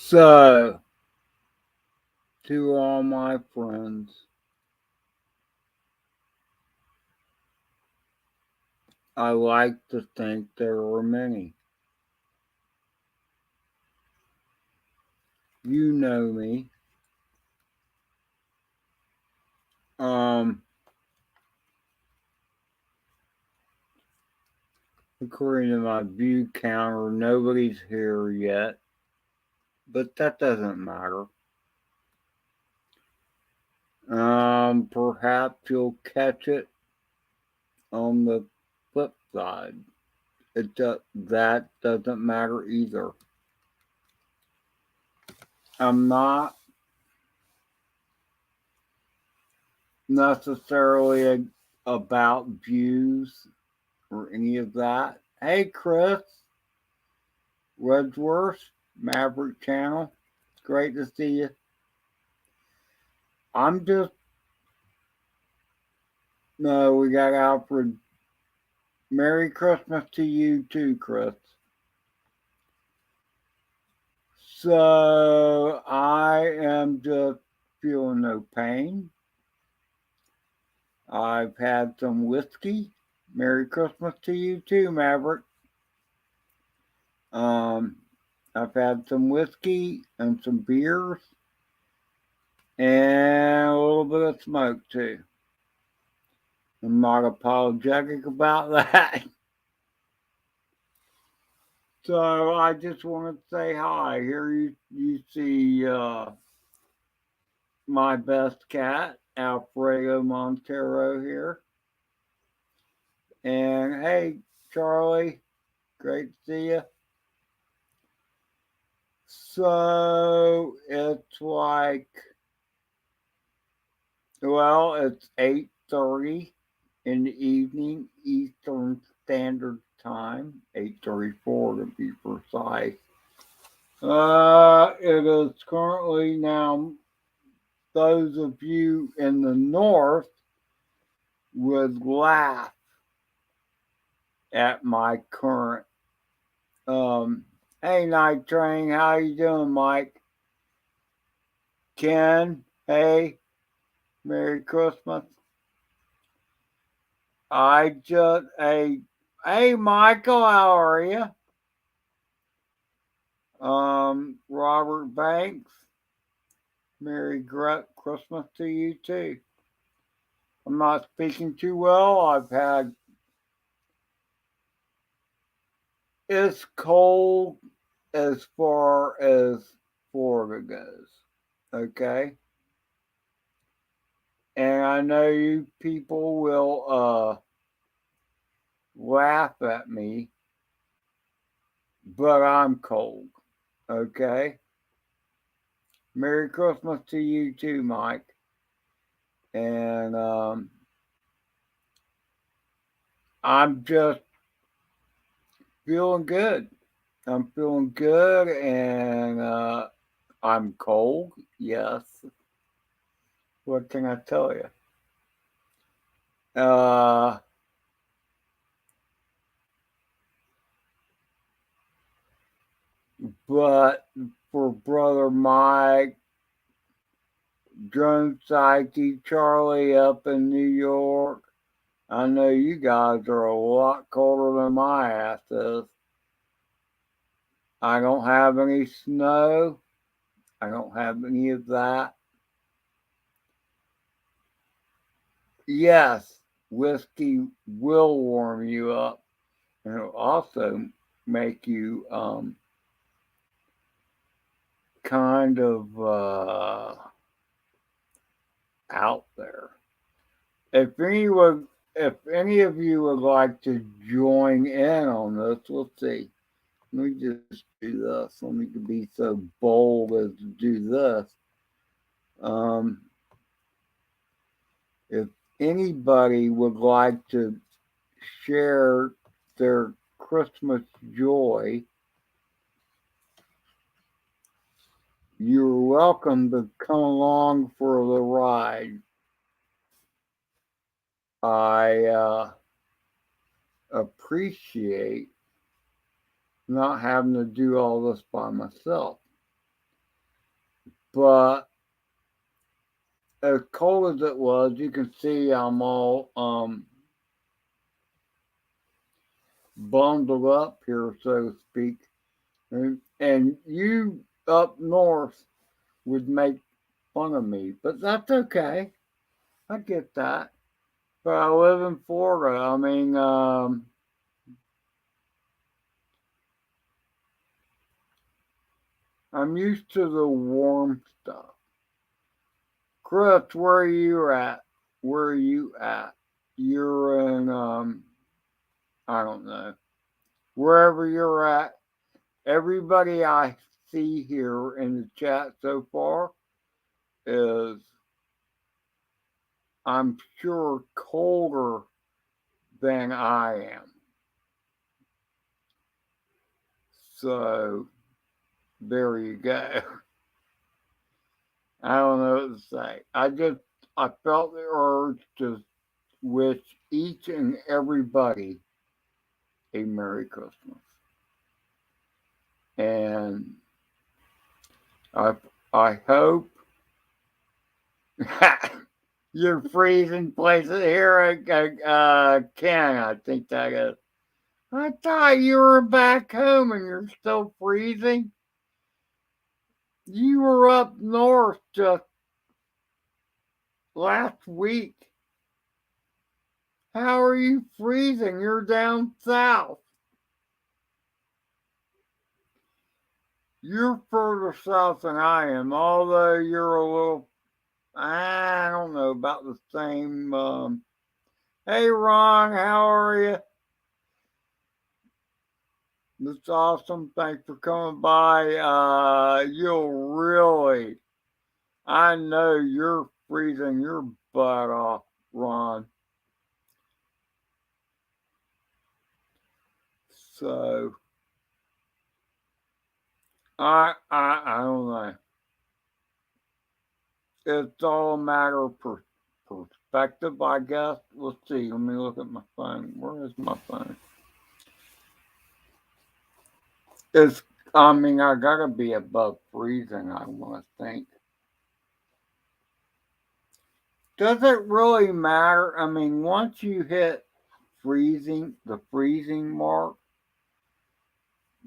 So, to all my friends, I like to think there are many. You know me. Um, According to my view counter, nobody's here yet, but that doesn't matter. Perhaps you'll catch it on the flip side. That doesn't matter either. I'm not necessarily about views or any of that. Hey, Chris Redsworth, Maverick Channel. Great to see you. I'm just, no, we got Alfred. Merry Christmas to you too, Chris. So I am just feeling no pain. I've had some whiskey. Merry Christmas to you too, Maverick. Um, I've had some whiskey and some beers and a little bit of smoke too. I'm not apologetic about that. So I just want to say hi. Here you see my best cat, Alfredo Montero here. And hey, Charlie, great to see you. So it's like, well, it's 8:30 in the evening Eastern Standard Time, 8:34 to be precise. It is currently now, those of you in the north would laugh at my current. Hey, Night Train, how you doing, Mike? Ken, hey, Merry Christmas. Hey, Michael, how are you? Robert Banks, Christmas to you too. I'm not speaking too well. It's cold as far as Florida goes. Okay. And I know you people will laugh at me, but I'm cold. Okay. Merry Christmas to you too, Mike. And I'm just feeling good. I'm feeling good, and I'm cold. Yes. What can I tell you? Uh, but for brother Mike, Drone Psyche, Charlie up in New York, I know you guys are a lot colder than my ass is. I don't have any snow. I don't have any of that. Yes, whiskey will warm you up, and it'll also make you kind of out there. If anyone, if any of you would like to join in on this, let's see. Let me just do this. Let me be so bold as to do this. Um, if anybody would like to share their Christmas joy, you're welcome to come along for the ride. I appreciate not having to do all this by myself. But as cold as it was, you can see I'm all bundled up here, so to speak. And you up north would make fun of me, but that's okay. I get that. But I live in Florida. I mean, I'm used to the warm stuff. Chris, where are you at? Where are you at? You're in, I don't know. Wherever you're at, everybody I see here in the chat so far is, I'm sure, colder than I am. So there you go. I don't know what to say. I felt the urge to wish each and everybody a Merry Christmas. And I I hope you're freezing places here, Ken. I think that is. I thought you were back home and you're still freezing. You were up north just last week. How are you freezing? You're down south. You're further south than I am, although you're a little, I don't know, about the same. Hey, Ron, how are you? That's awesome. Thanks for coming by. You'll really, I know you're freezing your butt off, Ron. So, I don't know. It's all a matter of perspective, I guess. Let's see. Let me look at my phone. Where is my phone? It's, I mean, I gotta be above freezing, I want to think. Does it really matter? I mean, once you hit the freezing mark,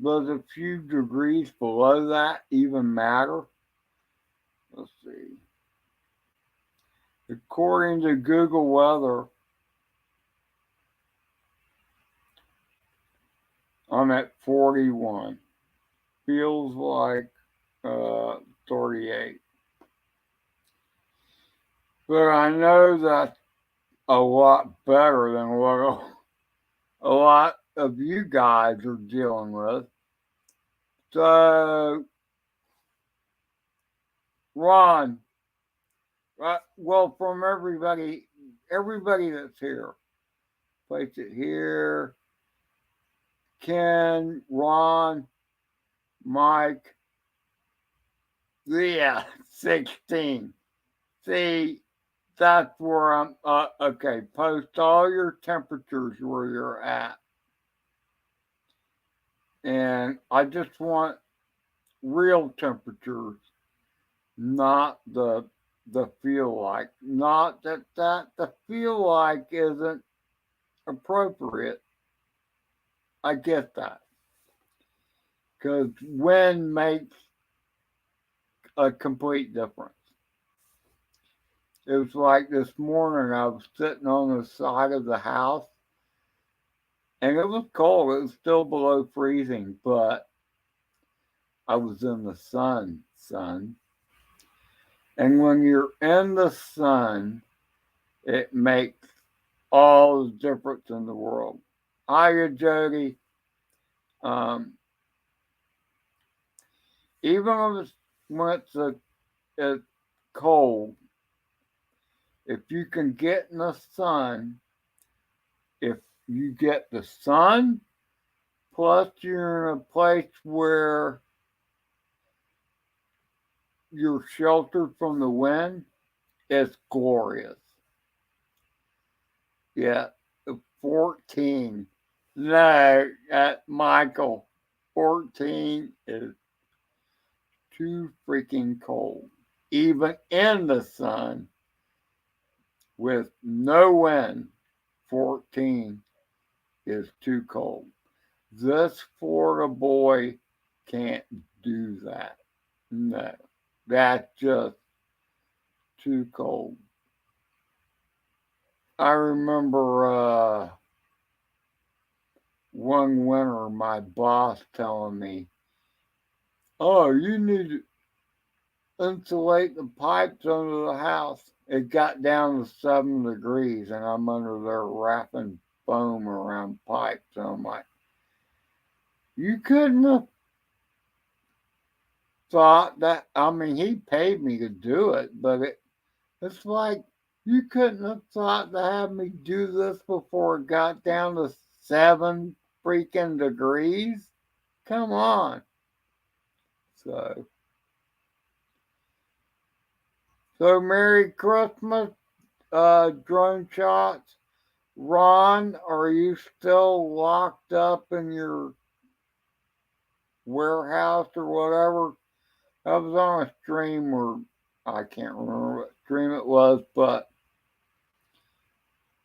does a few degrees below that even matter? Let's see. According to Google Weather, I'm at 41. Feels like 38. But I know that's a lot better than what a lot of you guys are dealing with. So, Ron, well, from everybody that's here, place it here. Ken, Ron, Mike, yeah, 16. See, that's where I'm, okay, post all your temperatures where you're at. And I just want real temperatures, not the feel like. Not that the feel like isn't appropriate. I get that. Because wind makes a complete difference. It was like this morning I was sitting on the side of the house and it was cold. It was still below freezing, but I was in the sun. And when you're in the sun, it makes all the difference in the world. Hiya, Jody. Um, even when it's cold, if you can get in the sun, if you get the sun, plus you're in a place where you're sheltered from the wind, it's glorious. Yeah, 14. No, Michael, 14 is too freaking cold. even in the sun with no wind, 14 is too cold. This Florida boy can't do that. No, that's just too cold. I remember one winter my boss telling me, "Oh, you need to insulate the pipes under the house." It got down to 7 degrees, and I'm under there wrapping foam around pipes. And I'm like, you couldn't have thought that. I mean, he paid me to do it, but it's like you couldn't have thought to have me do this before it got down to 7 freaking degrees. Come on. So, so Merry Christmas, drone shots. Ron, are you still locked up in your warehouse or whatever? I was on a stream where I can't remember what stream it was, but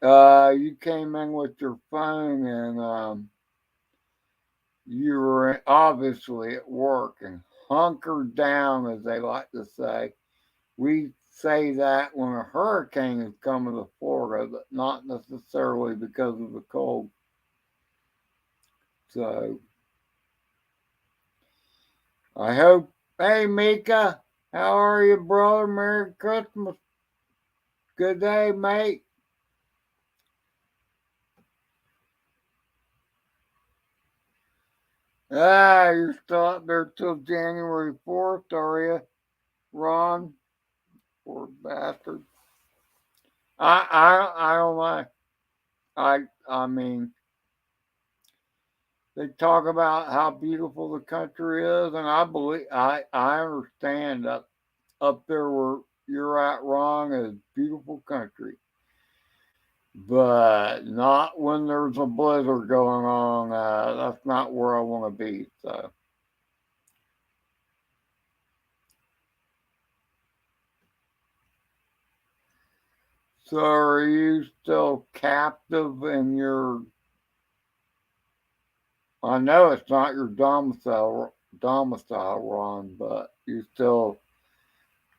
you came in with your phone and you were obviously at work and hunkered down, as they like to say. We say that when a hurricane is coming to Florida, but not necessarily because of the cold. So I hope. Hey, Mika, how are you, brother? Merry Christmas. Good day, mate. Ah, you're still up there till January 4th, are you, Ron? Poor bastard. I don't know. I mean, they talk about how beautiful the country is, and I understand that up there where you're at, Ron, is beautiful country, but not when there's a blizzard going on. That's not where I want to be. So are you still captive in your? I know it's not your domicile, Ron, but you still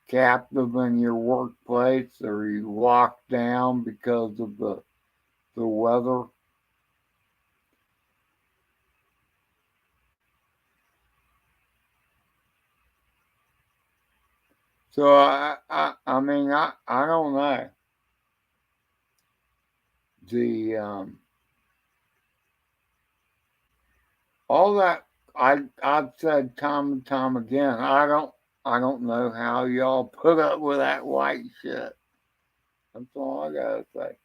captive in your workplace, or you locked down because of the weather? So I mean I don't know the all that I've said time and time again. I don't know how y'all put up with that white shit. That's all I gotta say.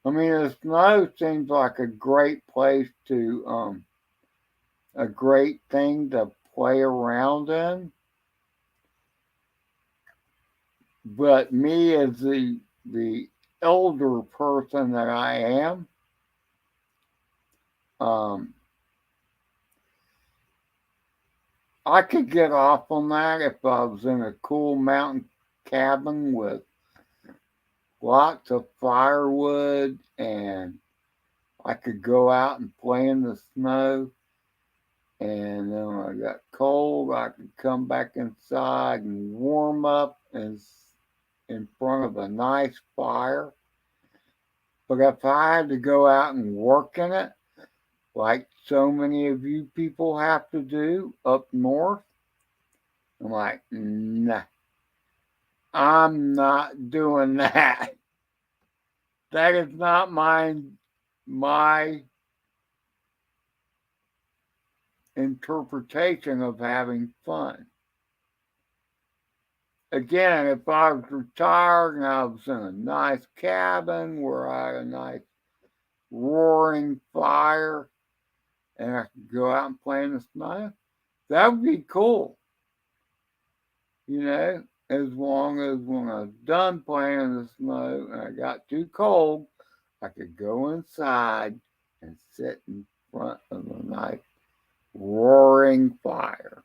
I mean, the snow seems like a great thing to play around in. But me as the elder person that I am, um, I could get off on that if I was in a cool mountain cabin with lots of firewood and I could go out and play in the snow. And then when I got cold, I could come back inside and warm up in front of a nice fire. But if I had to go out and work in it, like so many of you people have to do up north, I'm like, nah, I'm not doing that. That is not my interpretation of having fun. Again, if I was retired and I was in a nice cabin where I had a nice roaring fire and I could go out and play in the snow, that would be cool. You know, as long as when I was done playing in the snow and I got too cold, I could go inside and sit in front of a nice roaring fire.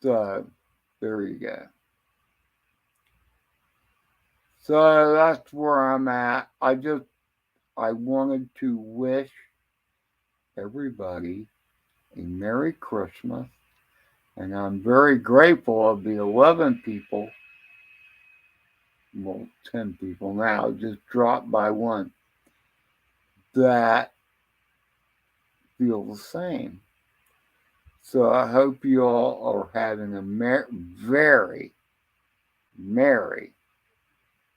So there you go. So that's where I'm at. I wanted to wish everybody a Merry Christmas, and I'm very grateful of the 11 people, well, 10 people now, just dropped by one, that feel the same. So I hope you all are having a very Merry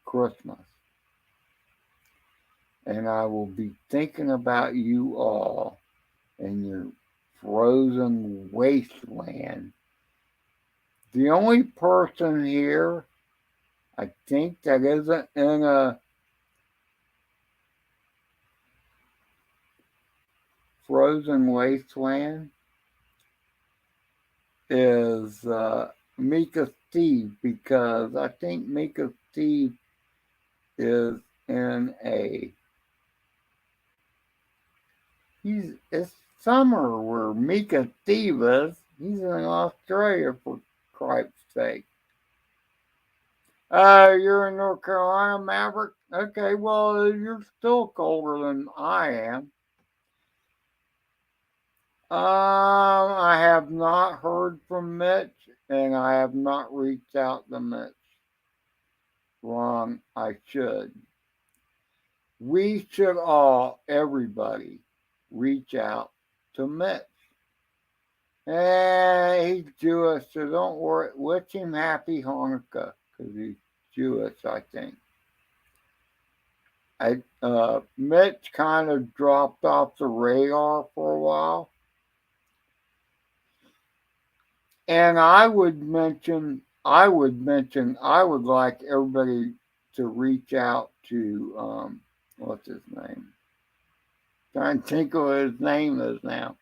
Christmas. And I will be thinking about you all in your frozen wasteland. The only person here, I think, that isn't in a frozen wasteland is Mika Steve, because I think Mika Steve is in a it's summer where Mika Steve is. He's in Australia, for Christ's sake. You're in North Carolina, Maverick? Okay, well, you're still colder than I am. I have not heard from Mitch, and I have not reached out to Mitch. Wrong, I should. We should all, everybody, reach out to Mitch. He's Jewish, so don't worry. Wish him happy Hanukkah, because he's Jewish, I think. Mitch kind of dropped off the radar for a while. And I would like everybody to reach out to, what's his name? Trying to think of what his name is now.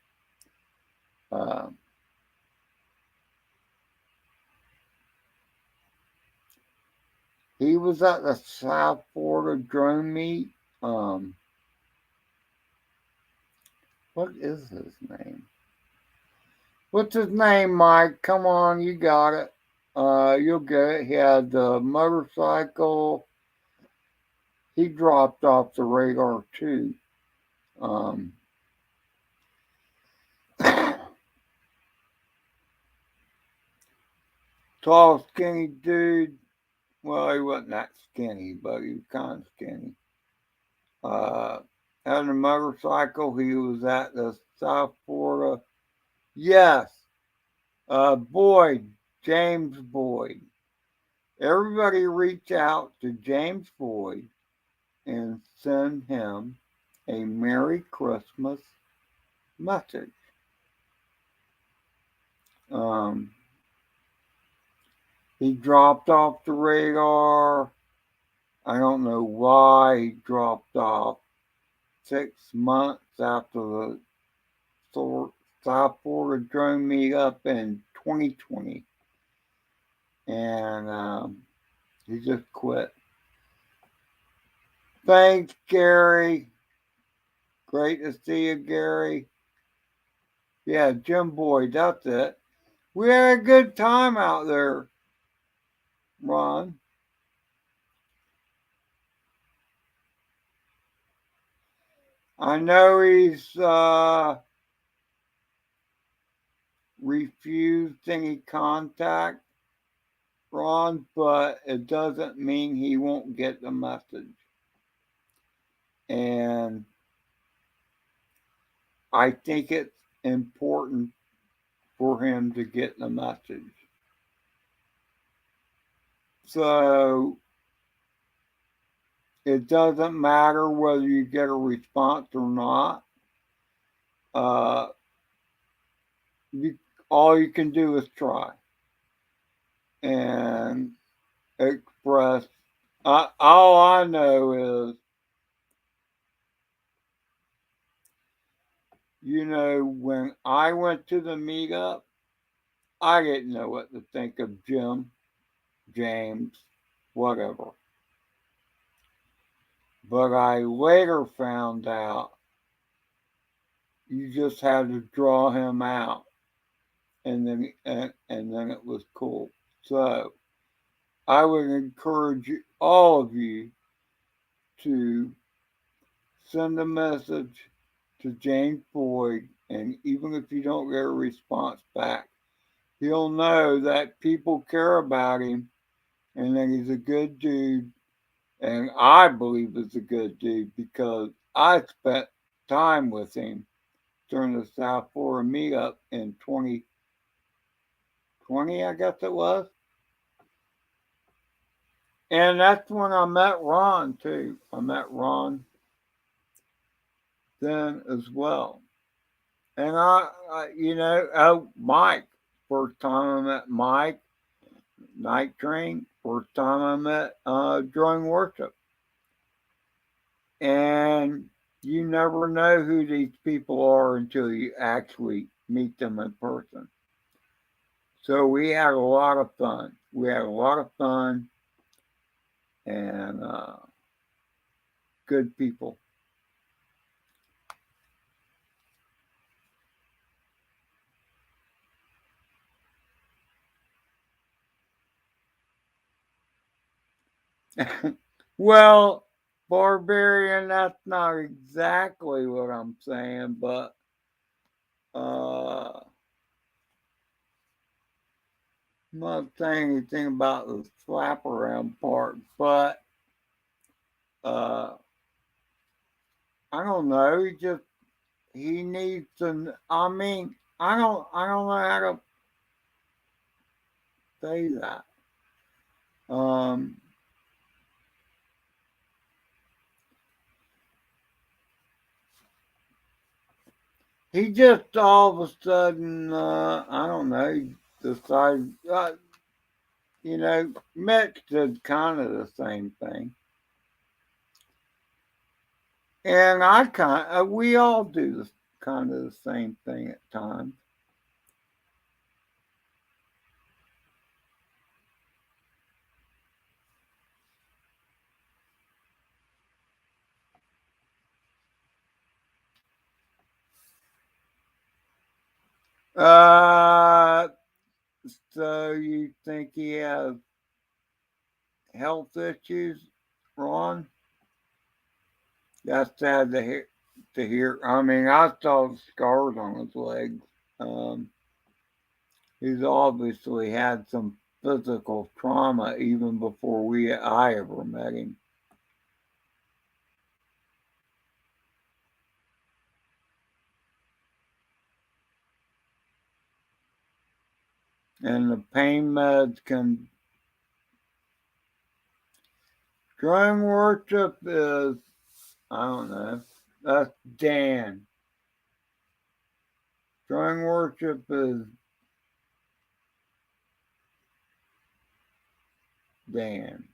Uh, he was at the South Florida drone meet. What is his name? What's his name, Mike? Come on, you got it. You'll get it. He had the motorcycle. He dropped off the radar too. Um, Tall, skinny dude. Well, he wasn't that skinny, but he was kind of skinny. Uh, had a motorcycle. He was at the South Florida. Yes, Boyd, James Boyd. Everybody reach out to James Boyd and send him a Merry Christmas message. Um, he dropped off the radar. I don't know why he dropped off 6 months after the South Florida drone meetup in 2020. And he just quit. Thanks, Gary. Great to see you, Gary. Yeah, Jim Boyd, that's it. We had a good time out there, Ron. I know he's refused any contact, Ron, but it doesn't mean he won't get the message. And I think it's important for him to get the message. So it doesn't matter whether you get a response or not. Uh, all you can do is try and express. All I know is, when I went to the meetup, I didn't know what to think of Jim, James, whatever. But I later found out you just had to draw him out. and then it was cool. So I would encourage all of you to send a message to James Boyd, and even if you don't get a response back, he'll know that people care about him and that he's a good dude. And I believe he's a good dude because I spent time with him during the South Florida meetup in 2020, I guess it was. And that's when I met Ron too. I met Ron then as well. And Mike. First time I met Mike, Night Train. First time I met during worship. And you never know who these people are until you actually meet them in person. So we had a lot of fun. We had a lot of fun and good people. Well, barbarian, that's not exactly what I'm saying, but I'm not saying anything about the slap around part, but uh, I don't know. He needs to. I mean, I don't know how to say that. Um, he just all of a sudden, I don't know, he decided, Mitch did kind of the same thing. And we all do kind of the same thing at times. Uh, so you think he has health issues, Ron? That's sad to hear. To hear. I mean, I saw the scars on his legs. Um, he's obviously had some physical trauma even before I ever met him. And the pain meds can. Drawing worship is, I don't know. That's Dan. Drawing worship is Dan.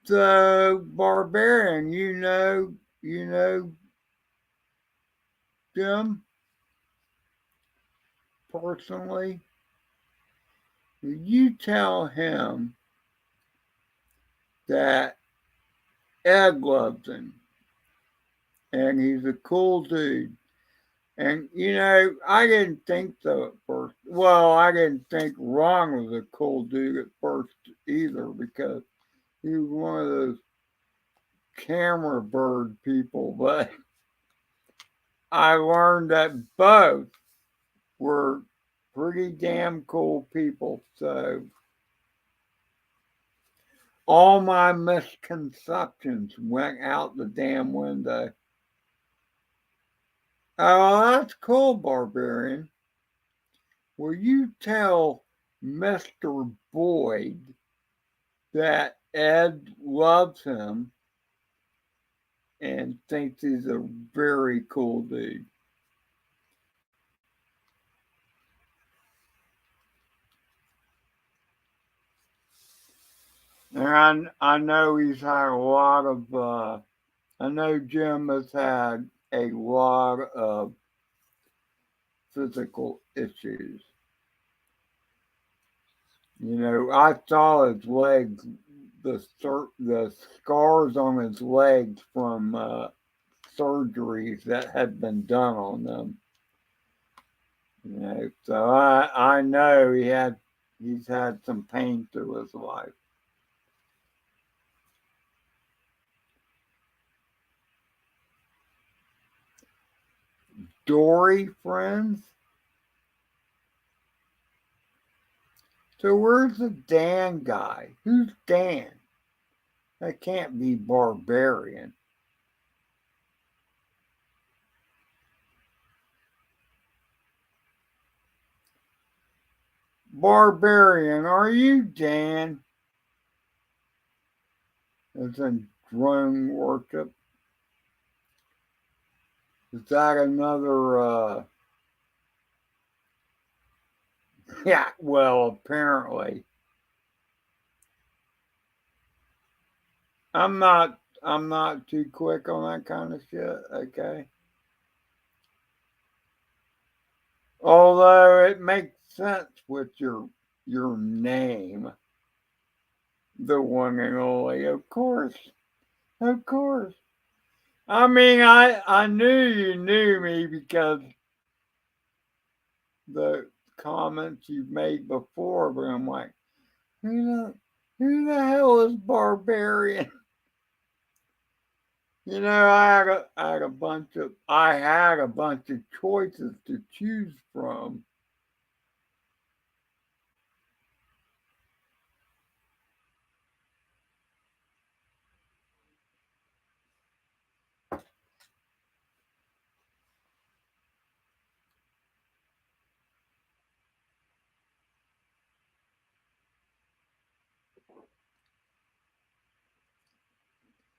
So barbarian, you know Jim personally. You tell him that Ed loves him and he's a cool dude. And I didn't think so at first. Well, I didn't think Ron was a cool dude at first either because he was one of those camera bird people. But I learned that both were pretty damn cool people. So all my misconceptions went out the damn window. Oh, that's cool, Barbarian. Will you tell Mr. Boyd that Ed loves him and thinks he's a very cool dude? And I know he's had a lot of, I know Jim has had a lot of physical issues. I saw his legs the scars on his legs from surgeries that had been done on them. You know, so I know he's had some pain through his life. Dory, friends. So where's the Dan guy? Who's Dan? That can't be Barbarian. Barbarian, are you Dan? It's in drone worship. Is that another yeah, well apparently. I'm not too quick on that kind of shit, okay? Although it makes sense with your name. The one and only, of course. Of course. I mean I knew you knew me because the comments you've made before, but I'm like, who the hell is Barbarian? You know, I had a bunch of choices to choose from.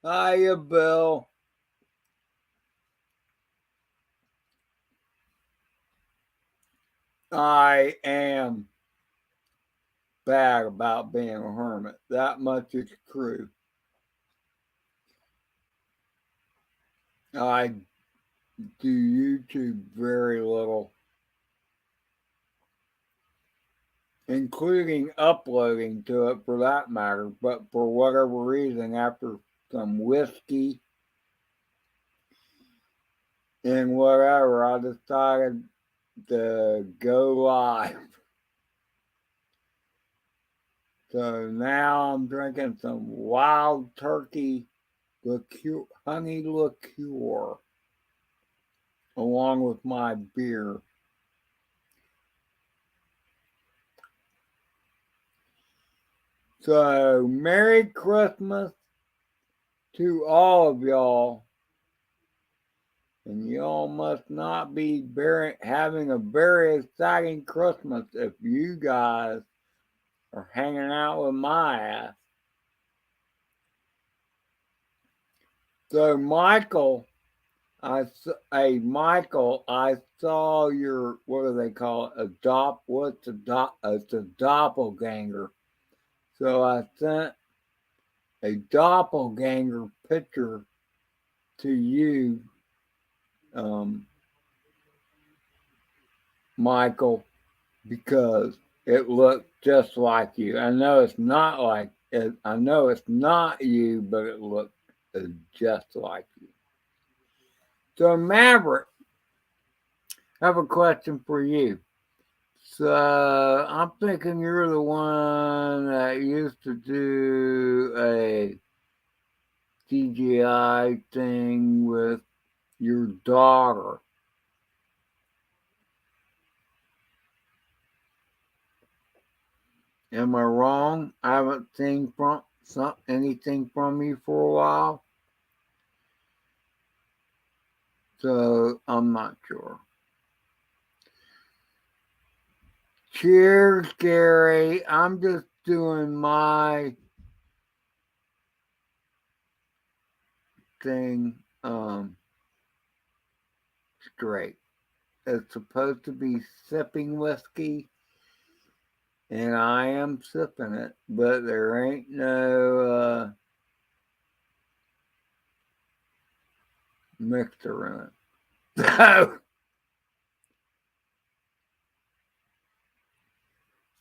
Hiya, Bill. I am bad about being a hermit. That much is true. I do YouTube very little, including uploading to it for that matter. But for whatever reason, after some whiskey and whatever, I decided to go live. So now I'm drinking some wild turkey liqueur, honey liqueur, along with my beer. So, Merry Christmas to all of y'all. And y'all must not be having a very exciting Christmas if you guys are hanging out with my ass. So, Michael, I saw your, what do they call it? It's a doppelganger. So I sent a doppelganger picture to you, Michael, because it looked just like you. I know it's not like it, I know it's not you, but it looked just like you. So Maverick, I have a question for you. So I'm thinking you're the one that used to do a CGI thing with your daughter. Am I wrong? I haven't seen anything from you for a while, so I'm not sure. Cheers, Gary. I'm just doing my thing straight. It's supposed to be sipping whiskey, and I am sipping it, but there ain't no mixer in it.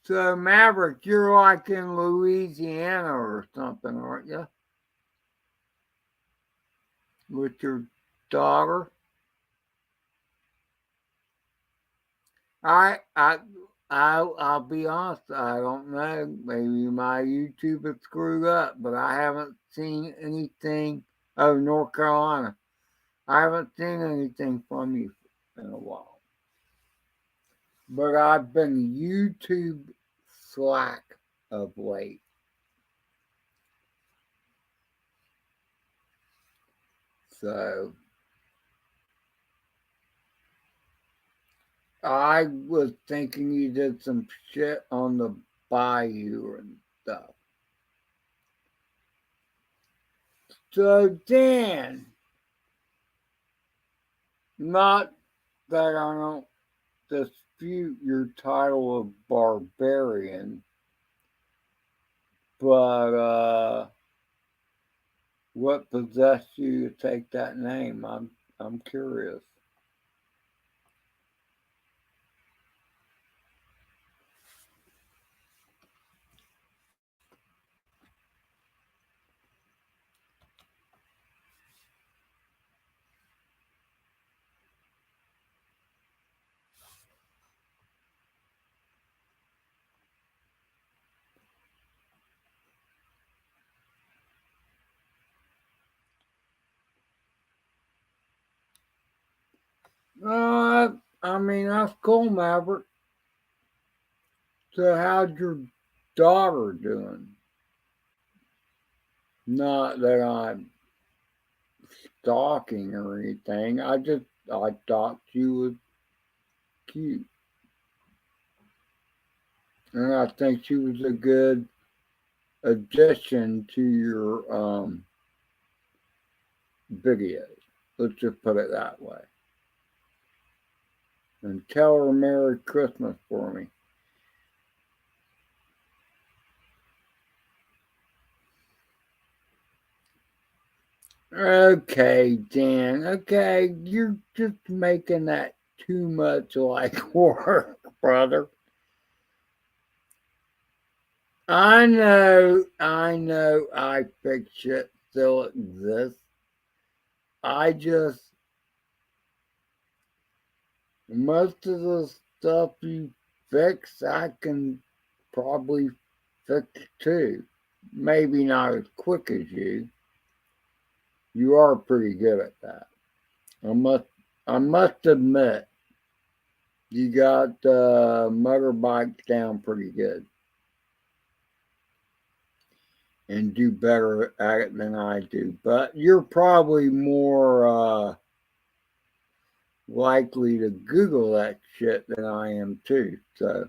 So, Maverick, you're like in Louisiana or something, aren't you? With your daughter? I, I'll be honest. I don't know. Maybe my YouTube is screwed up, but I haven't seen anything of North Carolina. I haven't seen anything from you in a while. But I've been YouTube slack of late. So I was thinking you did some shit on the bayou and stuff. So Dan, not that I don't dispute your title of barbarian, but what possessed you to take that name? I'm curious. I mean that's cool, Maverick. So how's your daughter doing? Not that I'm stalking or anything. I thought she was cute, and I think she was a good addition to your videos. Let's just put it that way. And tell her Merry Christmas for me. Okay, Dan. Okay, you're just making that too much like work, brother. I fix shit still exists. I just, most of the stuff you fix, I can probably fix too. Maybe not as quick as you. You are pretty good at that. I must, I must admit, you got motorbikes down pretty good and do better at it than I do. But you're probably more likely to Google that shit than I am too. So,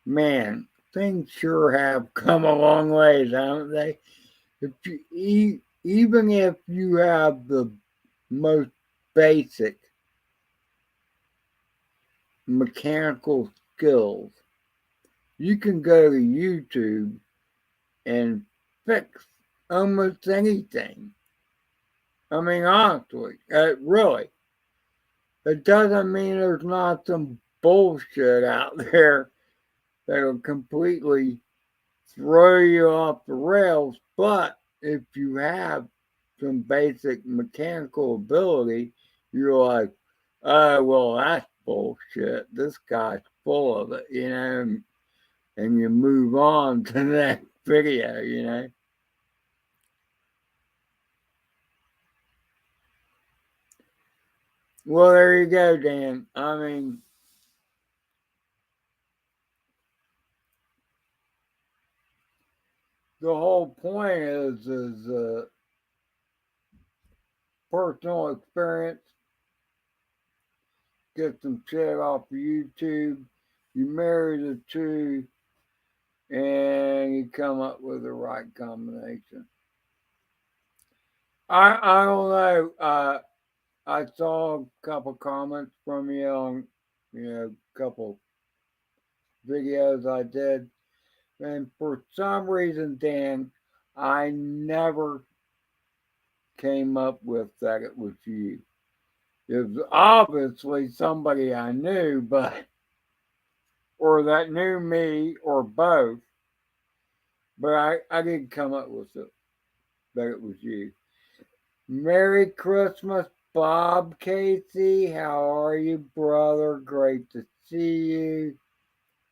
man, things sure have come a long ways, haven't they? If even if you have the most basic mechanical skills, you can go to YouTube and fix almost anything. I mean, honestly, really, it doesn't mean there's not some bullshit out there that'll completely throw you off the rails. But if you have some basic mechanical ability, you're like, oh, well, that's bullshit. This guy's full of it, and you move on to the next video. Well, there you go, Dan. I mean, the whole point is personal experience. Get some shit off of YouTube. You marry the two, and you come up with the right combination. I don't know. I saw a couple comments from you on a couple videos I did, and for some reason, Dan, I never came up with that it was you. It was obviously somebody I knew, but or that knew me, or both. But I didn't come up with it. But it was you. Merry Christmas, Bob Casey. How are you, brother? Great to see you.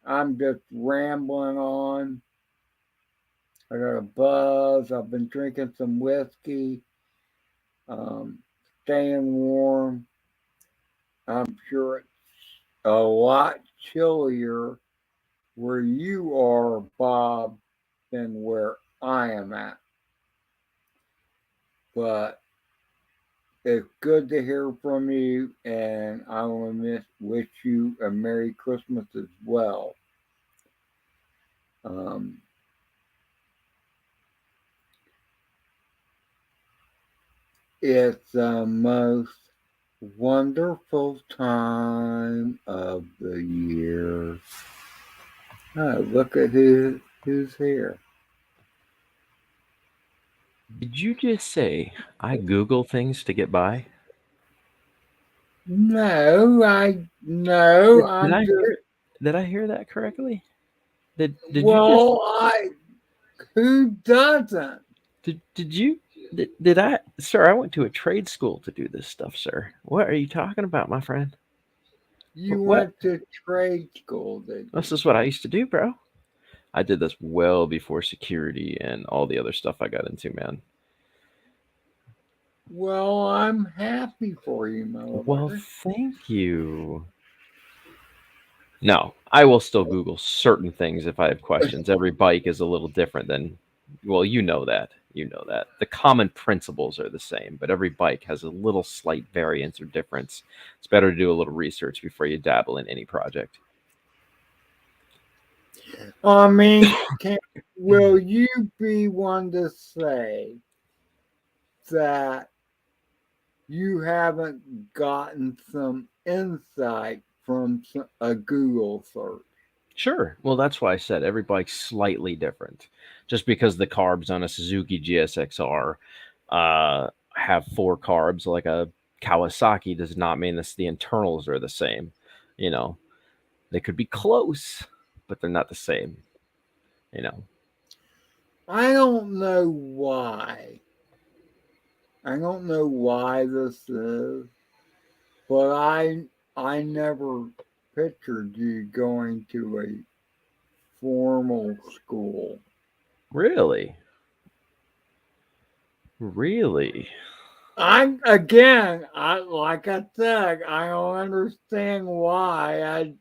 I'm just rambling on. I got a buzz. I've been drinking some whiskey, um, staying warm. I'm sure it's a lot chillier where you are, Bob, than where I am at. But it's good to hear from you, and I want to wish you a Merry Christmas as well. Um, it's the most wonderful time of the year. Oh, look at who's here. Did you just say I Google things to get by? No, no, Did I'm I just hear? Did I hear that correctly? Did you just well, I who doesn't? did you did I, sir? I went to a trade school to do this stuff, sir. What are you talking about, my friend? You What? went to trade school, did This you? is what I used to do, bro. I did this well before security and all the other stuff I got into, man. Well, I'm happy for you, Well, motherfucker. thank you. No, I will still Google certain things if I have questions. Every bike is a little different than, well, you know that. You know that. The common principles are the same, but every bike has a little slight variance or difference. It's better to do a little research before you dabble in any project. I mean, will you be one to say that you haven't gotten some insight from a Google search? Sure. Well, that's why I said every bike's slightly different. Just because the carbs on a Suzuki GSXR have four carbs like a Kawasaki does not mean that the internals are the same. You know, they could be close, but they're not the same. You know, I don't know why. I don't know why this is, but I never pictured you going to a formal school. really, really, I like I said, I don't understand why.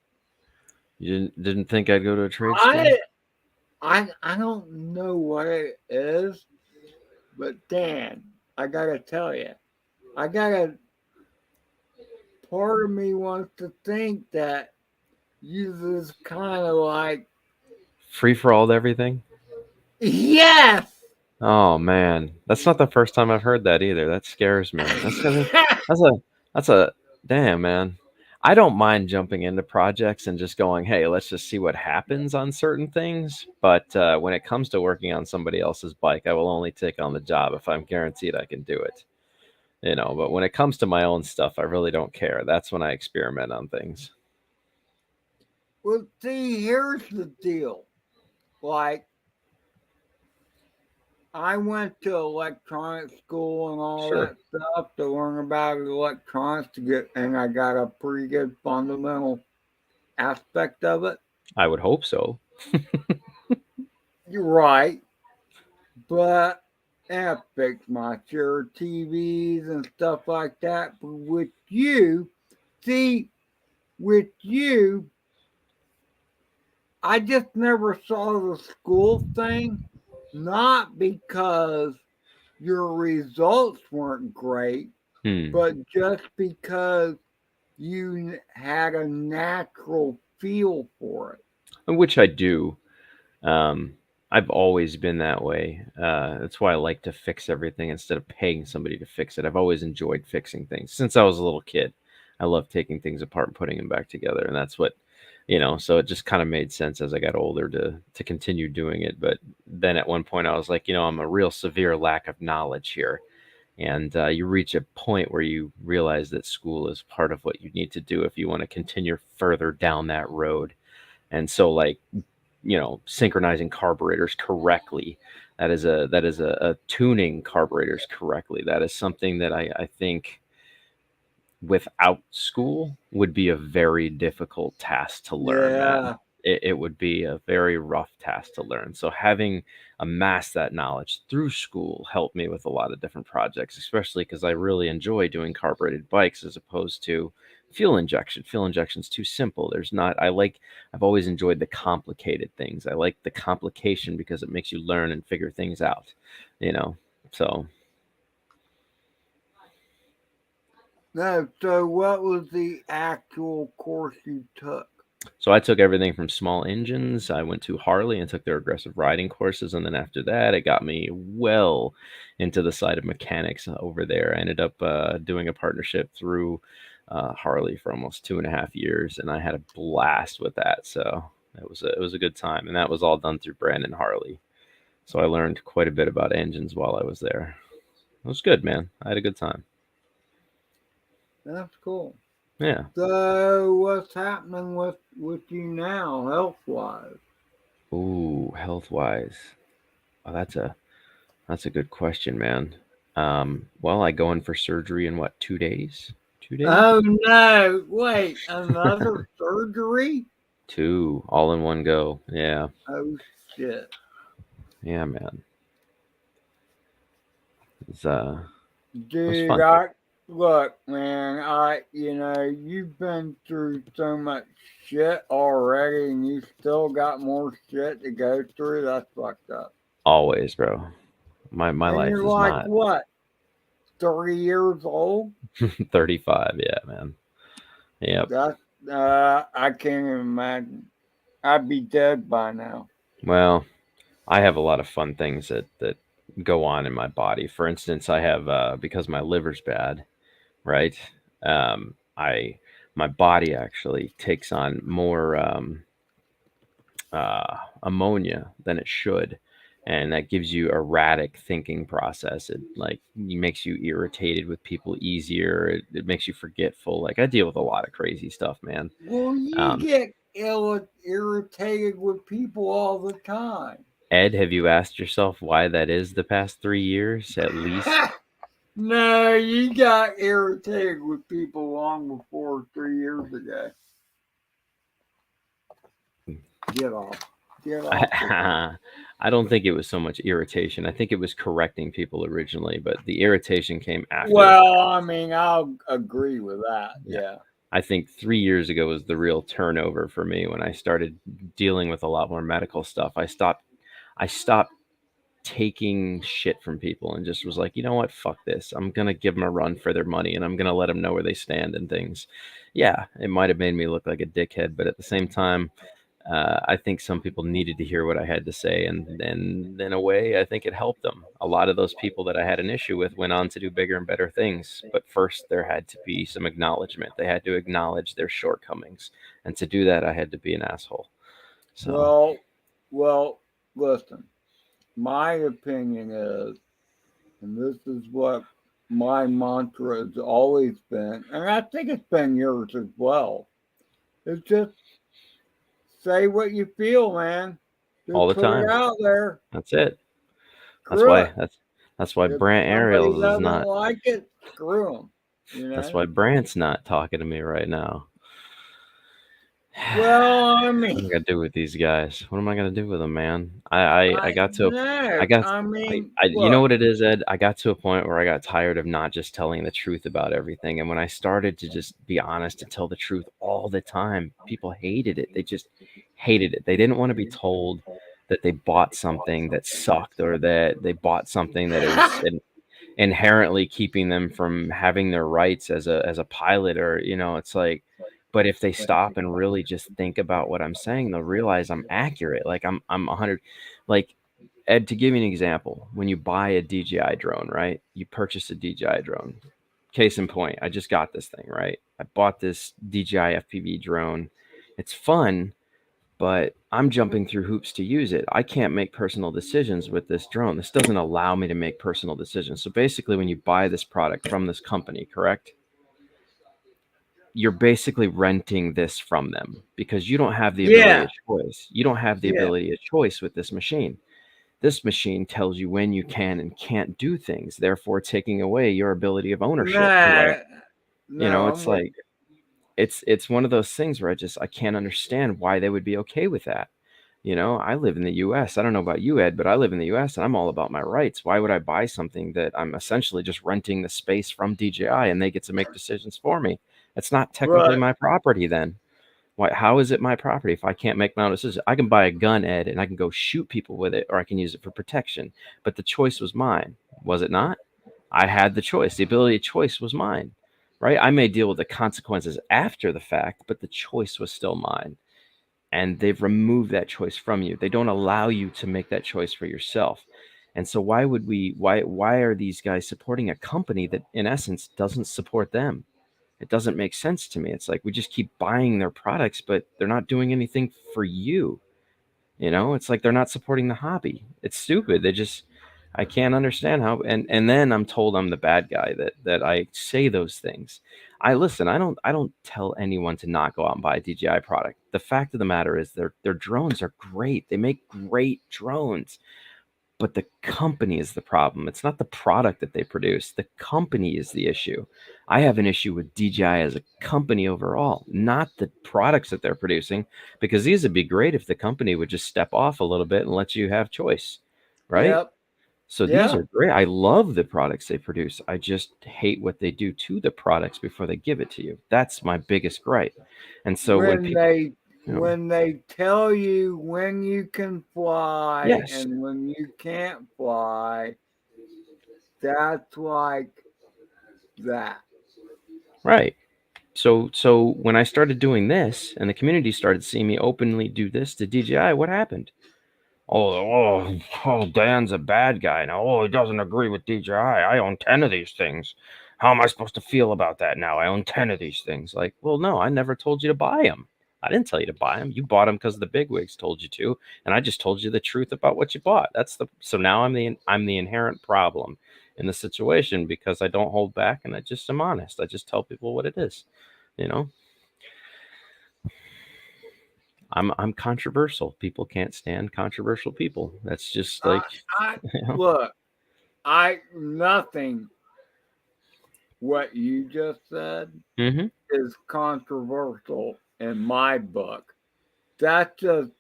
you didn't think I'd go to a trade school? I I don't know what it is, but Dan, I gotta tell you, I gotta. Part of me wants to think that you just kind of like, Free for all everything? yes. Oh man, that's not the first time I've heard that either. That scares me. That's a that's a damn, man. I don't mind jumping into projects and just going, "Hey, let's just see what happens on certain things." But when it comes to working on somebody else's bike, I will only take on the job if I'm guaranteed I can do it. But when it comes to my own stuff, I really don't care. That's when I experiment on things. Well, see, here's the deal. Like, I went to electronic school and all Sure. that stuff to learn about electronics to get, and I got a pretty good fundamental aspect of it. I would hope so. You're right, but I fixed my share of TVs and stuff like that. But with you, see, with you, I just never saw the school thing, not because your results weren't great, Hmm. but just because you had a natural feel for it. Which I do. Um, I've always been that way. That's why I like to fix everything instead of paying somebody to fix it. I've always enjoyed fixing things since I was a little kid. I love taking things apart and putting them back together, and that's what. So it just kind of made sense as I got older to continue doing it. But then at one point, I was like, I'm a real severe lack of knowledge here, and you reach a point where you realize that school is part of what you need to do if you want to continue further down that road. And so like, synchronizing carburetors correctly, that is a tuning carburetors correctly. That is something that I think without school would be a very difficult task to learn, man. Yeah. It would be a very rough task to learn. So having amassed that knowledge through school helped me with a lot of different projects, especially because I really enjoy doing carbureted bikes as opposed to fuel injection. Fuel injection's too simple. I've always enjoyed the complicated things. I like the complication because it makes you learn and figure things out, you know. So No, so what was the actual course you took? So I took everything from small engines. I went to Harley and took their aggressive riding courses, and then after that, it got me well into the side of mechanics over there. I ended up doing a partnership through Harley for almost 2.5 years, and I had a blast with that. So it was a good time, and that was all done through Brandon Harley. So I learned quite a bit about engines while I was there. It was good, man. I had a good time. That's cool. Yeah. So what's happening with you now, health wise? Ooh, health wise. Oh, that's a good question, man. Well, I go in for surgery in what, 2 days? 2 days? Oh no! Wait, another surgery? Two, all in one go. Yeah, Oh shit! yeah, man. It's it was Dude, fun. look, man. You've been through so much shit already, and you still got more shit to go through. That's fucked up. Always, bro. My And life you're is like not what? 3 years old? 35. Yeah, man. Yep. That's I can't even imagine. I'd be dead by now. Well, I have a lot of fun things that go on in my body. For instance, I have because my liver's bad, right? I my body actually takes on more ammonia than it should, and that gives you erratic thinking process. It like makes you irritated with people easier. It makes you forgetful. Like I deal with a lot of crazy stuff, man. Well, you um, get irritated with people all the time. Ed, have you asked yourself why that is the past 3 years at least? No, you got irritated with people long before 3 years ago. Get off. Get off with that. I don't think it was so much irritation. I think it was correcting people originally, but the irritation came after the Well, fact. I mean, I'll agree with that. Yeah. Yeah. I think 3 years ago was the real turnover for me when I started dealing with a lot more medical stuff. I stopped taking shit from people and just was like, you know what, fuck this. I'm gonna give them a run for their money and I'm gonna let them know where they stand and things. Yeah, it might have made me look like a dickhead, but at the same time, I think some people needed to hear what I had to say, and in a way, I think it helped them. A lot of those people that I had an issue with went on to do bigger and better things. But first, there had to be some acknowledgement. They had to acknowledge their shortcomings, and to do that, I had to be an asshole. So, Well, well, listen. My opinion is, and this is what my mantra has always been, and I think it's been yours as well. It's just say what you feel, man. all Just the put it time. out there. That's it. That's Screw why it. that's why If Brant somebody Ariels is doesn't not. like it, screw them. You That's know. why Brant's not talking to me right now. Well, I What mean, am I gonna do with these guys? What am I gonna do with them, man? I I got to I no. got I mean, you know look. what it is, Ed? I got to a point where I got tired of not just telling the truth about everything. And when I started to just be honest and tell the truth all the time, people hated it. They just hated it. They didn't want to be told that they bought something that sucked or that they bought something that is inherently keeping them from having their rights as a pilot, or it's like, but if they stop and really just think about what I'm saying, they'll realize I'm accurate. Like I'm 100. Like, Ed, to give you an example, when you buy a DJI drone, right? You purchase a DJI drone. Case in point, I just got this thing, right? I bought this DJI FPV drone. It's fun, but I'm jumping through hoops to use it. I can't make personal decisions with this drone. This doesn't allow me to make personal decisions. So basically, when you buy this product from this company, correct? you're basically renting this from them because you don't have the ability Yeah, of choice. You don't have the yeah, ability of choice with this machine. This machine tells you when you can and can't do things, therefore taking away your ability of ownership. nah, no, It's I'm with like it's one of those things where I can't understand why they would be okay with that. I live in the US. I don't know about you, Ed, but I live in the US and I'm all about my rights. Why would I buy something that I'm essentially just renting the space from DJI and they get to make decisions for me? It's not technically but my property then. Why, how is it my property if I can't make my own decision? I can buy a gun, Ed, and I can go shoot people with it, or I can use it for protection. But the choice was mine, was it not? I had the choice. The ability of choice was mine, right? I may deal with the consequences after the fact, but the choice was still mine. And they've removed that choice from you. They don't allow you to make that choice for yourself. And so why are these guys supporting a company that in essence doesn't support them? It doesn't make sense to me. It's like we just keep buying their products, but they're not doing anything for you. It's like they're not supporting the hobby. It's stupid. I can't understand how. And then I'm told I'm the bad guy that I say those things. I don't tell anyone to not go out and buy a DJI product. The fact of the matter is their drones are great. They make great drones. But the company is the problem. It's not the product that they produce. The company is the issue. I have an issue with DJI as a company overall, not the products that they're producing, because these would be great if the company would just step off a little bit and let you have choice, right? yep, So these yeah. are great. I love the products they produce. I just hate what they do to the products before they give it to you. That's my biggest gripe. And so when When people, they you know, when they tell you when you can fly yes, and when you can't fly, that's like that. right. So when I started doing this and the community started seeing me openly do this to DJI, what happened? Oh, Dan's a bad guy now. Oh, he doesn't agree with DJI. I own 10 of these things. How am I supposed to feel about that now? I own 10 of these things. Like, well, no, I never told you to buy them. I didn't tell you to buy them. You bought them because the bigwigs told you to, and I just told you the truth about what you bought. So now I'm the inherent problem in the situation because I don't hold back and I just am honest. I just tell people what it is. You know, I'm controversial. People can't stand controversial people. That's just I, like, I you know. look, I nothing what you just said Mhm. is controversial in my book. That's just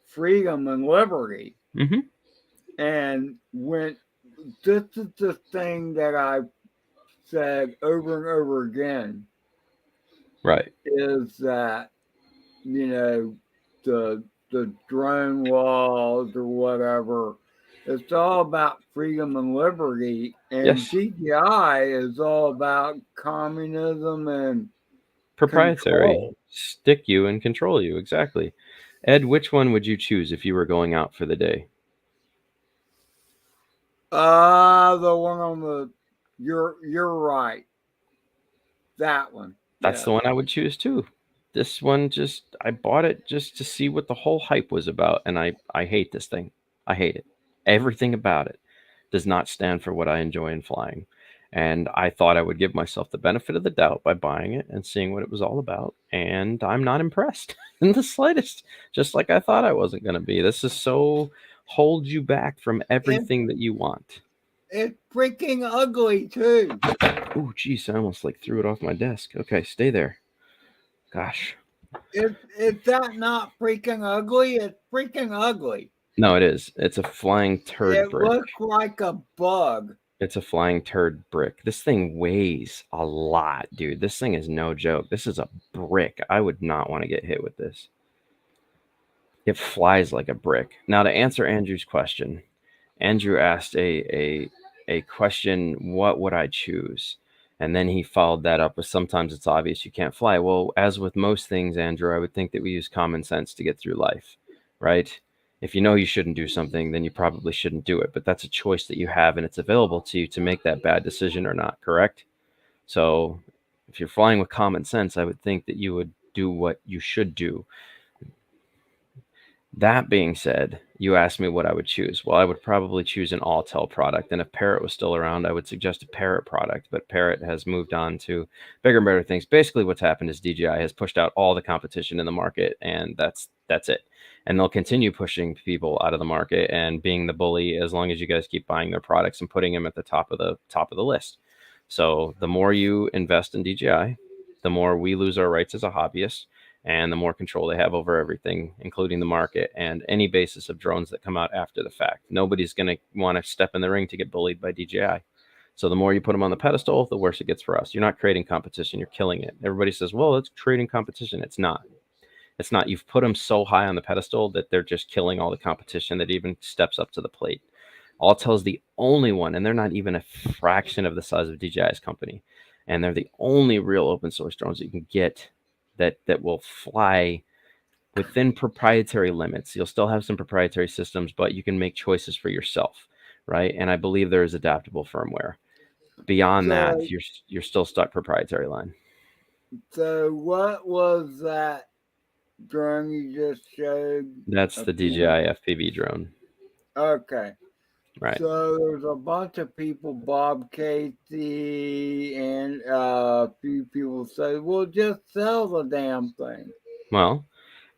freedom and liberty. Mhm. And when this is the thing that I've said over and over again Right. is that you know the drone laws or whatever. It's all about freedom and liberty, and Yes. DGI is all about communism and Proprietary. control. Stick you and control you. Exactly. Ed, which one would you choose if you were going out for the day? The one on the you're right. That one. That's Yeah. the one I would choose too. This one I bought it just to see what the whole hype was about, and I hate this thing. I hate it. Everything about it does not stand for what I enjoy in flying. And I thought I would give myself the benefit of the doubt by buying it and seeing what it was all about. And I'm not impressed in the slightest, just like I thought I wasn't going to be. This is so hold you back from It everything that you want. it's freaking ugly too. Oh, geez, I almost like threw it off my desk. Okay, stay there. Gosh. It's that not freaking ugly? It's freaking ugly. No, it is. It's a flying turd It brick. looks like a bug. It's a flying turd brick. This thing weighs a lot, dude. This thing is no joke. This is a brick. I would not want to get hit with this. It flies like a brick. Now, to answer Andrew's question, Andrew asked a question, what would I choose? And then he followed that up with sometimes it's obvious you can't fly. Well, as with most things, Andrew, I would think that we use common sense to get through life, right? If you know you shouldn't do something, then you probably shouldn't do it. But that's a choice that you have and it's available to you to make that bad decision or not, correct? So if you're flying with common sense, I would think that you would do what you should do. That being said, you asked me what I would choose. Well, I would probably choose an Autel product, and if Parrot was still around, I would suggest a Parrot product. But Parrot has moved on to bigger and better things. Basically, what's happened is DJI has pushed out all the competition in the market, and that's it. And they'll continue pushing people out of the market and being the bully as long as you guys keep buying their products and putting them at the top of the list. So the more you invest in DJI, the more we lose our rights as a hobbyist and the more control they have over everything, including the market and any basis of drones that come out after the fact. Nobody's going to want to step in the ring to get bullied by DJI. So the more you put them on the pedestal, the worse it gets for us. You're not creating competition, you're killing it. Everybody says, well, it's creating competition. It's not. It's not. You've put them so high on the pedestal that they're just killing all the competition that even steps up to the plate. Autel's the only one, and they're not even a fraction of the size of DJI's company. And they're the only real open source drones that you can get that will fly within proprietary limits. You'll still have some proprietary systems, but you can make choices for yourself, right? And I believe there is adaptable firmware. Beyond that, So, you're still stuck proprietary line. so what was that drone you just showed? That's the DJI FPV drone, Okay. right? So there's a bunch of people, Bob Casey, and a few people say, "Well, just sell the damn thing." Well,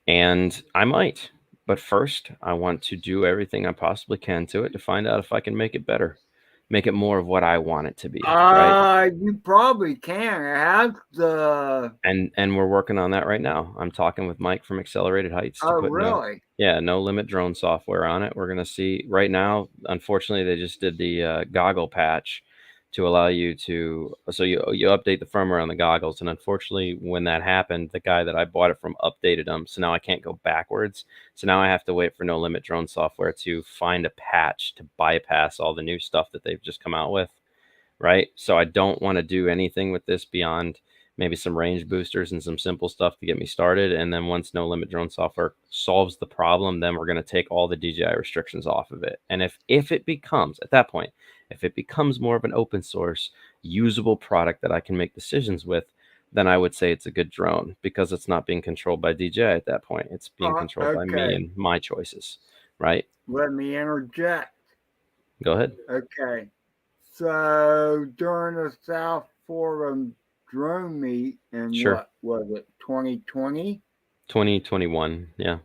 and I might, but first I want to do everything I possibly can to it to find out if I can make it better, make it more of what I want it to be, right? You probably can. It has the. And we're working on that right now. I'm talking with Mike from Accelerated Heights to Oh, put really? no limit drone software on it. We're going to see right now. Unfortunately, they just did the goggle patch to allow you to, so you update the firmware on the goggles. And unfortunately, when that happened, the guy that I bought it from updated them. So now I can't go backwards. So now I have to wait for no limit drone software to find a patch to bypass all the new stuff that they've just come out with. Right. So I don't want to do anything with this beyond maybe some range boosters and some simple stuff to get me started. And then once no limit drone software solves the problem, then we're going to take all the DJI restrictions off of it. And if it becomes at that point, if it becomes more of an open source usable product that I can make decisions with, then I would say it's a good drone because it's not being controlled by DJI at that point. It's being controlled by me Okay. and my choices. Right. Let me interject. Go ahead. Okay. So during the South Florida drone meet in Sure. what was it, 2020? 2021. Yeah.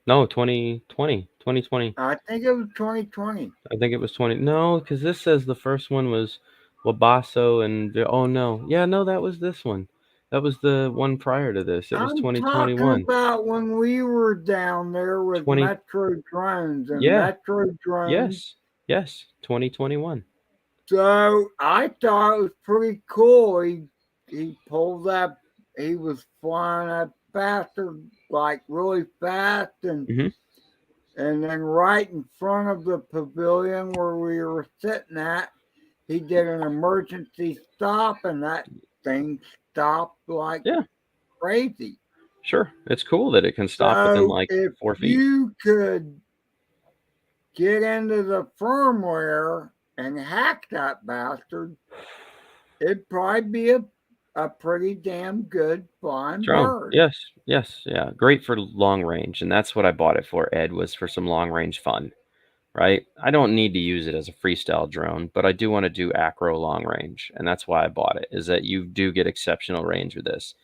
No, 2020. 2020. I think it was 2020. I think it was 20. No, because this says the first one was Wabasso and oh no. Yeah, no, that was this one. That was the one prior to this. It was I'm talking 2021. about when we were down there with 20 Metro Drones and Yeah. Metro Drones. Yes. 2021. So I thought it was pretty cool. He pulled that. He was flying that bastard like really fast, Mhm. and then right in front of the pavilion where we were sitting at, he did an emergency stop, and that thing stopped like Yeah. crazy. Sure. It's cool that it can stop within So like if 4 feet. you could get into the firmware and hack that bastard, it'd probably be a pretty damn good flying Drone. bird. Yes. Yeah. Great for long range. And that's what I bought it for, Ed, was for some long range fun. Right? I don't need to use it as a freestyle drone, but I do want to do acro long range, and that's why I bought it, is that you do get exceptional range with this.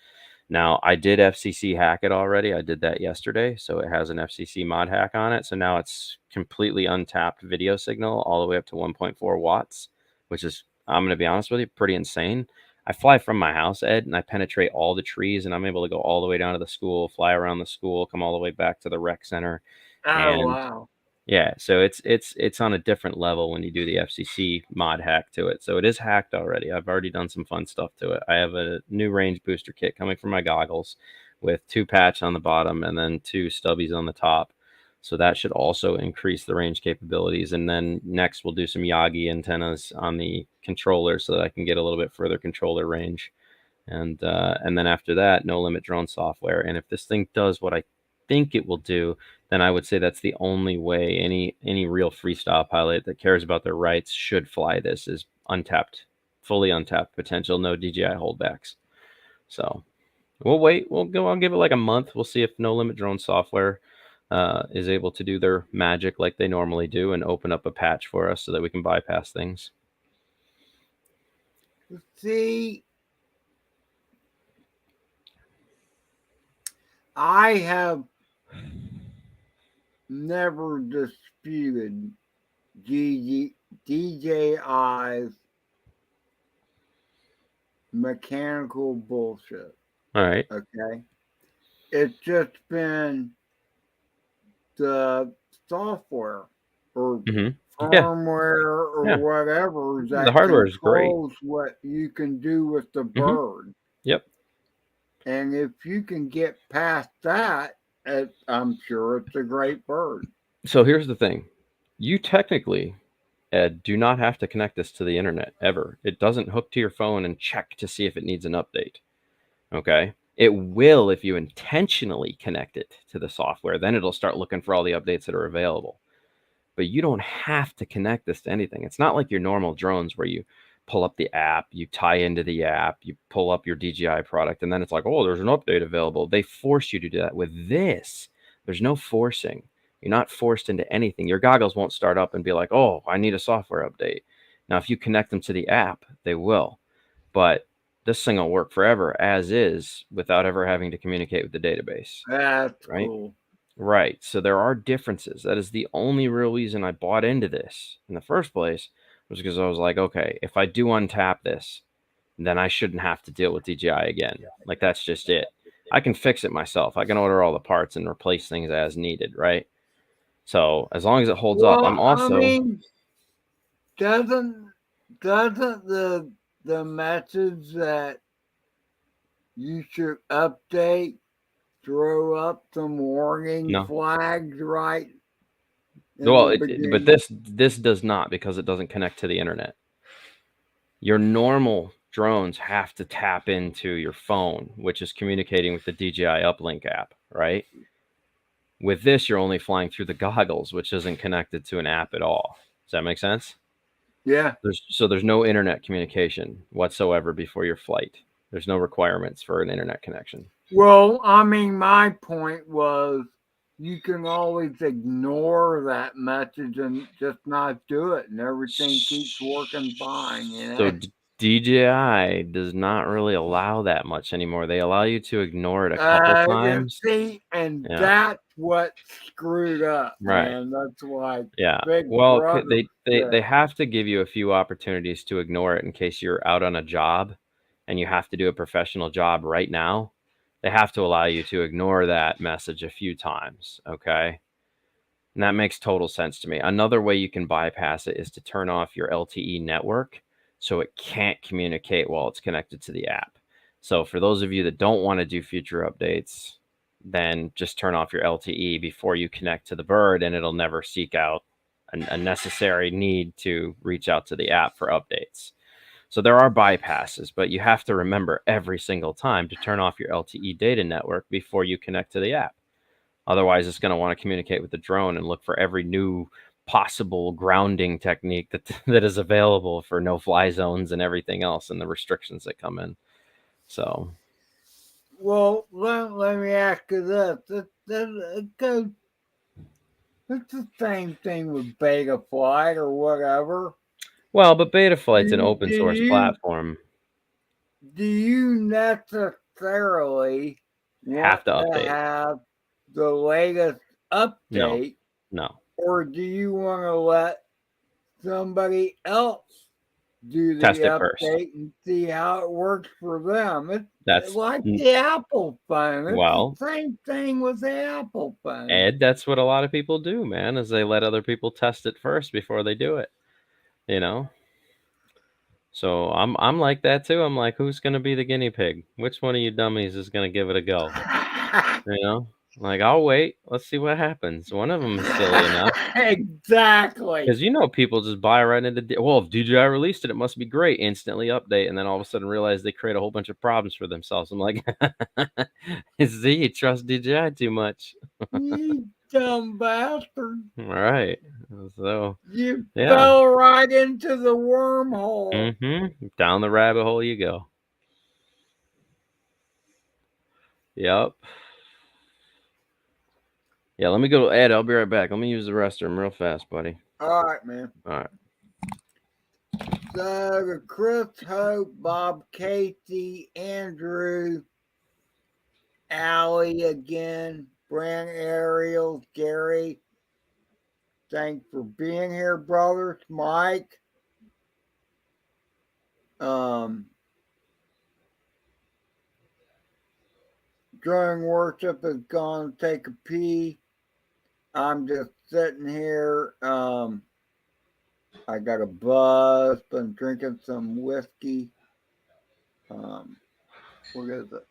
Now, I did FCC hack it already. I did that yesterday, so it has an FCC mod hack on it. So now it's completely untapped video signal all the way up to 1.4 watts, which is, I'm going to be honest with you, pretty insane. I fly from my house, Ed, and I penetrate all the trees, and I'm able to go all the way down to the school, fly around the school, come all the way back to the rec center, Oh and wow. yeah, so it's on a different level when you do the FCC mod hack to it. So it is hacked already. I've already done some fun stuff to it. I have a new range booster kit coming from my goggles with 2 patch on the bottom and then 2 stubbies on the top. So that should also increase the range capabilities. And then next we'll do some Yagi antennas on the controller so that I can get a little bit further controller range. And then after that, no limit drone software. And if this thing does what I think it will do, then I would say that's the only way any real freestyle pilot that cares about their rights should fly this, is untapped, fully untapped potential, no DJI holdbacks. So we'll wait. I'll give it like a month. We'll see if no limit drone software is able to do their magic like they normally do and open up a patch for us so that we can bypass things. See, I have never disputed DJI's mechanical bullshit. All right. Okay. It's just been the software or Yeah. firmware or Yeah. whatever The that hardware is great. controls what you can do with the bird. Yep. And if you can get past that, I'm sure it's a great bird. So here's the thing. You technically, Ed, do not have to connect this to the internet ever. It doesn't hook to your phone and check to see if it needs an update. Okay. It will if you intentionally connect it to the software. Then it'll start looking for all the updates that are available. But you don't have to connect this to anything. It's not like your normal drones where you pull up the app, you tie into the app, you pull up your DJI product, and then it's like, oh, there's an update available. They force you to do that. With this, there's no forcing. You're not forced into anything. Your goggles won't start up and be like, oh, I need a software update. Now, if you connect them to the app, they will. But this thing will work forever as is without ever having to communicate with the database. That's right? cool. Right. So there are differences. That is the only real reason I bought into this in the first place, was because I was like, okay, if I do untap this, then I shouldn't have to deal with DJI again. Like, that's just it. I can fix it myself. I can order all the parts and replace things as needed, right? So as long as it holds up, I'm also. I mean, doesn't the message that you should update throw up some warning No. flags right in Well, the but beginning? this does not, because it doesn't connect to the internet. Your normal drones have to tap into your phone, which is communicating with the DJI Uplink app, right? With this, you're only flying through the goggles, which isn't connected to an app at all. Does that make sense? Yeah. There's no internet communication whatsoever before your flight. There's no requirements for an internet connection. Well, I mean, my point was you can always ignore that message and just not do it, and everything keeps working fine. You know? So DJI does not really allow that much anymore. They allow you to ignore it a couple times. See, and Yeah. that's what screwed up, Right. man. That's why. Yeah. Big Well, Brother they have to give you a few opportunities to ignore it in case you're out on a job and you have to do a professional job right now. They have to allow you to ignore that message a few times, okay? And that makes total sense to me. Another way you can bypass it is to turn off your LTE network so it can't communicate while it's connected to the app. So for those of you that don't want to do future updates, then just turn off your LTE before you connect to the bird, and it'll never seek out a necessary need to reach out to the app for updates. So there are bypasses, but you have to remember every single time to turn off your LTE data network before you connect to the app. Otherwise, it's going to want to communicate with the drone and look for every new possible grounding technique that is available for no-fly zones and everything else and the restrictions that come in. So, well, let me ask you this. It's the same thing with Betaflight or whatever. well, but Betaflight's an open source platform. Do you necessarily have to update? Have the latest update? No. Or do you want to let somebody else do the Test it update first and see how it works for them? That's like the Apple phone. It's well, the same thing with the Apple phone. Ed, that's what a lot of people do, man, is they let other people test it first before they do it. You know? So I'm like that too. I'm like, who's gonna be the guinea pig? Which one of you dummies is gonna give it a go? You know? Like, I'll wait. Let's see what happens. One of them is silly enough. Exactly. Because people just buy right into well, if DJI released it, it must be great. Instantly update, and then all of a sudden realize they create a whole bunch of problems for themselves. I'm like, Z, you trust DJI too much. You dumb bastard. All right. So you fell right into the wormhole. Mm-hmm. Down the rabbit hole you go. Yep. Yeah, let me go. Ed, I'll be right back. Let me use the restroom real fast, buddy. All right, man. All right. So the Chris Hope, Bob Casey, Andrew, Allie again, Brand Ariel, Gary. Thanks for being here, brothers. Mike. During worship is gone to take a pee. I'm just sitting here. I got a buzz, been drinking some whiskey. What is it?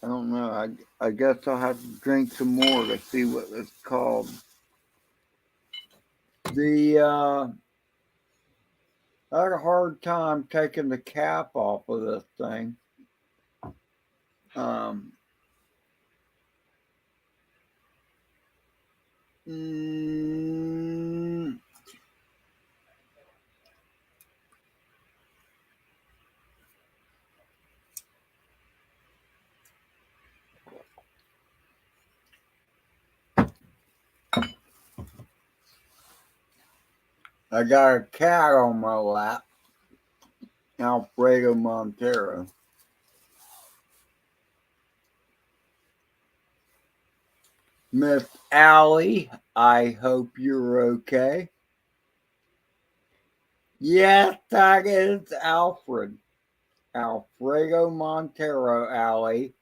I don't know. I guess I'll have to drink some more to see what it's called. I had a hard time taking the cap off of this thing. Mm, I got a cat on my lap, Alfredo Montero. Miss Allie, I hope you're okay. Yes, that is Alfred. Alfredo Montero, Allie.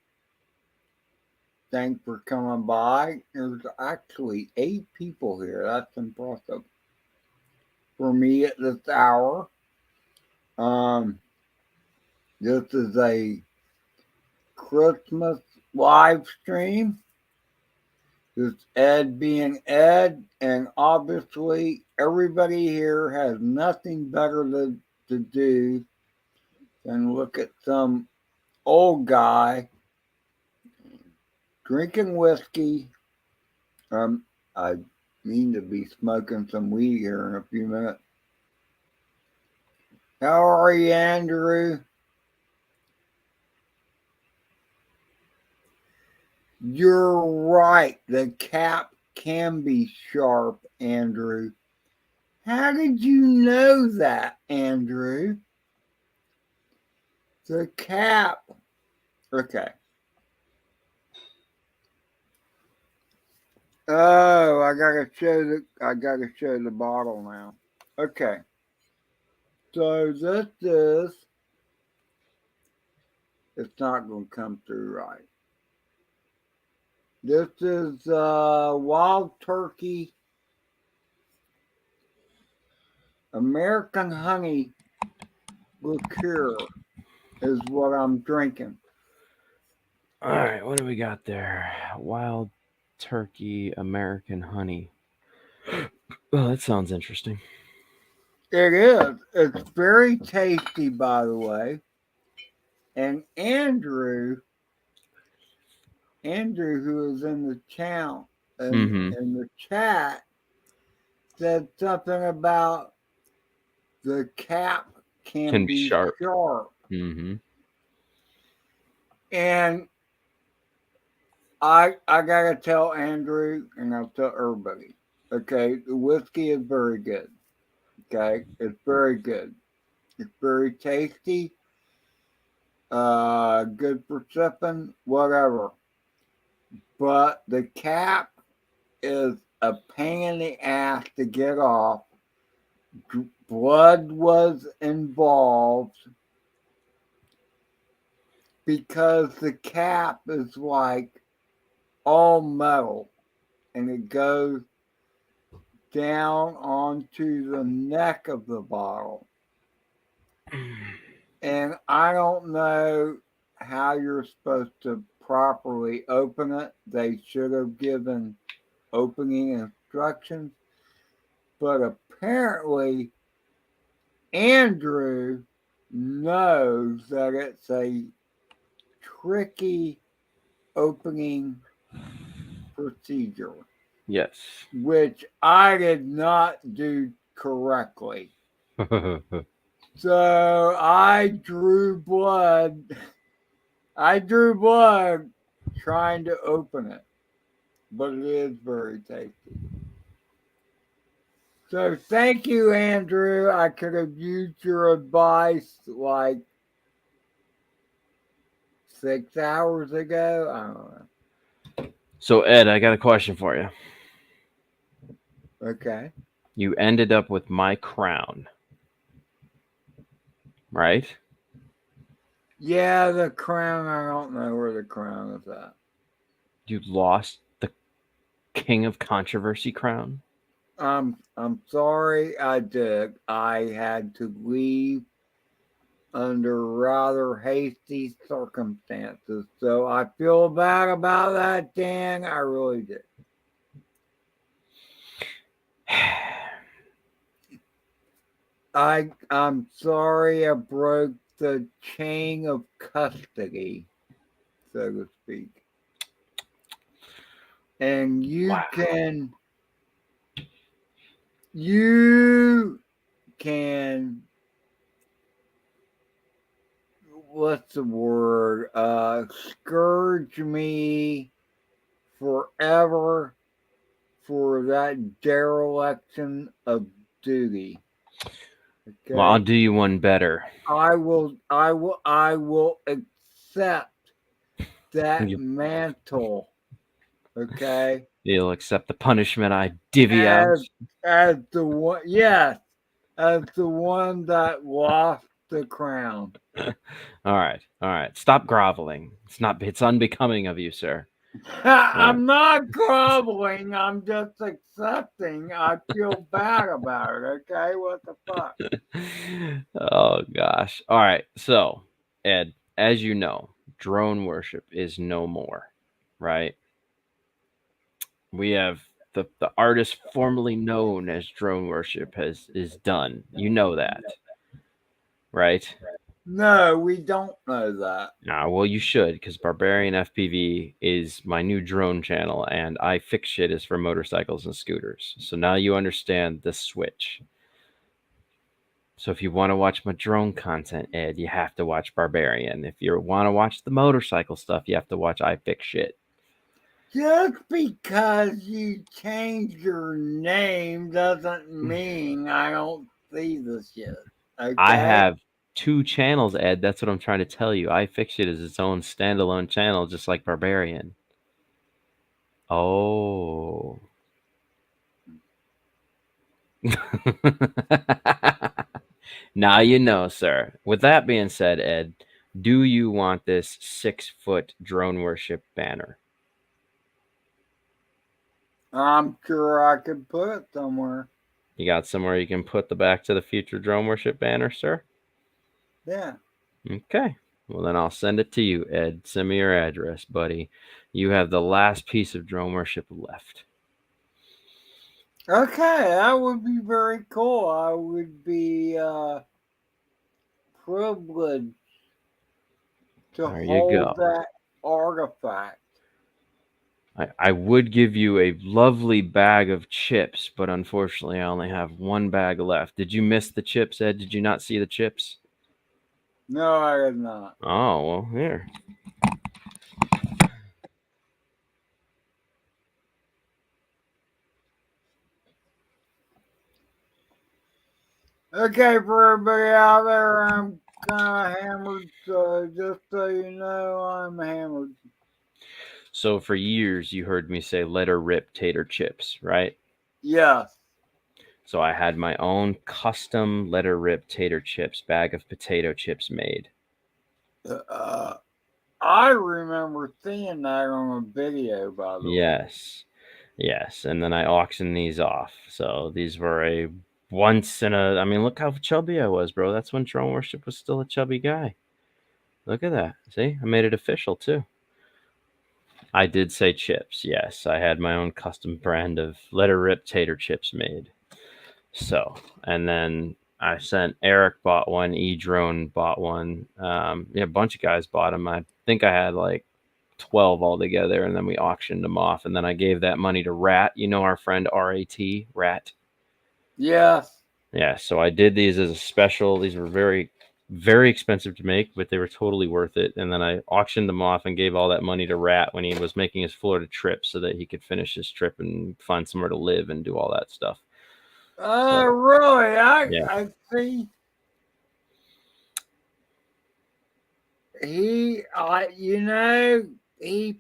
Thanks for coming by. There's actually 8 people here. That's impressive. For me at this hour. This is a Christmas live stream. It's Ed being Ed, and obviously everybody here has nothing better to do than look at some old guy drinking whiskey. I mean to be smoking some weed here in a few minutes. How are you, Andrew? You're right. The cap can be sharp, Andrew. How did you know that, Andrew? The cap. Okay. Oh, I gotta show the bottle now. Okay. So this is, it's not gonna come through right. This is Wild Turkey American Honey Liqueur is what I'm drinking. All right, what do we got there? Wild Turkey American Honey. Well, that sounds interesting. It is. It's very tasty, by the way. And Andrew, who is in the in the chat, said something about the cap can be sharp. Mm-hmm. And I gotta tell Andrew, and I'll tell everybody. Okay, the whiskey is very good. Okay, it's very good. It's very tasty. Good for sipping, whatever. But the cap is a pain in the ass to get off. Blood was involved because the cap is like all metal and it goes down onto the neck of the bottle. And I don't know how you're supposed to properly open it. They should have given opening instructions. But apparently, Andrew knows that it's a tricky opening procedure. Yes. Which I did not do correctly. So I drew blood. I drew blood trying to open it. but it is very tasty. So thank you, Andrew. I could have used your advice like 6 hours ago. I don't know. So Ed, I got a question for you. Okay. You ended up with my crown, right? Yeah, the crown. I don't know where the crown is at. You lost the King of Controversy crown. I'm sorry. I did. I had to leave under rather hasty circumstances, so I feel bad about that, Dan. I really did. I'm sorry I broke the chain of custody, so to speak. And Wow. you can what's the word? Scourge me forever for that dereliction of duty. Okay. Well, I'll do you one better. I will accept that You- mantle. Okay. You'll accept the punishment I divvy out. As the one, yes, as the one that lost the crown. All right. Stop groveling. It's unbecoming of you, sir. I'm not groveling. I'm just accepting. I feel bad about it. Okay, what the fuck? Oh gosh. All right. So, Ed, as you know, drone worship is no more, right? We have the artist formerly known as drone worship is done. You know that, right? No, we don't know that. Well, you should, because Barbarian FPV is my new drone channel, and I fix shit is for motorcycles and scooters. So now you understand the switch. So if you want to watch my drone content, Ed, you have to watch Barbarian. If you want to watch the motorcycle stuff, you have to watch I fix shit. Just because you change your name doesn't mean I don't see the shit. Okay? I have 2 channels, Ed. That's what I'm trying to tell you. I fix it as its own standalone channel, just like Barbarian. Oh. Now you know, sir. With that being said, Ed, do you want this 6-foot drone worship banner? I'm sure I could put it somewhere. You got somewhere you can put the Back to the Future drone worship banner, sir? Yeah. Okay. Well, then I'll send it to you, Ed. Send me your address, buddy. You have the last piece of drone worship left. Okay, that would be very cool. I would be privileged to There you go. hold that artifact. I would give you a lovely bag of chips, but unfortunately, I only have 1 bag left. Did you miss the chips, Ed? Did you not see the chips? No, I did not. Oh, well, here. Okay, for everybody out there, I'm kind of hammered, so just so you know, I'm hammered. So for years, you heard me say let her rip tater chips, right? Yes. So I had my own custom let her rip tater chips bag of potato chips made. I remember seeing that on a video, by the way. Yes. And then I auctioned these off. So these were a once in a. I mean, look how chubby I was, bro. That's when drone worship was still a chubby guy. Look at that. See, I made it official too. I did say chips. Yes, I had my own custom brand of let her rip tater chips made. So, and then I sent Eric bought one, E-Drone bought one. A bunch of guys bought them. I think I had like 12 altogether, and then we auctioned them off. And then I gave that money to Rat. You know our friend Rat. Yes. Yeah. So I did these as a special. These were very Very expensive to make, but they were totally worth it. And then I auctioned them off and gave all that money to Rat when he was making his Florida trip so that he could finish his trip and find somewhere to live and do all that stuff. So, Really? yeah. I see. He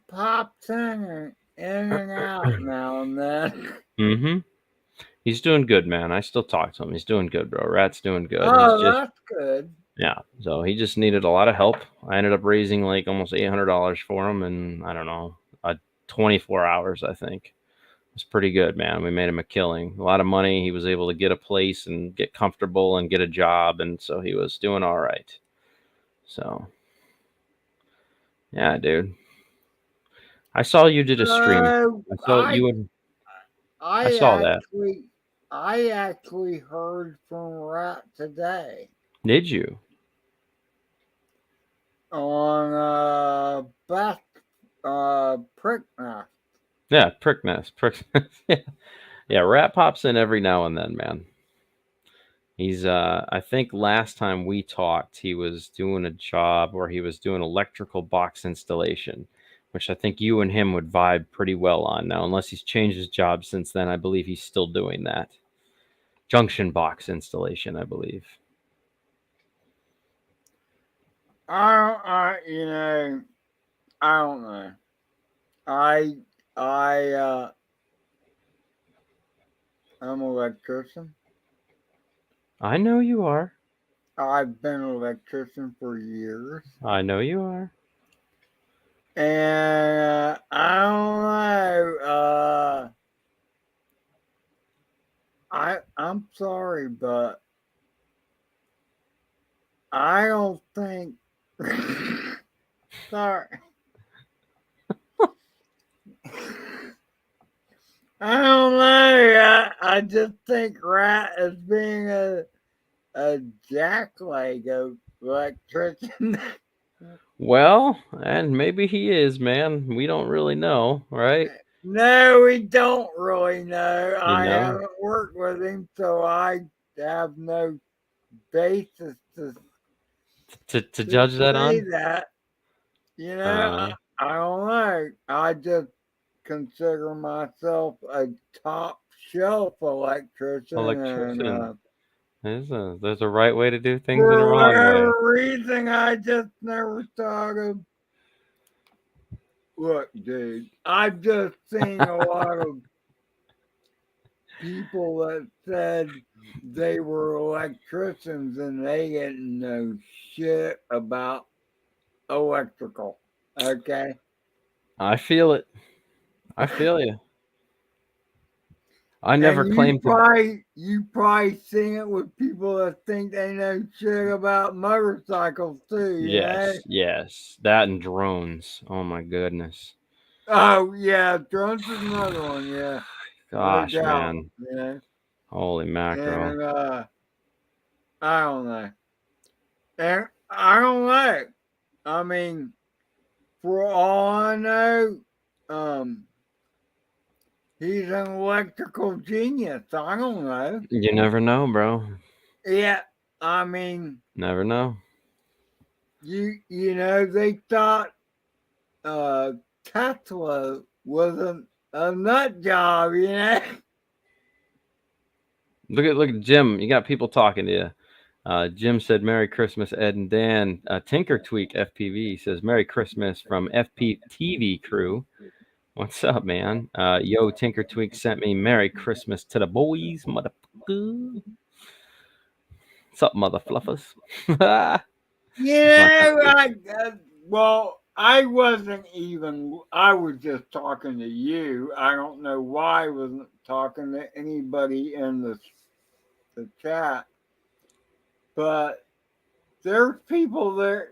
pops in and out now and then. Mm-hmm. He's doing good, man. I still talk to him. He's doing good, bro. Rat's doing good. He's Oh, just, that's good. yeah. So he just needed a lot of help. I ended up raising like almost $800 for him, and I don't know, 24 hours, I think. It's pretty good, man. We made him a killing. A lot of money. He was able to get a place and get comfortable and get a job, and so he was doing all right. So, yeah, dude. I saw you did a stream. I saw you and I I saw that. I actually heard from Rat today Did you? on Beth Prickness. Yeah, Prickness. Yeah. Yeah, Rat pops in every now and then, man. He's I think last time we talked, he was doing a job where he was doing electrical box installation, which I think you and him would vibe pretty well on. Now, unless he's changed his job since then, I believe he's still doing that. Junction box installation, I believe. I don't know. I I'm an electrician. I know you are. I've been an electrician for years. I know you are. And I don't know. I'm sorry, but I don't think. Sorry. I don't know. I just think Rat is being a jackleg of electrician. Well, and maybe he is, man. We don't really know, right? No, we don't really know. You I know, haven't worked with him, so I have no basis to judge that say on. that. Uh, I don't know. I just consider myself a top shelf electrician, electrician. and There's a right way to do things and a for wrong way. whatever reason, I just never thought of. Look, dude, I've just seen a lot of people that said they were electricians and they didn't know shit about electrical. Okay. I feel it. I feel you. I never And claimed to. you probably seen it with people that think they know shit about motorcycles too, you know? Yes. That and drones. Oh my goodness. Oh yeah, drones is another one, yeah. No Gosh, doubt. man. You know. Holy mackerel. And I don't know. And I don't know. I mean, for all I know, he's an electrical genius. I don't know. You never know, bro. Yeah, I mean, Never know. you know they thought Tesla was a nut job, you know. Look at Jim. You got people talking to you. Jim said, "Merry Christmas, Ed and Dan." Tinker Tweak FPV says, "Merry Christmas from FPTV crew." What's up, man? Yo, Tinker Tweak sent me Merry Christmas to the boys, motherfucker. What's up, mother fluffers? I wasn't even. I was just talking to you. I don't know why I wasn't talking to anybody in the chat, but there's people there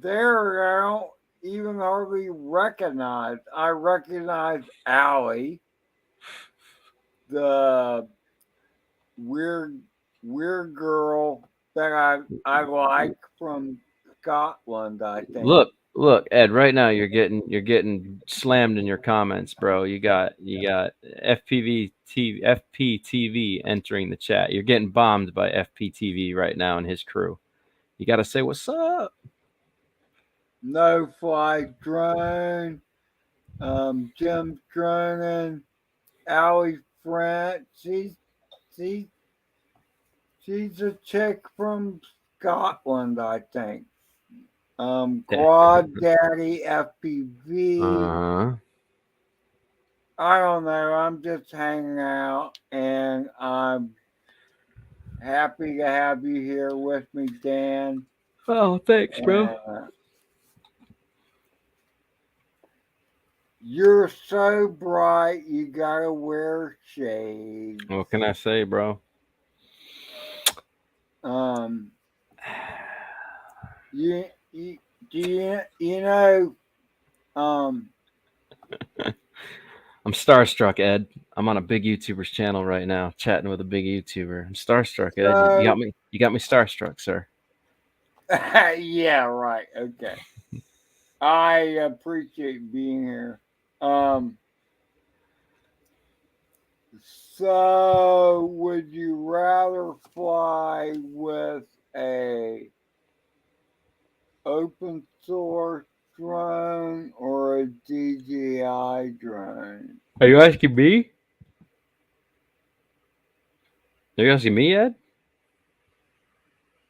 I don't even hardly recognize. I recognize Allie, the weird girl that I like from Scotland, I think. Look, Ed. Right now, you're getting slammed in your comments, bro. You got FPTV entering the chat. You're getting bombed by FPTV right now and his crew. You got to say what's up. No Fly Drone, Jim Dronin, Allie French. She's she's a chick from Scotland, I think. Quad Daddy FPV. Uh-huh. I don't know. I'm just hanging out, and I'm happy to have you here with me, Dan. Oh, thanks, bro. You're so bright, you gotta wear shades. What can I say, bro? You, you, you know, um, I'm starstruck, Ed. I'm on a big YouTuber's channel right now, chatting with a big YouTuber. I'm starstruck, Ed. You so, got me. You got me starstruck, sir. yeah, right, okay. I appreciate being here. So would you rather fly with a open source drone or a DJI drone? Are you asking me? Are you asking me, Ed?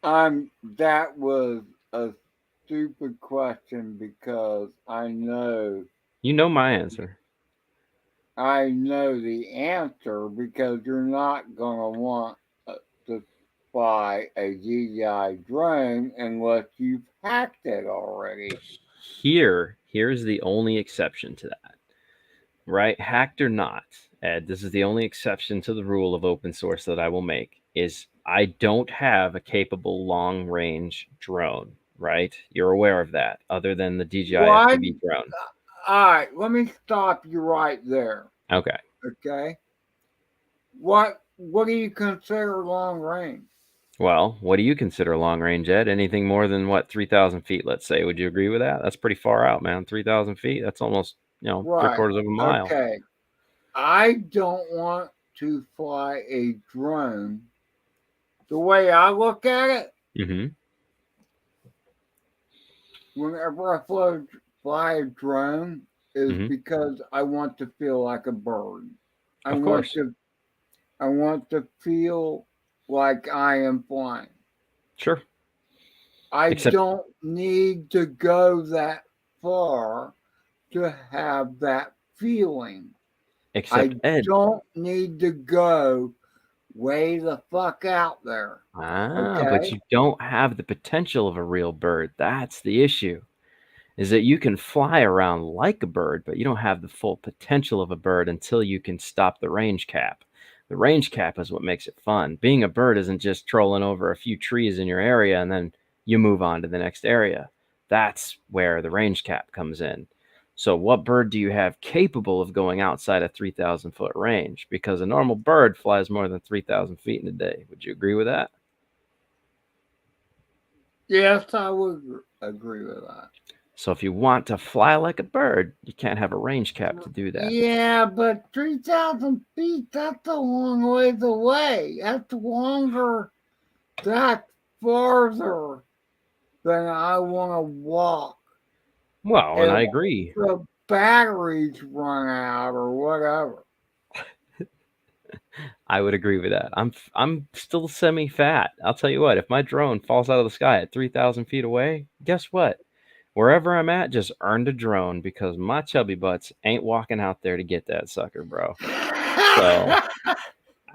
That was a stupid question because You know my answer. I know the answer because you're not gonna want to fly a DJI drone unless you've hacked it already. Here's the only exception to that. Right? Hacked or not, Ed, this is the only exception to the rule of open source that I will make is I don't have a capable long range drone, right? You're aware of that, other than the DJI What? FPV drone. All right, let me stop you right there. Okay. Okay. What do you consider long range? Well, what do you consider long range, Ed? Anything more than what, 3,000 feet, let's say? Would you agree with that? That's pretty far out, man. 3,000 feet? That's almost, three Right. quarters of a mile. Okay. I don't want to fly a drone. The way I look at it, Mm-hmm. whenever I fly a drone, is Mm-hmm. because I want to feel like a bird. I Of want course. to feel like I am flying. Sure. I Except don't need to go that far to have that feeling. I Ed. don't need to go way the fuck out there. But Okay? you don't have the potential of a real bird. That's the issue. Is that you can fly around like a bird, but you don't have the full potential of a bird until you can stop the range cap. The range cap is what makes it fun. Being a bird isn't just trolling over a few trees in your area and then you move on to the next area. That's where the range cap comes in. So, what bird do you have capable of going outside a 3,000 foot range? Because a normal bird flies more than 3,000 feet in a day. Would you agree with that? Yes, I would agree with that. So, if you want to fly like a bird, you can't have a range cap to do that. Yeah, but 3,000 feet, that's a long ways away. That's longer, that's farther than I want to walk. Well, and I agree. The batteries run out or whatever. I would agree with that. I'm still semi-fat. I'll tell you what, if my drone falls out of the sky at 3,000 feet away, guess what? Wherever I'm at, just earned a drone because my chubby butts ain't walking out there to get that sucker, bro. So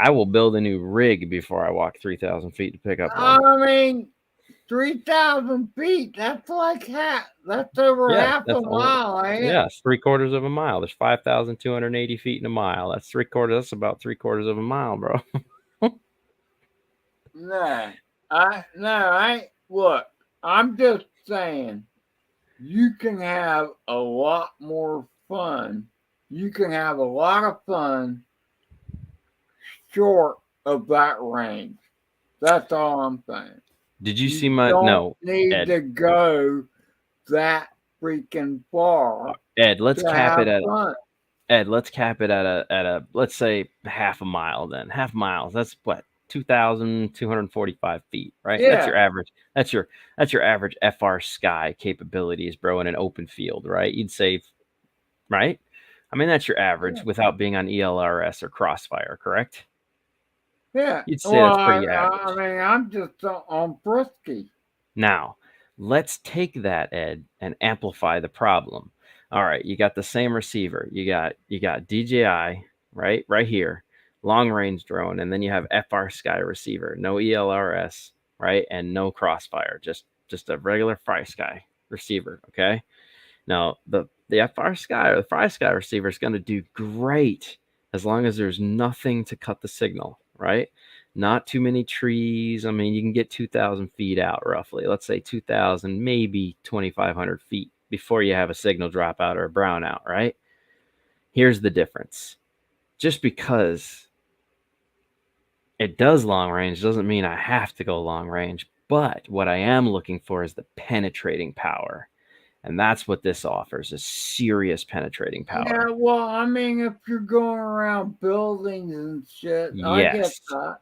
I will build a new rig before I walk 3,000 feet to pick up one. I mean, 3,000 feet, that's like that's over half a mile, ain't it? Yeah, it's 3/4 of a mile. There's 5,280 feet in a mile. That's about 3/4 of a mile, bro. Look, I'm just saying, you can have a lot more fun. You can have a lot of fun short of that range. That's all I'm saying. Did you see my no? Need Ed. to go that freaking far. Ed, let's cap it at fun. Ed. Let's cap it at a let's say half a mile. Then half miles. That's what 2,245 feet, right? That's your Yeah, average. That's your average FR Sky capabilities, bro, in an open field, right? You'd say, right? I mean, that's your yeah, average without being on ELRS or Crossfire, correct? yeah. You'd say Well, that's I, pretty I average. mean, I'm just on Frisky. Now, let's take that, Ed, and amplify the problem. All right, you got the same receiver. You got DJI, right here, long range drone, and then you have FR Sky receiver, no ELRS, right, and no Crossfire, just a regular Fry Sky receiver. Okay. Now the FR Sky or the Fry Sky receiver is going to do great as long as there's nothing to cut the signal, right? Not too many trees. I mean, you can get 2,000 feet out roughly. Let's say 2,000, maybe 2,500 feet before you have a signal dropout or a brownout, right? Here's the difference. Just because it does long range doesn't mean I have to go long range. But what I am looking for is the penetrating power. And that's what this offers, is serious penetrating Yeah, power. well, I mean, if you're going around buildings and shit, I get Yes. that.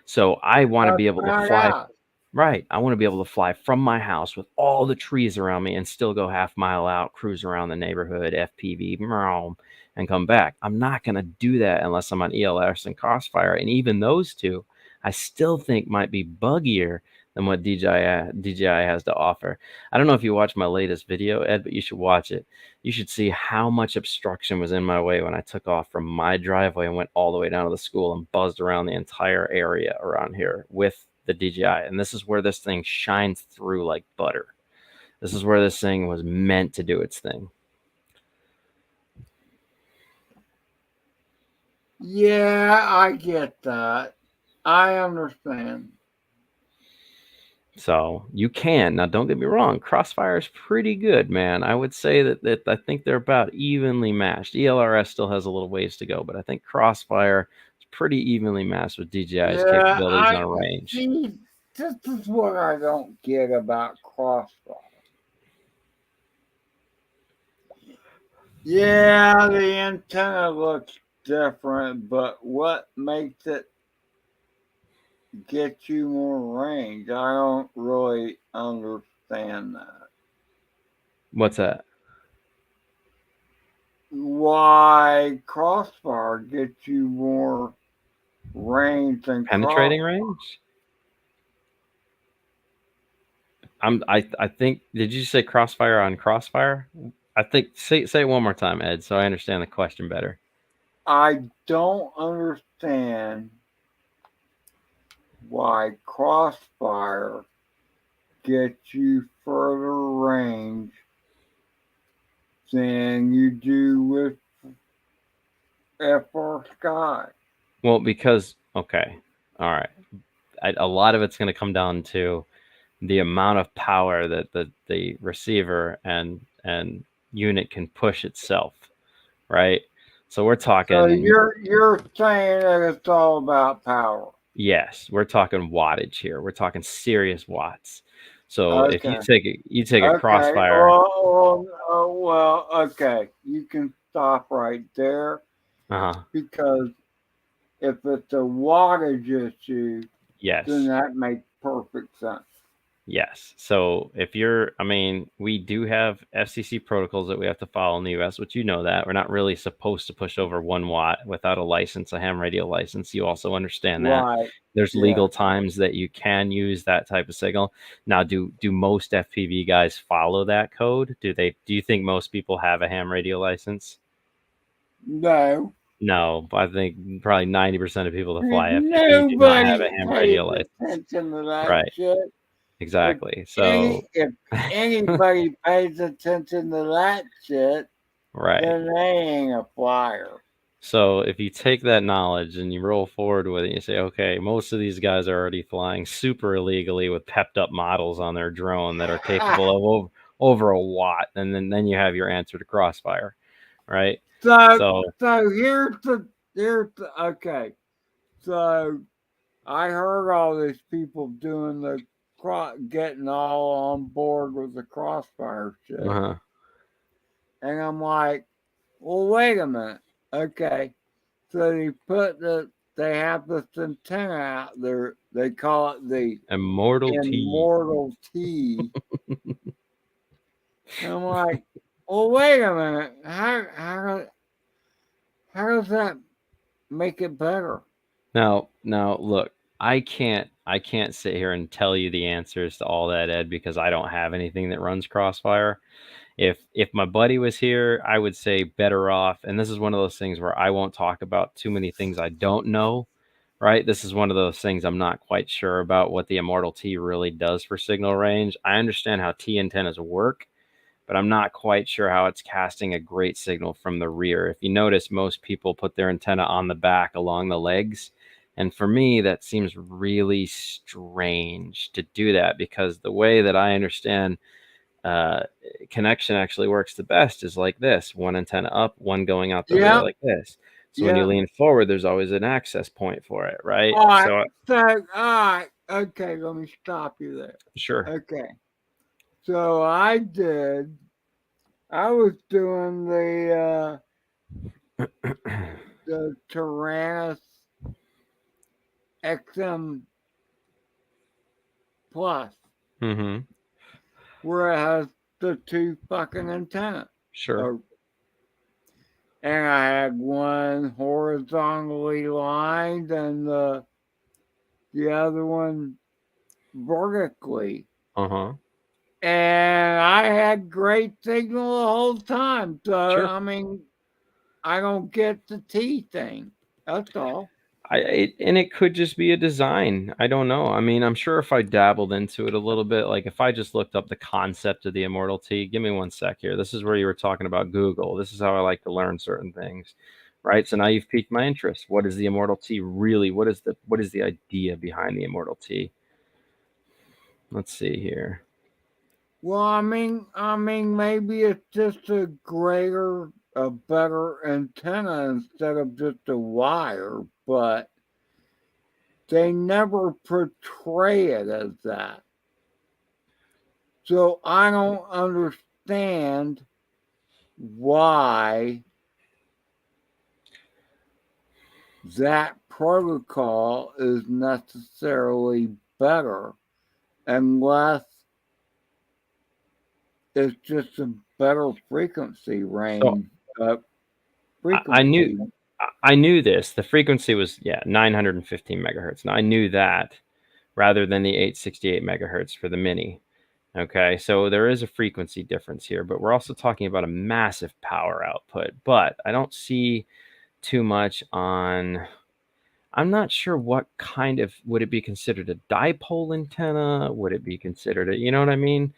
So I want to That's be able to not fly. out. Right. I want to be able to fly from my house with all the trees around me and still go half mile out, cruise around the neighborhood, FPV, meow, and come back. I'm not going to do that unless I'm on ELS and Crossfire. And even those two, I still think might be buggier than what DJI has to offer. I don't know if you watched my latest video, Ed, but you should watch it. You should see how much obstruction was in my way when I took off from my driveway and went all the way down to the school and buzzed around the entire area around here with the DJI. And this is where this thing shines through like butter. This is where this thing was meant to do its thing. Yeah, I get that. I understand. So you can. Now, don't get me wrong. Crossfire is pretty good, man. I would say that I think they're about evenly matched. ELRS still has a little ways to go, but I think Crossfire is pretty evenly matched with DJI's Yeah, capabilities I on range. see. This is what I don't get about Crossfire. Yeah, the antenna looks different, but what makes it get you more range? I don't really understand that. What's that? Why Crossfire gets you more range than Penetrating Cross? range? I think, did you say Crossfire on Crossfire? I think, say it one more time, Ed, so I understand the question better. I don't understand why Crossfire gets you further range than you do with FR Sky. Well, because okay, all right. A lot of it's going to come down to the amount of power that the receiver and unit can push itself, right? So we're So talking, you're saying that it's all about power. yes, we're talking wattage here. We're talking serious watts. So if Okay. you take a Okay. Crossfire, Well, okay. You can stop right there uh-huh, because if it's a wattage issue, then yes. that makes perfect sense. Yes. So if you're, I mean, we do have FCC protocols that we have to follow in the US, which you know that. We're not really supposed to push over 1 watt without a license, a ham radio license. You also understand that. Right. There's Yeah. legal times that you can use that type of signal. Now, do most FPV guys follow that code? Do you think most people have a ham radio license? No. No, I think probably 90% of people that fly FPV do not have Nobody a ham pays radio license. attention to that Right. shit. If Exactly. So, if anybody pays attention to that shit, right. then they ain't a flyer. So if you take that knowledge and you roll forward with it, you say, okay, most of these guys are already flying super illegally with pepped up models on their drone that are capable of over a watt, and then you have your answer to Crossfire, right? So So, so here's the okay. So I heard all these people doing the getting all on board with the Crossfire shit, uh-huh. and I'm like, well, wait a minute. Okay, so they put the they have this antenna out there. They call it the Immortal T. Immortal T. And I'm like, well, wait a minute. How does that make it better? Now, look, I can't sit here and tell you the answers to all that, Ed, because I don't have anything that runs Crossfire. If my buddy was here, I would say better off. And this is one of those things where I won't talk about too many things I don't know, right? This is one of those things I'm not quite sure about what the Immortal T really does for signal range. I understand how T antennas work, but I'm not quite sure how it's casting a great signal from the rear. If you notice, most people put their antenna on the back along the legs. And for me, that seems really strange to do that, because the way that I understand uh, connection actually works the best is like this: one antenna up, one going out the rear Yeah, like this. So when you yeah. lean forward, there's always an access point for it, right? All right. So So, all right. Okay, let me stop you there. sure. Okay. So I was doing the Tyrannus XM Plus, Mm-hmm. where it has the two fucking antennas. Sure. Oh, and I had one horizontally lined and the other one vertically. Uh-huh. And I had great signal the whole time. So, Sure. I mean, I don't get the T thing. That's all. And it could just be a design. I don't know. I mean, I'm sure if I dabbled into it a little bit, like if I just looked up the concept of the Immortal T, give me one sec here. This is where you were talking about Google. This is how I like to learn certain things, right? So now you've piqued my interest. What is the Immortal T really? What is the idea behind the Immortal T? Let's see here. Well, I mean, maybe it's just a better antenna instead of just a wire, but they never portray it as that. So I don't understand why that protocol is necessarily better unless it's just a better frequency So range. I knew Frequency. I knew this. The frequency was 915 megahertz. Now I knew that rather than the 868 megahertz for the mini. Okay, so there is a frequency difference here, but we're also talking about a massive power output. But I don't see too much on. I'm not sure what kind of, would it be considered a dipole antenna? Would it be considered a, you know what I mean?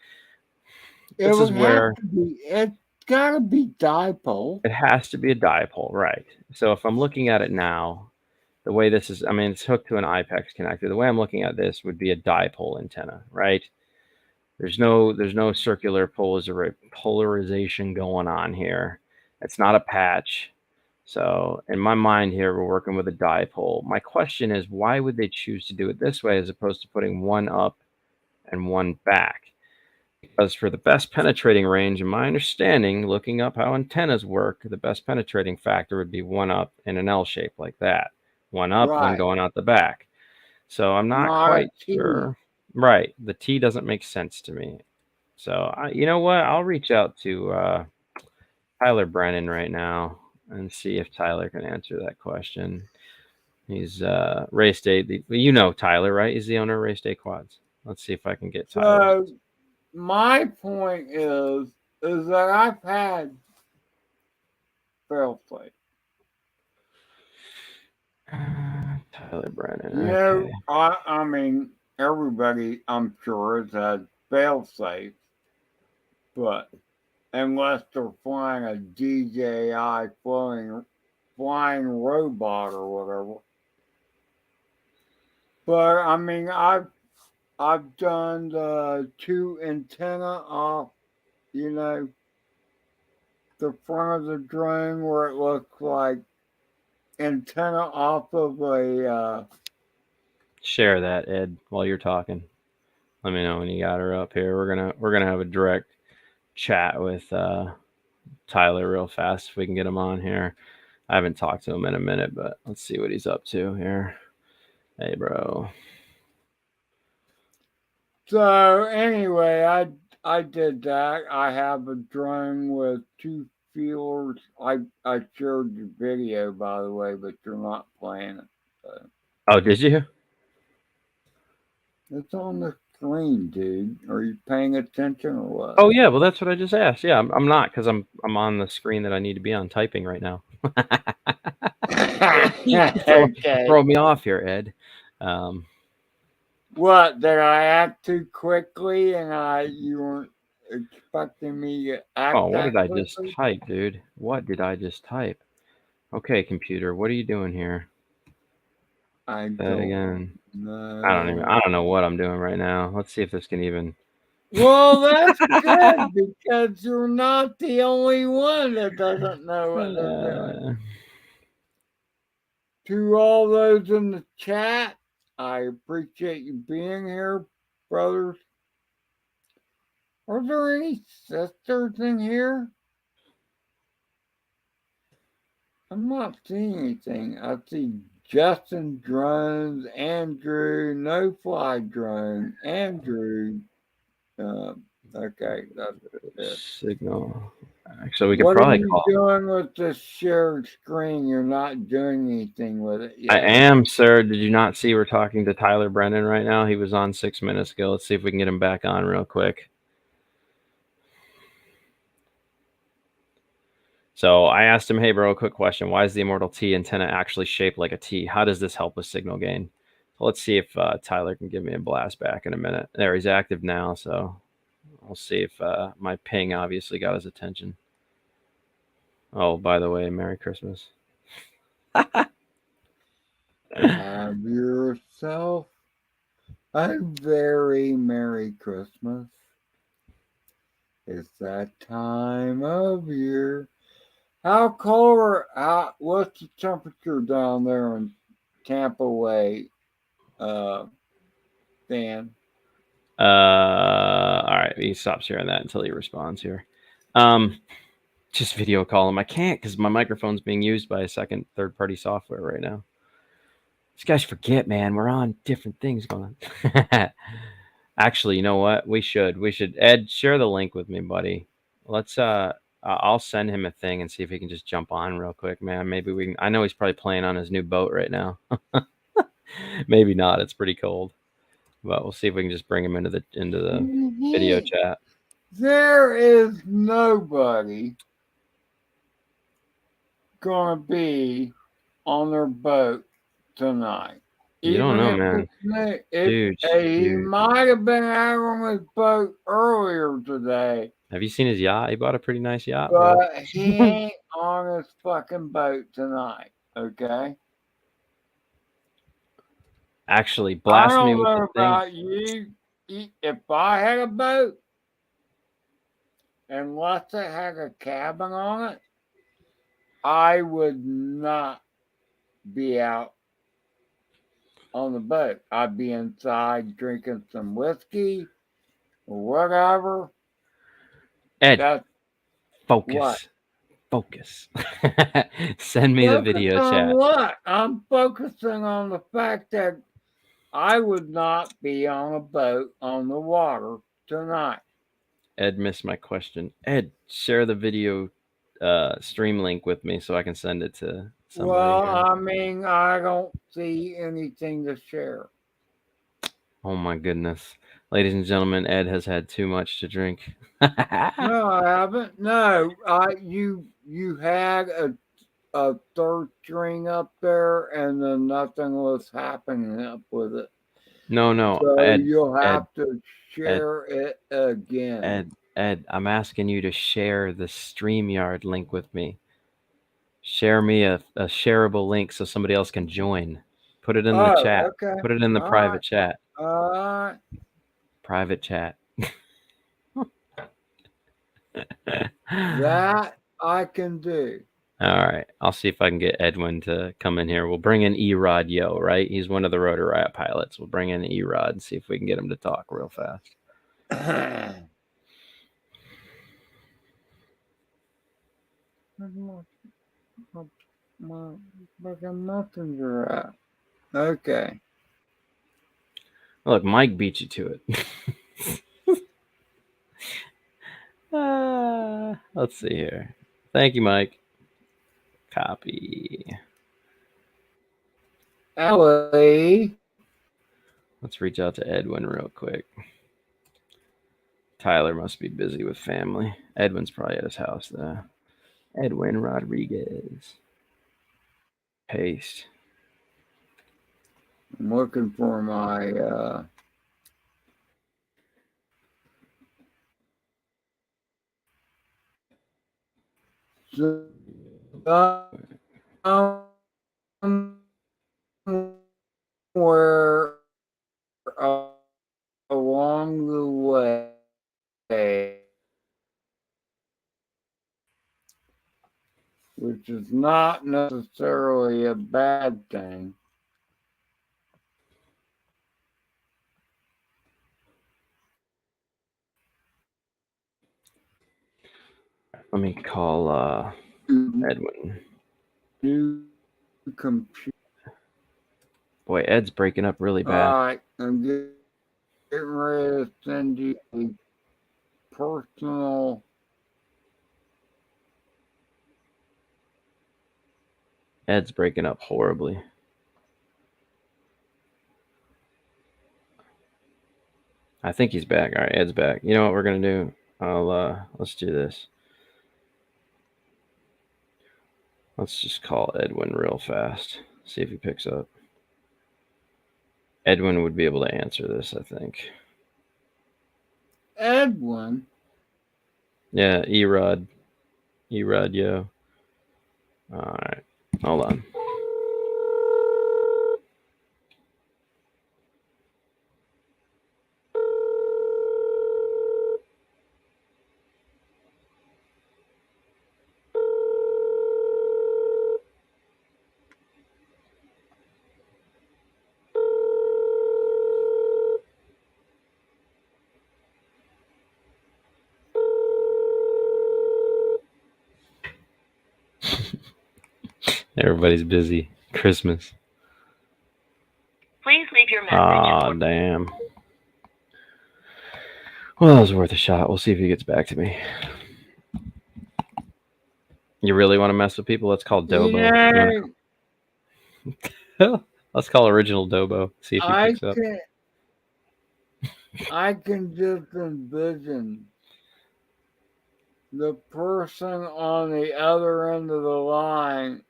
It This is would have where to be. It's gotta be dipole. it has to be a dipole, right? So if I'm looking at it now, the way this is, I mean, it's hooked to an IPEX connector. The way I'm looking at this would be a dipole antenna, right? There's no circular polarization going on here. It's not a patch. So in my mind here, we're working with a dipole. My question is, why would they choose to do it this way as opposed to putting one up and one back? Because for the best penetrating range, in my understanding, looking up how antennas work, the best penetrating factor would be one up in an L shape like that. One up, one Right. going out the back. So I'm not Not a quite T. sure. Right. The T doesn't make sense to me. So you know what? I'll reach out to Tyler Brennan right now and see if Tyler can answer that question. He's Race Day. You know Tyler, right? He's the owner of Race Day Quads. Let's see if I can get Tyler's. So my point is that I've had fail safe. Tyler Brennan. You Okay. know, I mean, everybody I'm sure has had fail safe, but unless they're flying a DJI flying robot or whatever. But I mean, I've done the two antenna off, you know, the front of the drone where it looks like antenna off of a. Share that, Ed, while you're talking. Let me know when you got her up here. We're gonna have a direct chat with Tyler real fast if we can get him on here. I haven't talked to him in a minute, but let's see what he's up to here. Hey, bro. So anyway, I did that. I have a drone with 2 feelers. I shared the video, by the way, but you're not playing it. So Oh, did you? it's on the screen, dude. Are you paying attention or what? Oh yeah, well that's what I just asked. Yeah, I'm not because I'm on the screen that I need to be on typing right now. You Okay. throw me off here, Ed. Um, What, did I act too quickly and you weren't expecting me to oh, act what did that I just quickly? type, dude? What did I just type? Okay, computer, what are you doing here? I That don't again. know. I don't know what I'm doing right now. Let's see if this can even. Well, that's good because you're not the only one that doesn't know what they're doing. Uh, To all those in the chat, I appreciate you being here, brothers. Are there any sisters in here? I'm not seeing anything. I see Justin Drones, Andrew, No Fly Drone, Andrew. Uh, okay, that's it. signal. Actually, we could What are probably you call. doing with the shared screen? You're not doing anything with it I yet. am, sir. Did you not see we're talking to Tyler Brennan right now? He was on 6 minutes ago. Let's see if we can get him back on real quick. So I asked him, hey, bro, quick question. Why is the Immortal T antenna actually shaped like a T? How does this help with signal gain? So let's see if Tyler can give me a blast back in a minute. There, he's active now. So we'll see if my ping obviously got his attention. Oh, by the way, Merry Christmas. Have yourself a very Merry Christmas. It's that time of year. How cold what's the temperature down there in Tampa Way, Dan? All right, he stops hearing that until he responds here. Just video call him. I can't because my microphone's being used by a third-party software right now. These guys forget, man. We're on different things going on. Actually, you know what? We should. Ed, share the link with me, buddy. Let's I'll send him a thing and see if he can just jump on real quick, man. Maybe we can. I know he's probably playing on his new boat right now. Maybe not. It's pretty cold. But we'll see if we can just bring him into the video chat. There is nobody gonna be on their boat tonight. You don't Even know, if man. it's me, Dude, he might have been out on his boat earlier today, have you seen his yacht? He bought a pretty nice yacht, bro. but he ain't on his fucking boat tonight. Okay. Actually, I blast me don't with the know thing. about you. If I had a boat unless it had a cabin on it, I would not be out on the boat. I'd be inside drinking some whiskey or whatever. Ed, That's what. focus. Focus. Send me the Focus video on chat. what? I'm focusing on the fact that I would not be on a boat on the water tonight. Ed missed my question. Ed, share the video stream link with me so I can send it to somebody Well, here. I mean, I don't see anything to share. Oh my goodness. Ladies and gentlemen, Ed has had too much to drink. No, I haven't. No, you had a third string up there, and then nothing was happening up with it. No, So Ed, you'll Ed, have to Ed, share it again. Ed, I'm asking you to share the StreamYard link with me. Share me a shareable link so somebody else can join. Put it in the Oh, chat. okay. Put it in the All private right. chat. All right. Private chat. That I can do. All right. I'll see if I can get Edwin to come in here. We'll bring in Erod Yo, right? He's one of the Rotor Riot pilots. We'll bring in Erod and see if we can get him to talk real fast. my fucking messenger at? Okay. Look, Mike beat you to it. Let's see here. Thank you, Mike. Copy. Ellie. Let's reach out to Edwin real quick. Tyler must be busy with family. Edwin's probably at his house, though. Edwin Rodriguez. Paste. I'm looking for my somewhere along the way, which is not necessarily a bad thing. Let me call Edwin. New computer. Boy, Ed's breaking up really bad. All right, I'm getting ready to send you a personal. Ed's breaking up horribly. I think he's back. All right, Ed's back. You know what we're gonna do? Let's do this. Let's just call Edwin real fast. See if he picks up. Edwin would be able to answer this, I think. Edwin? Yeah, Erod. Erod, yo. Alright. Hold on. Everybody's busy. Christmas. Please leave your message. Aw, damn. Well, that was worth a shot. We'll see if he gets back to me. You really want to mess with people? Let's call Dobo. Yeah. Let's call original Dobo. See if he picks up. I can just envision the person on the other end of the line.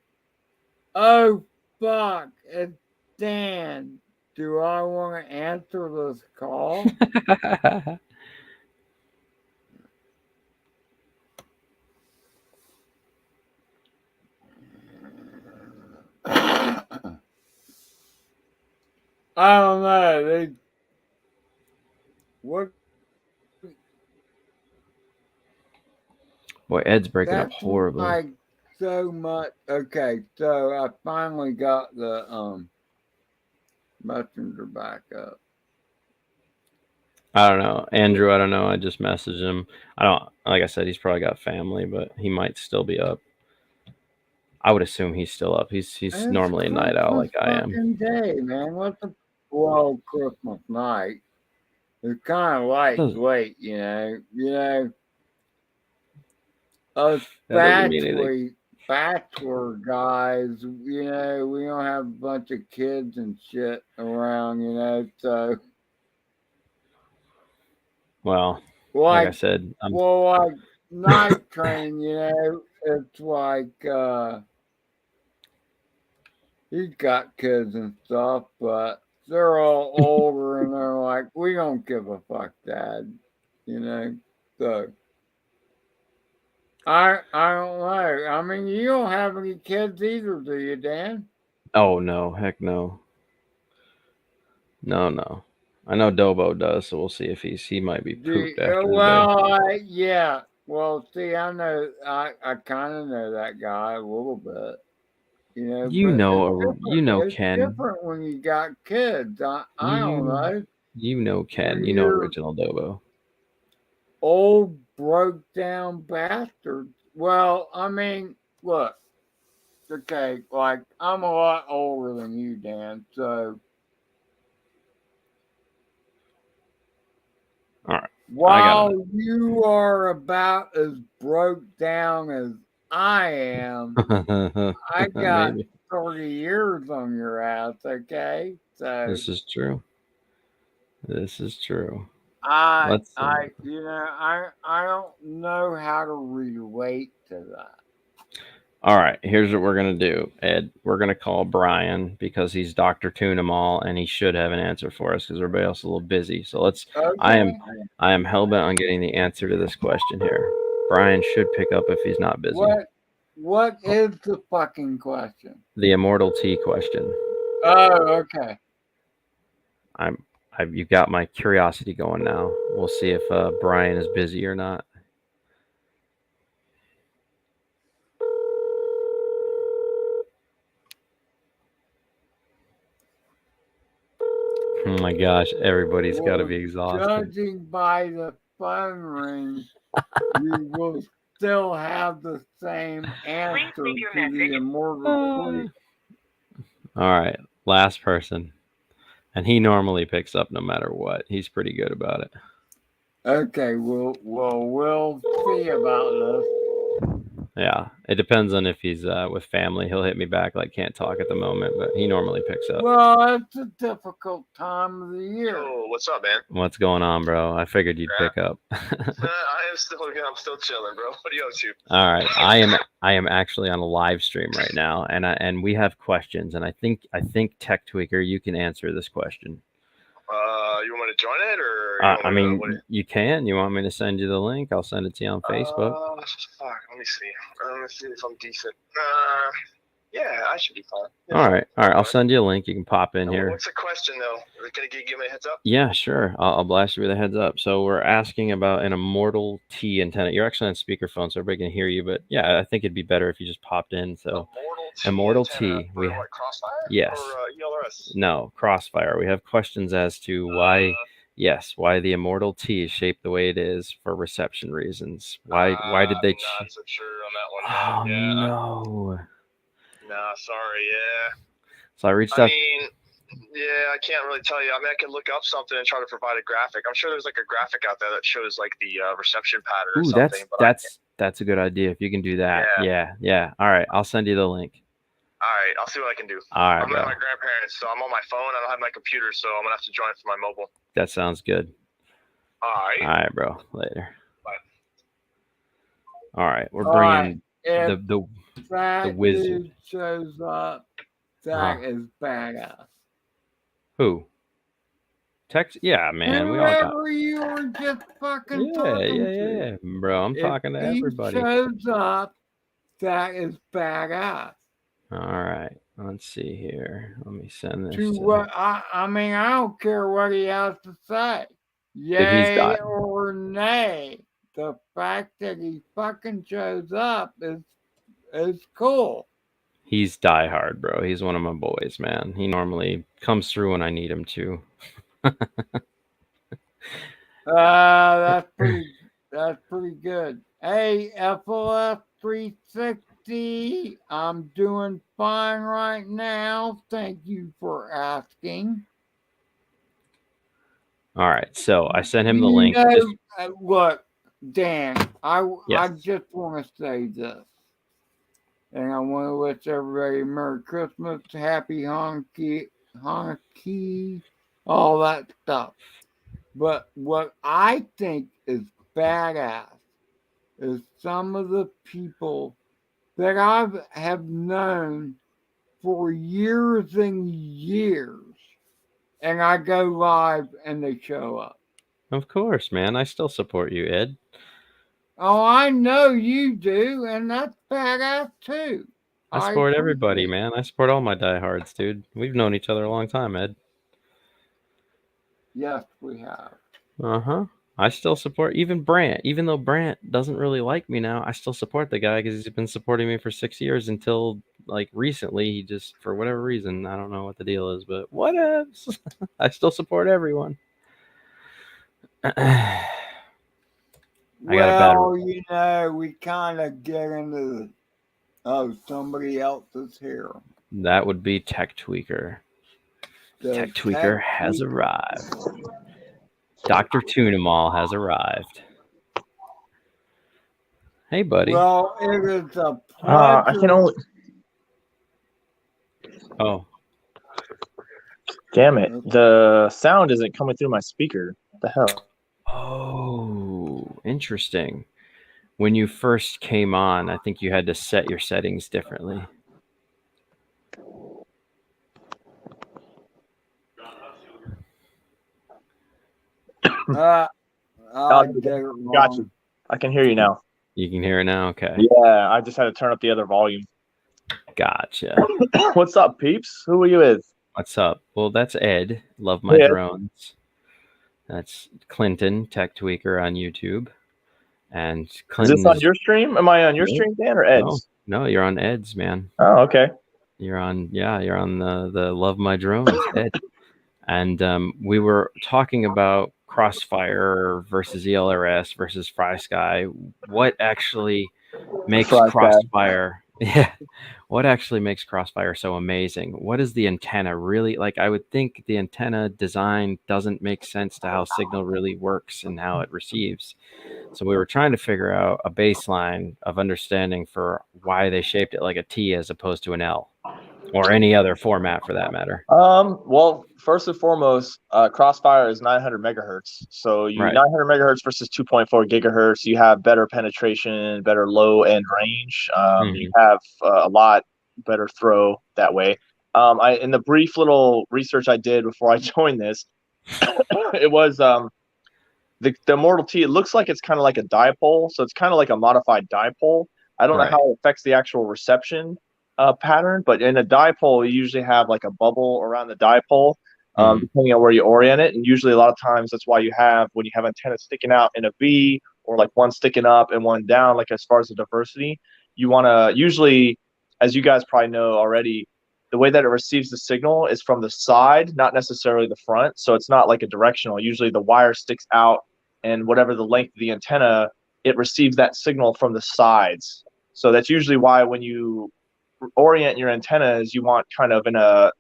Oh, fuck, it's Dan. Do I want to answer this call? I don't know. What? Boy, Ed's breaking up That's horribly. like so much. Okay, so I finally got the messenger back up. I don't know. Andrew, I don't know. I just messaged him. Like I said, he's probably got family, but he might still be up. I would assume he's still up. He's It's normally a night owl like I am. fucking day, man. Well, Christmas night. It's kind of lightweight, you know. Us That doesn't mean anything. bachelor guys, we don't have a bunch of kids and shit around, so. Well, like I said, like Night Train, it's like he's got kids and stuff, but they're all older and they're like, we don't give a fuck, Dad, so. I don't know. I mean, you don't have any kids either, do you, Dan? Oh no, heck no. No. I know Dobo does, so we'll see if he might be pooped after today. Yeah. Well, see, I know I kind of know that guy a little bit. You know Ken. It's different when you got kids. I don't know. You know Ken. You know original Dobo. Old broke down bastard. Well, I mean, look. okay, like I'm a lot older than you, Dan. So All right. while you are about as broke down as I am, I got Maybe 30 years on your ass. Okay, so this is true. This is true. I, Let's see. I, you know, I don't know how to relate to that. All right, here's what we're gonna do, Ed. We're gonna call Brian because he's Dr. Tune 'em all, and he should have an answer for us because everybody else is a little busy. So let's. I am, Okay, I am hell bent on getting the answer to this question here. Brian should pick up if he's not busy. what is the fucking question? The immortal T question. Oh, okay. You got my curiosity going now. We'll see if Brian is busy or not. Oh my gosh, everybody's got to Well, be exhausted. judging by the phone ring, you will still have the same answer to the immortal. All right, last person. And he normally picks up no matter what. He's pretty good about it. Okay, we'll see about this. Yeah, it depends on if he's with family. He'll hit me back like can't talk at the moment, but he normally picks up. Well, it's a difficult time of the year. Yo, what's up, man? What's going on, bro? I figured you'd pick up. I'm still chilling, bro. What are you up to? All right, I am actually on a live stream right now, and we have questions, and I think Tech Tweaker, you can answer this question. You want me to join it, or I mean, you can. You want me to send you the link? I'll send it to you on Facebook. Fuck. Let me see. Let me see if I'm decent. Yeah, I should be fine. Yeah, All right. I'll send you a link. You can pop in here. What's the question, though? Can you give me a heads up? Yeah, sure. I'll blast you with a heads up. So we're asking about an immortal T antenna. You're actually on speakerphone, so everybody can hear you. But yeah, I think it'd be better if you just popped in. So immortal T. We have Crossfire. Yes. Or ELRS. No, Crossfire. We have questions as to why. Yes, why the immortal T is shaped the way it is for reception reasons. Why did they? I'm not so sure on that one. Oh no. Nah, sorry. Yeah. So I reached out. Yeah, I can't really tell you. I mean, I can look up something and try to provide a graphic. I'm sure there's like a graphic out there that shows like the reception pattern or something. That's a good idea. If you can do that. Yeah. All right, I'll send you the link. All right, I'll see what I can do. All right, I'm at my grandparents, so I'm on my phone. I don't have my computer, so I'm gonna have to join it from my mobile. That sounds good. All right. All right, bro. Later. Bye. All right, we're bringing the wizard. Dude shows up. That is badass. Who? Text? Yeah, man. Whoever you were just fucking talking to. Yeah, bro. I'm talking to everybody. If he shows up, that is badass. All right. Let's see here. Let me send this. I mean, I don't care what he has to say. Yay or nay. The fact that he fucking shows up is cool. He's diehard, bro. He's one of my boys, man. He normally comes through when I need him to. That's pretty good. Hey, FLF 360, I'm doing fine right now. Thank you for asking. All right, so I sent him the link. Look, Dan, I just want to say this. And I want to wish everybody Merry Christmas, Happy Hanukkah, all that stuff. But what I think is badass is some of the people that I have known for years and years. And I go live and they show up. Of course, man. I still support you, Ed. Oh, I know you do, and that's badass too. I support everybody, man. I support all my diehards, dude. We've known each other a long time, Ed. Yes, we have. Uh-huh. I still support even Brant. Even though Brant doesn't really like me now, I still support the guy because he's been supporting me for 6 years until, like, recently. He just, for whatever reason, I don't know what the deal is, but whatevs. I still support everyone. Well, we kind of get into Oh, somebody else is here. That would be Tech Tweaker. The Tech Tweaker has arrived. Dr. Tunamal has arrived. Hey, buddy. Well, it is a I pleasure. can only. Oh, Damn it! The sound isn't coming through my speaker. What the hell? oh, interesting. When you first came on, I think you had to set your settings differently. I did it Got wrong. you. I can hear you now. You can hear it now? Okay. Yeah, I just had to turn up the other volume. Gotcha. What's up, peeps? Who are you with? What's up? Well, that's Ed. Love my Yeah. drones. That's Clinton, Tech Tweaker on YouTube. And Is Clinton this on your stream? Am I on your No. stream, Dan, or Ed's? No, you're on Ed's, man. Oh, okay. You're on the Love My Drones, Ed. And we were talking about Crossfire versus ELRS versus FrySky. What actually makes FrySky. Crossfire? Yeah. What actually makes Crossfire so amazing? What is the antenna really like? I would think the antenna design doesn't make sense to how signal really works and how it receives. So we were trying to figure out a baseline of understanding for why they shaped it like a T as opposed to an L, or any other format for that matter. Well, first and foremost, Crossfire is 900 megahertz. So you Right. 900 megahertz versus 2.4 gigahertz. You have better penetration, better low end range. You have a lot better throw that way. In the brief little research I did before I joined this, it was the Immortal T. It looks like it's kind of like a dipole, so it's kind of like a modified dipole. I don't know Right. how it affects the actual reception pattern, but in a dipole, you usually have like a bubble around the dipole, depending on where you orient it. And usually, a lot of times, that's why you have when you have antennas sticking out in a V, or like one sticking up and one down. Like as far as the diversity, you want to usually, as you guys probably know already, the way that it receives the signal is from the side, not necessarily the front. So it's not like a directional. Usually, the wire sticks out, and whatever the length of the antenna, it receives that signal from the sides. So that's usually why when you orient your antennas, you want kind of in a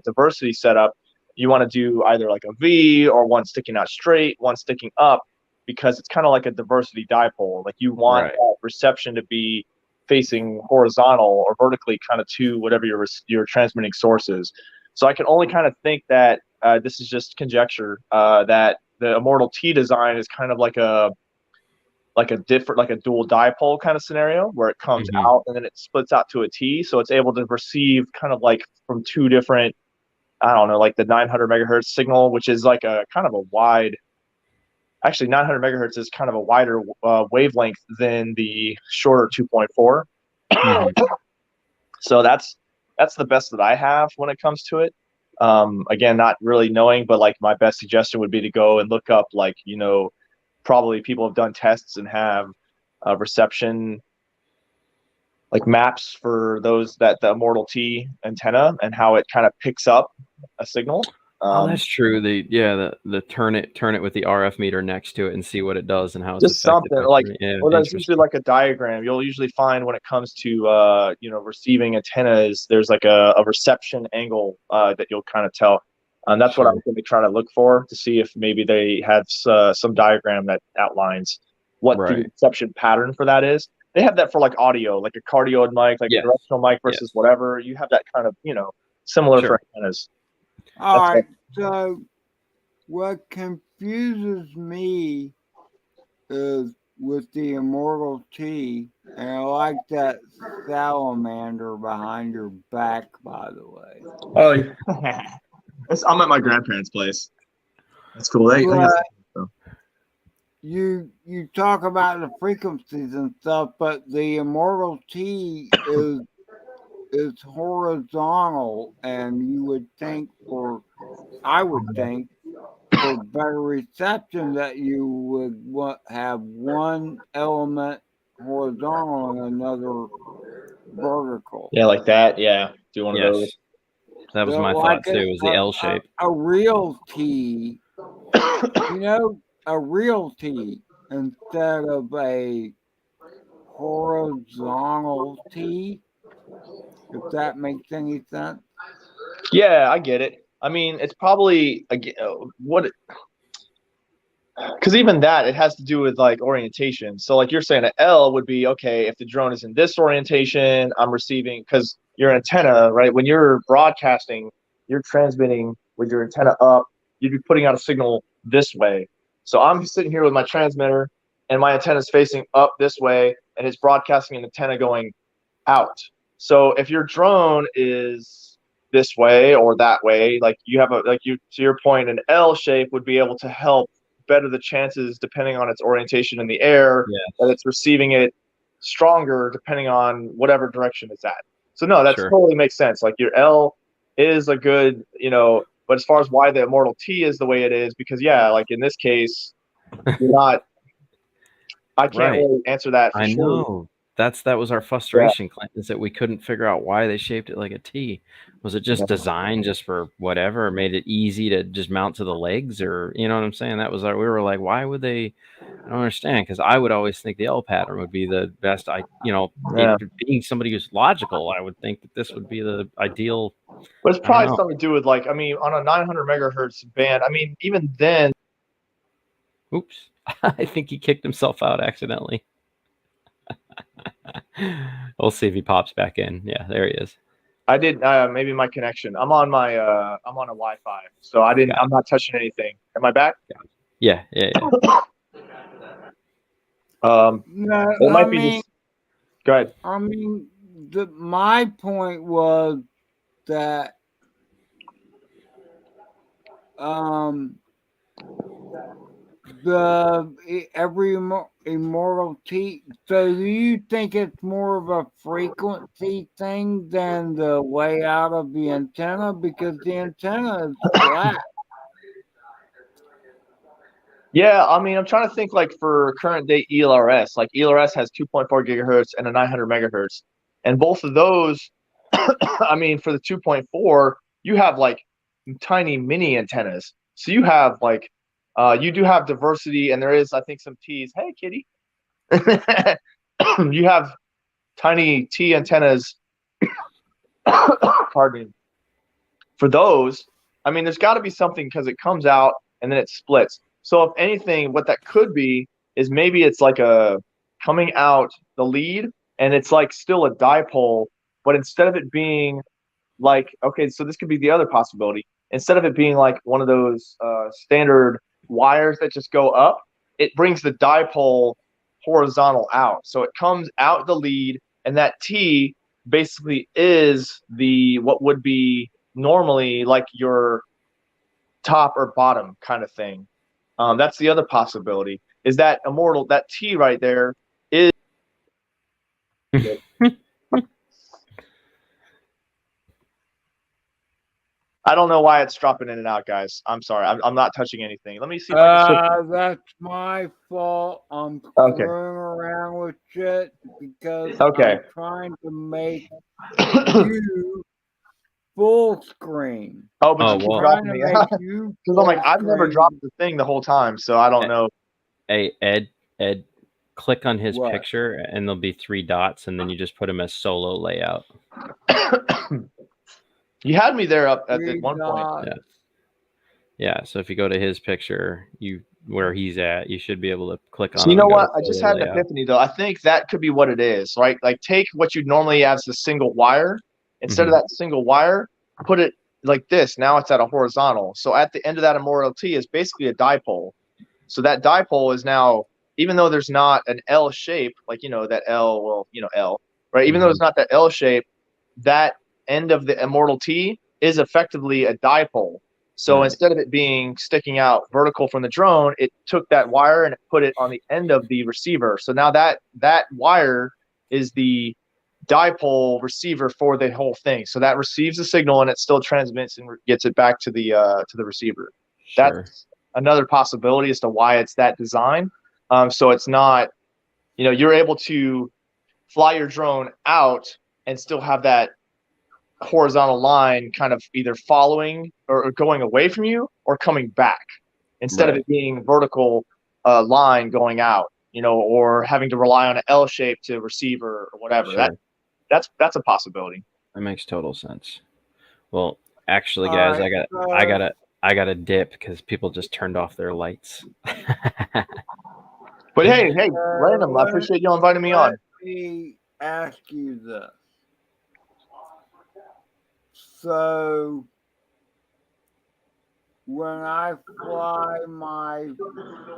diversity setup, you want to do either like a V or one sticking out straight, one sticking up, because it's kind of like a diversity dipole. Like you want Right. that reception to be facing horizontal or vertically kind of to whatever your transmitting source is. So I can only kind of think that this is just conjecture that the Immortal T design is kind of like a dual dipole kind of scenario where it comes out and then it splits out to a T. So it's able to receive kind of like from two different, I don't know, like the 900 megahertz signal, which is like a kind of a wide, actually 900 megahertz is kind of a wider wavelength than the shorter 2.4. So that's the best that I have when it comes to it. Again, not really knowing, but like my best suggestion would be to go and look up, like, you know, probably people have done tests and have reception like maps for those that the Immortal T antenna and how it kind of picks up a signal. Oh, that's true. The turn it with the RF meter next to it and see what it does and how it's just affected something by like, yeah, well, that's usually like a diagram. You'll usually find when it comes to you know, receiving antennas, there's like a reception angle that you'll kind of tell. And that's what I'm going to try to look for to see if maybe they have some diagram that outlines what the reception pattern for that is. They have that for like audio, like a cardioid mic, like a directional mic versus whatever. You have that kind of, you know, similar for antennas. All right. So what confuses me is with the Immortal T, and I like that salamander behind your back, by the way. Oh, yeah. I'm at my grandparents' place. That's cool. You talk about the frequencies and stuff, but the Immortal T is horizontal, and you would think I would think for better reception that you would have one element horizontal and another vertical. Yeah, like that. Yeah, do one of those. That was my thought too. Was the L shape? A real T, you know, a real T instead of a horizontal T, if that makes any sense. Yeah, I get it. I mean, it's probably what, because even that, it has to do with like orientation. So like you're saying, an L would be okay if the drone is in this orientation, I'm receiving, because your antenna, right? When you're broadcasting, you're transmitting with your antenna up, you'd be putting out a signal this way. So I'm sitting here with my transmitter and my antenna is facing up this way and it's broadcasting an antenna going out. So if your drone is this way or that way, like you have to your point, an L shape would be able to help better the chances depending on its orientation in the air, that it's receiving it stronger depending on whatever direction it's at. So no, that totally makes sense. Like your L is a good, but as far as why the Immortal T is the way it is, because like in this case, you're not, I can't really answer that for I sure. know. That was our frustration, Clint, is that we couldn't figure out why they shaped it like a T. Was it just designed just for whatever, made it easy to just mount to the legs, or you know what I'm saying? That was we were like, why would they? I don't understand, because I would always think the L pattern would be the best. Being somebody who's logical, I would think that this would be the ideal. But it's probably something to do with on a 900 megahertz band. I mean, even then. Oops, I think he kicked himself out accidentally. We'll see if he pops back in. Yeah, there he is. I did maybe my connection. I'm on a Wi-Fi, so I'm not touching anything. Am I back? Yeah. It might be. Go ahead. I mean, my point was that every Immortal T. So do you think it's more of a frequency thing than the layout of the antenna? Because the antenna is flat. Yeah, I mean, I'm trying to think like for current day ELRS. Like ELRS has 2.4 gigahertz and a 900 megahertz, and both of those, I mean, for the 2.4, you have like tiny mini antennas. So you have like, you do have diversity, and there is, I think, some T's. Hey, kitty. You have tiny T antennas. Pardon me. For those, I mean, there's got to be something, because it comes out and then it splits. So if anything, what that could be is maybe it's like a coming out the lead, and it's like still a dipole, but instead of it being like, okay, so this could be the other possibility. Instead of it being like one of those standard wires that just go up, it brings the dipole horizontal out. So it comes out the lead, and that T basically is what would be normally like your top or bottom kind of thing. That's the other possibility, is that Immortal, that T right there is. I don't know why it's dropping in and out, guys. I'm sorry. I'm not touching anything. Let me see if I can. That's my fault. I'm screwing around with shit because I'm trying to make you full screen. Oh, but you keep dropping me. Because I'm like, I've never dropped the thing the whole time, so I don't know. Hey, Ed, click on his picture, and there'll be 3 dots, and then you just put him as solo layout. You had me there up at one point. Yeah. So if you go to his picture, where he's at, you should be able to click on. So you know what? I just had an epiphany though. I think that could be what it is, right? Like take what you'd normally have as a single wire, instead of that single wire, put it like this. Now it's at a horizontal. So at the end of that Immortal T is basically a dipole. So that dipole is now, even though there's not an L shape, like that L, L, right? Even though there's not that L shape, that end of the Immortal T is effectively a dipole. So instead of it being sticking out vertical from the drone, it took that wire and it put it on the end of the receiver. So now that wire is the dipole receiver for the whole thing. So that receives the signal and it still transmits and gets it back to the receiver. Sure. That's another possibility as to why it's that design. So it's not, you're able to fly your drone out and still have that horizontal line kind of either following or going away from you or coming back, instead of it being vertical line going out. or having to rely on an L shape to receiver or whatever. Sure. That's a possibility. That makes total sense. Well, actually, All guys, right, I got to dip because people just turned off their lights. But hey, Random, I let- appreciate you inviting me on. Let me ask you this. So, when I fly my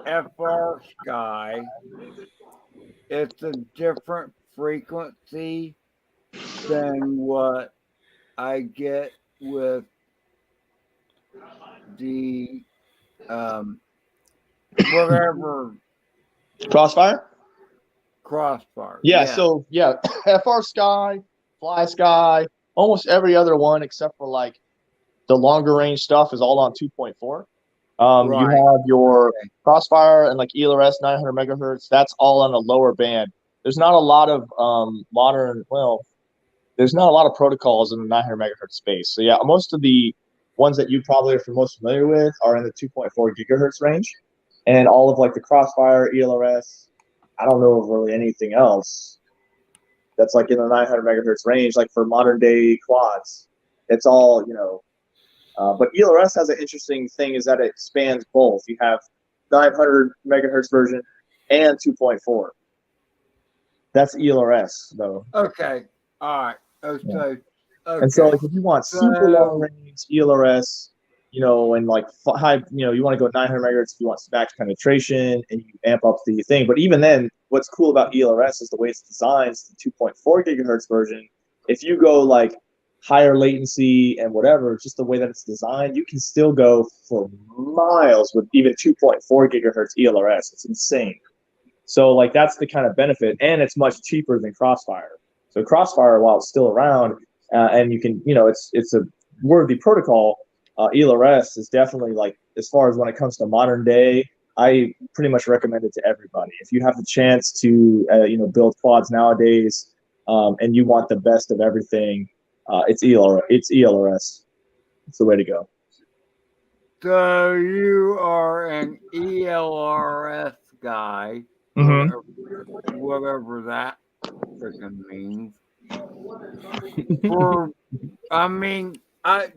FR Sky, it's a different frequency than what I get with the whatever Crossfire? crossbar. Yeah, so FR Sky, Fly Sky, almost every other one except for like the longer range stuff is all on 2.4. You Right. have your Okay. Crossfire and like ELRS 900 megahertz. That's all on a lower band. There's not a lot of there's not a lot of protocols in the 900 megahertz space. So yeah, most of the ones that you probably are most familiar with are in the 2.4 gigahertz range, and all of like the Crossfire, ELRS. I don't know of really anything else that's like in the 900 megahertz range, like for modern day quads. It's all but ELRS has an interesting thing is that it spans both. You have 900 megahertz version and 2.4. That's ELRS though. Okay. All right. Okay. And so like if you want super long range ELRS, and like high, you want to go 900 megahertz if you want max penetration and you amp up the thing. But even then, what's cool about ELRS is the way it's designed. It's the 2.4 gigahertz version. If you go like higher latency and whatever, just the way that it's designed, you can still go for miles with even 2.4 gigahertz ELRS. It's insane. So like that's the kind of benefit, and it's much cheaper than Crossfire. So Crossfire, while it's still around, and you can, it's a worthy protocol. ELRS is definitely like, as far as when it comes to modern day, I pretty much recommend it to everybody. If you have the chance to, build quads nowadays, and you want the best of everything, it's ELRS. It's the way to go. So you are an ELRS guy, Mm-hmm. whatever that freaking means.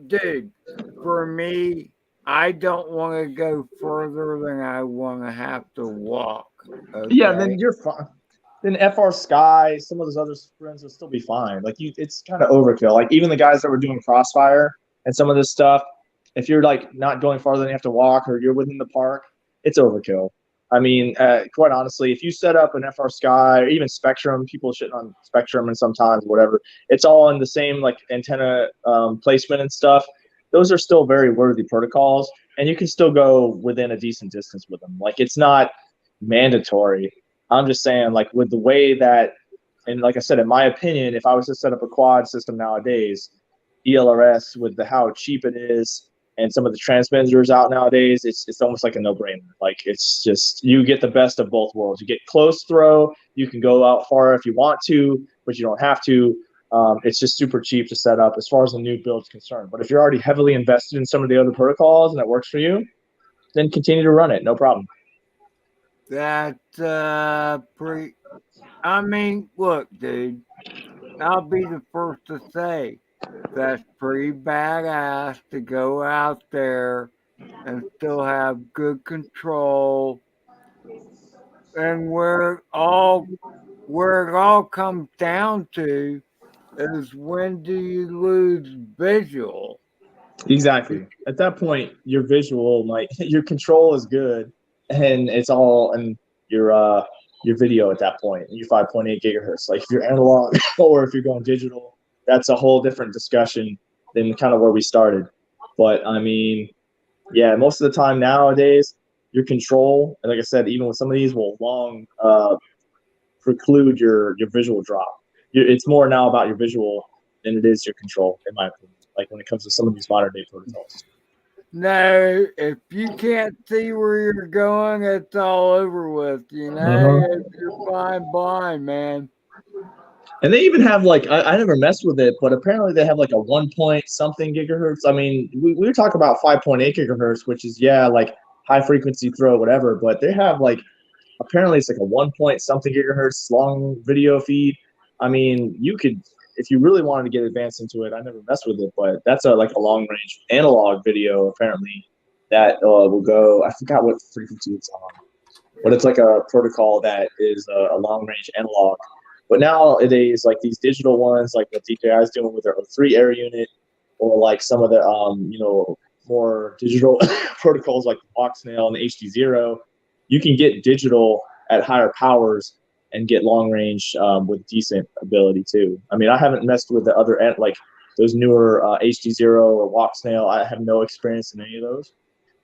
Dude, for me, I don't want to go further than I want to have to walk. Okay? Yeah, then you're fine. Then FR Sky, some of those other friends will still be fine. Like it's kind of overkill. Like even the guys that were doing Crossfire and some of this stuff, if you're like not going farther than you have to walk or you're within the park, it's overkill. I mean, quite honestly, if you set up an FR Sky or even Spectrum, people shitting on Spectrum and sometimes whatever, it's all in the same like antenna placement and stuff. Those are still very worthy protocols, and you can still go within a decent distance with them. Like it's not mandatory. I'm just saying, like with the way that, and like I said, in my opinion, if I was to set up a quad system nowadays, ELRS with how cheap it is and some of the transmitters out nowadays, it's almost like a no-brainer. Like it's just, you get the best of both worlds. You get close throw, you can go out far if you want to, but you don't have to. It's just super cheap to set up as far as the new build is concerned. But if you're already heavily invested in some of the other protocols and that works for you, then continue to run it, no problem. That's pretty. I mean, look, dude, I'll be the first to say that's pretty badass to go out there and still have good control. And where it all comes down to is, when do you lose visual? Exactly. At that point, your visual your control is good, and it's all in your video at that point. Your 5.8 gigahertz. Like if you're analog or if you're going digital, that's a whole different discussion than kind of where we started. But I mean, yeah, most of the time nowadays, your control, and like I said, even with some of these, will long preclude your visual drop. It's more now about your visual than it is your control, in my opinion. Like when it comes to some of these modern day protocols. No, if you can't see where you're going, it's all over with. You're flying blind, man. And they even have like, I never messed with it, but apparently they have like a 1 point something gigahertz. I mean, we were talking about 5.8 gigahertz, which is like high frequency throw, whatever. But they have like apparently it's like a 1 point something gigahertz long video feed. I mean, you could, if you really wanted to get advanced into it, I never messed with it, but that's like a long range analog video apparently that will go, I forgot what frequency it's on, but it's like a protocol that is a long range analog. But nowadays, like these digital ones, like what DJI is doing with their O3 air unit, or like some of the more digital protocols like Voxnail and HD0, you can get digital at higher powers and get long range with decent ability too. I mean, I haven't messed with the other like those newer HD0 or Voxnail. I have no experience in any of those,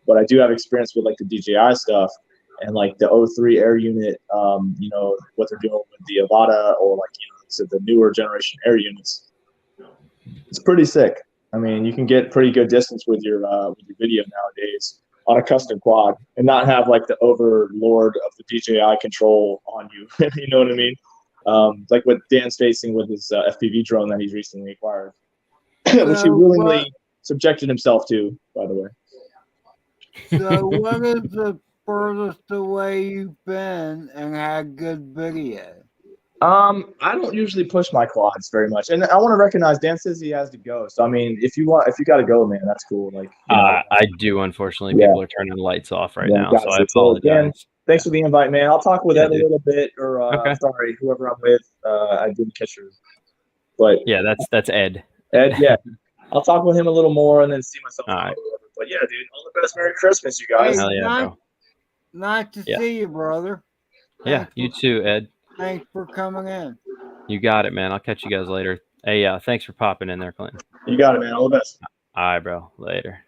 but I do have experience with like the DJI stuff and like the O3 air unit. What they're doing with the Avata or like so the newer generation air units. It's pretty sick. I mean, you can get pretty good distance with your video nowadays on a custom quad and not have like the overlord of the DJI control on you. You know what I mean? Like what Dan's facing with his FPV drone that he's recently acquired, which he willingly subjected himself to, by the way. So what is the furthest away you've been and had good video? I don't usually push my quads very much, and I want to recognize Dan says he has to go. So I mean, if you got to go, man, that's cool. Like, I do. Unfortunately, people are turning the lights off right now, so I apologize. Dan, thanks for the invite, man. I'll talk with Ed a little bit, or sorry, whoever I'm with. I didn't catch yours, but yeah, that's Ed. Ed, yeah, I'll talk with him a little more and then see myself. All right. But yeah, dude, all the best. Merry Christmas, you guys. Hell yeah, bro. Nice to see you, brother. Yeah, you too, Ed. Thanks for coming in. You got it, man. I'll catch you guys later. Hey, thanks for popping in there, Clinton. You got it, man. All the best. All right, bro. Later.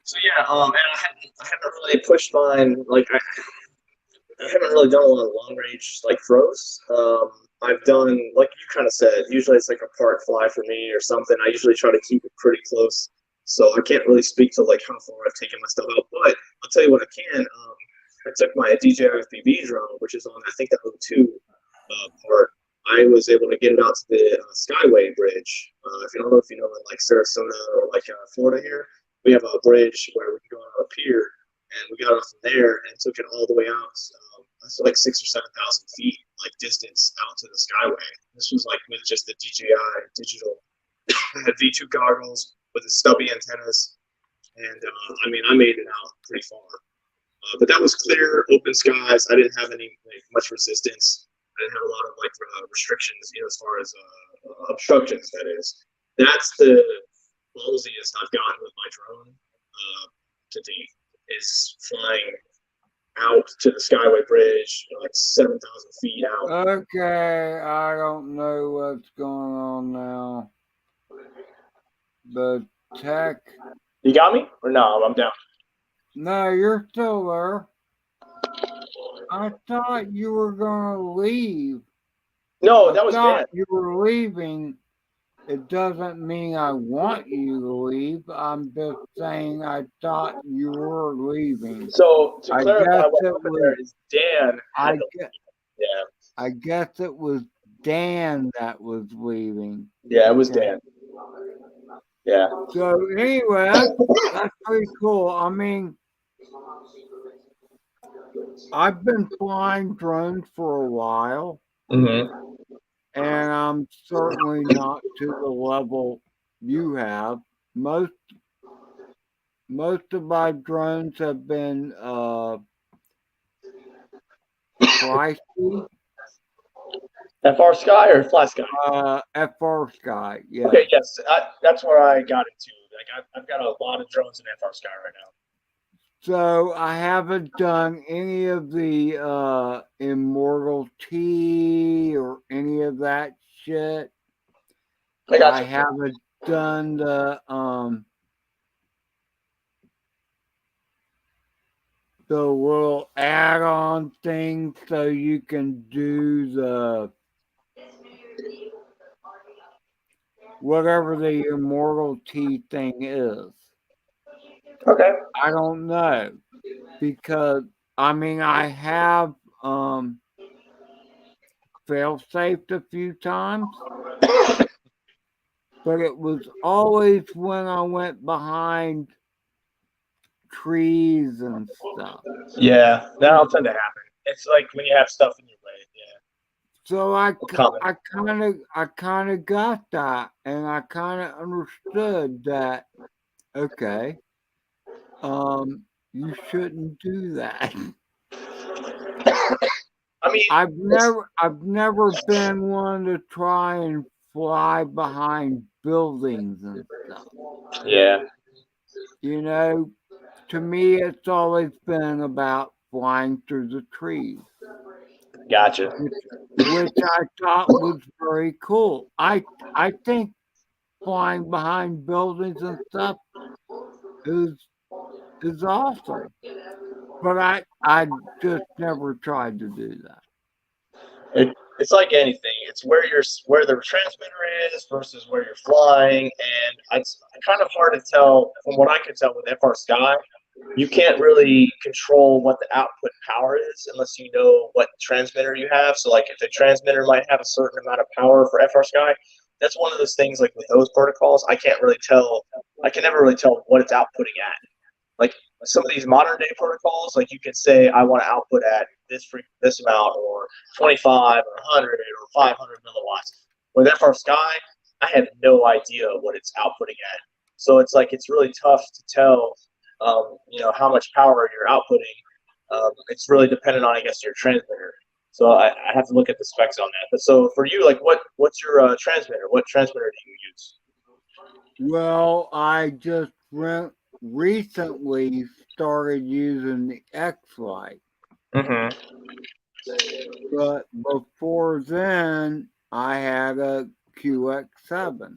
So yeah, and I haven't really pushed mine. Like I haven't really done a lot of long range like throws. I've done, like you kind of said, usually it's like a park fly for me or something. I usually try to keep it pretty close, so I can't really speak to like how far I've taken my stuff out. But I'll tell you what I can. I took my DJI FPV drone, which is on, I think, the O2 part. I was able to get it out to the Skyway Bridge. If you don't know, in like Sarasota or like Florida here, we have a bridge where we can go on a pier, and we got it from there and took it all the way out. That's like 6,000 or 7,000 feet, like distance out to the Skyway. This was like with just the DJI digital. I had V2 goggles with the stubby antennas, and I mean, I made it out pretty far. But that was clear, open skies. I didn't have any much resistance. I didn't have a lot of restrictions, as far as obstructions. That is, that's the ballsiest I've gotten with my drone to date. Is flying out to the Skyway Bridge, like 7,000 feet out. Okay, I don't know what's going on now. The tech. You got me? Or no? I'm down. No, you're still there. I thought you were gonna leave. No, that was Dan. You were leaving. It doesn't mean I want you to leave. I'm just saying I thought you were leaving. So to clarify, what happened there is Dan. I guess it was Dan that was leaving. Yeah, it was Dan. Yeah. So anyway, that's pretty cool. I mean, I've been flying drones for a while, Mm-hmm. and I'm certainly not to the level you have. Most of my drones have been pricey. FR Sky or Fly Sky? FR Sky, yeah. Okay, yes, that's where I got into. Like, I've got a lot of drones in FR Sky right now. So I haven't done any of the Immortal T or any of that shit. I haven't done the little add-on thing so you can do the whatever the Immortal T thing is. Okay. I don't know, because I mean I have fail-safed a few times, but it was always when I went behind trees and stuff. Yeah, that'll tend to happen. It's like when you have stuff in your way. Yeah. So Common. I kind of got that, and I kind of understood that. Okay, you shouldn't do that. I mean, I've never been one to try and fly behind buildings and stuff. yeah, You know, to me, it's always been about flying through the trees, gotcha. which I thought was very cool. I think flying behind buildings and stuff is awesome, but I just never tried to do that. It's like anything. It's where the transmitter is versus where you're flying, and it's kind of hard to tell. From what I can tell with FR Sky, you can't really control what the output power is unless you know what transmitter you have. So, like, if the transmitter might have a certain amount of power for FR Sky, that's one of those things. Like with those protocols, I can't really tell. I can never really tell what it's outputting at. Like some of these modern day protocols, like you can say I want to output at this amount or 25 or 100 or 500 milliwatts. With FR Sky, I have no idea what it's outputting at. So it's like it's really tough to tell, how much power you're outputting. It's really dependent on, I guess, your transmitter. So I have to look at the specs on that. But so for you, like, what's your transmitter? What transmitter do you use? Well, I just recently started using the X-Lite, Mm-hmm. but before then, I had a QX7.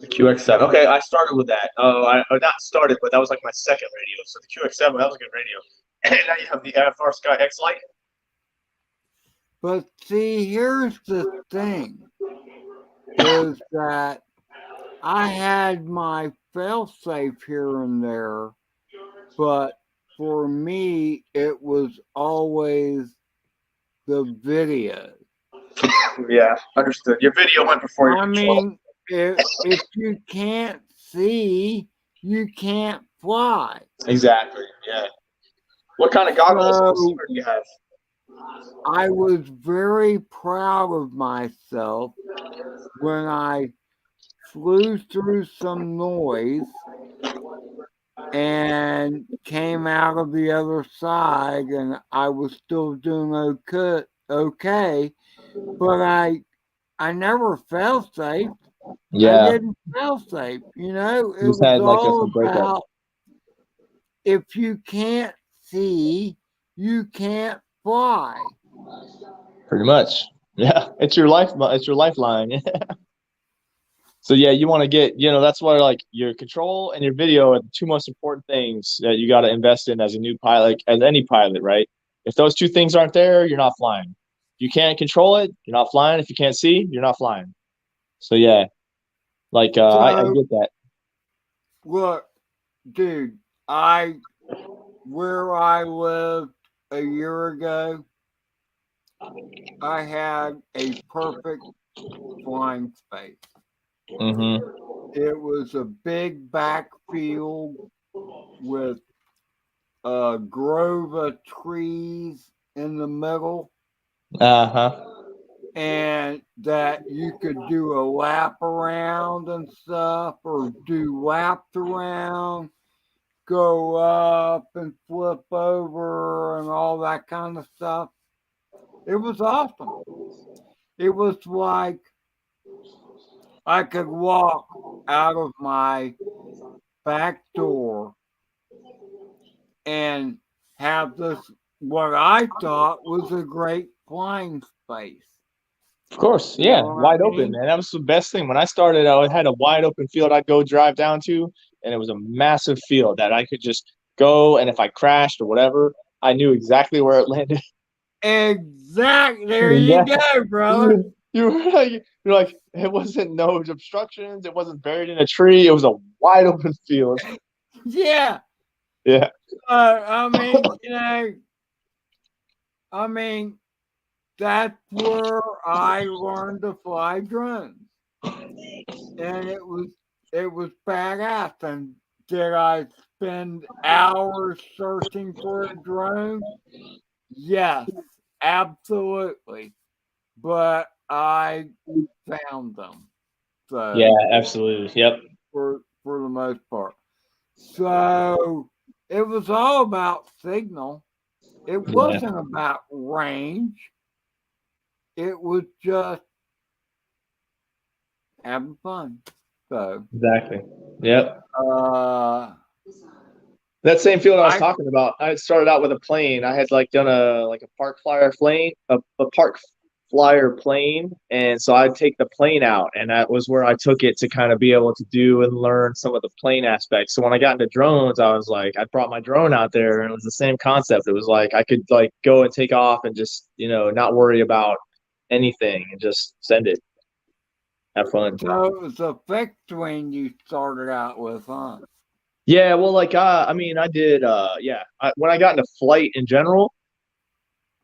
The QX7. Okay, I started with that. Not started, but that was like my second radio. So the QX7, that was a good radio. And now you have the FR Sky X Lite. But see, here's the thing, is that I had my failsafe here and there, but for me, it was always the video. Yeah, understood. Your video went before your I control. mean, if you can't see, you can't fly. Exactly. Yeah. What kind of goggles and So receiver do you have? I was very proud of myself when I flew through some noise and came out of the other side, and I was still doing okay, but I never felt safe. I Yeah, didn't feel safe. You know, it you just was had like all some breakup. about if you can't see, you can't fly. Pretty much. Yeah, it's your life. It's your lifeline. So yeah, you want to get, that's why like your control and your video are the two most important things that you got to invest in as a new pilot, as any pilot, right? If those two things aren't there, you're not flying. If you can't control it, you're not flying. If you can't see, you're not flying. So yeah, like I So get that. look, dude, where I lived a year ago, I had a perfect flying space. Mm-hmm. It was a big backfield with a grove of trees in the middle, Uh-huh. and that you could do a lap around and stuff, or do laps around, go up and flip over, and all that kind of stuff. It was awesome. It was like I could walk out of my back door and have this, what I thought was a great flying space. Of course, You yeah, know what I wide open, mean? man. That was the best thing. When I started, I had a wide open field I'd go drive down to, and it was a massive field that I could just go, and if I crashed or whatever, I knew exactly where it landed. Exactly. There you Yeah. go, brother. You're like, it wasn't no obstructions, it wasn't buried in a tree, it was a wide open field. Yeah. Yeah. I mean, that's where I learned to fly drones, and it was badass. And Did I spend hours searching for a drone? Yes, absolutely. But I found them. So Yeah, absolutely. Yep. for the most part. So it was all about signal. It wasn't about range. It was just having fun. So Exactly. Yep. uh That same field I was I talking about, I had started out with a plane. I had like done a park flyer plane, a park flyer plane, and so I'd take the plane out, and that was where I took it to kind of be able to do and learn some of the plane aspects. So when I got into drones, I was like, I brought my drone out there, and it was the same concept. It was like I could like go and take off and just not worry about anything and just send it, have fun. so it was a fixed wing you started out with, huh? Yeah, well, like I mean, I did. When I got into flight in general,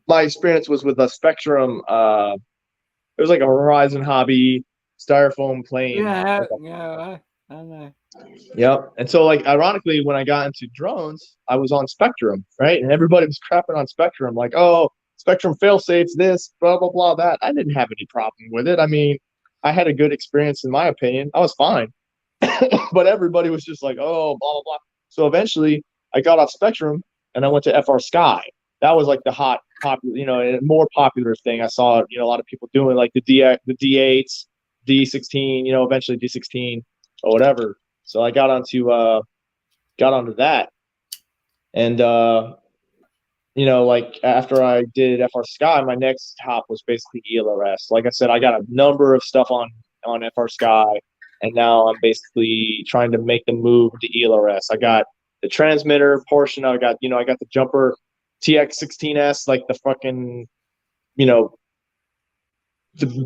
my experience was with a Spectrum. It was like a Horizon Hobby styrofoam plane. Yeah, yeah, I know. Yep. And so, like, ironically, when I got into drones, I was on Spectrum, right? And everybody was crapping on Spectrum, like, oh, Spectrum fail-safes this, blah, blah, blah, that. I didn't have any problem with it. I mean, I had a good experience, in my opinion. I was fine. But everybody was just like, oh, blah, blah, blah. So eventually, I got off Spectrum and I went to FR Sky. That was like the hot, popular, and more popular thing. I saw, a lot of people doing like the D8s, D16, eventually D16 or whatever. So I got onto that, and like after I did FR Sky, my next hop was basically ELRS. Like I said, I got a number of stuff on FR Sky, and now I'm basically trying to make the move to ELRS. I got the transmitter portion. I got the jumper TX16S, like the fucking the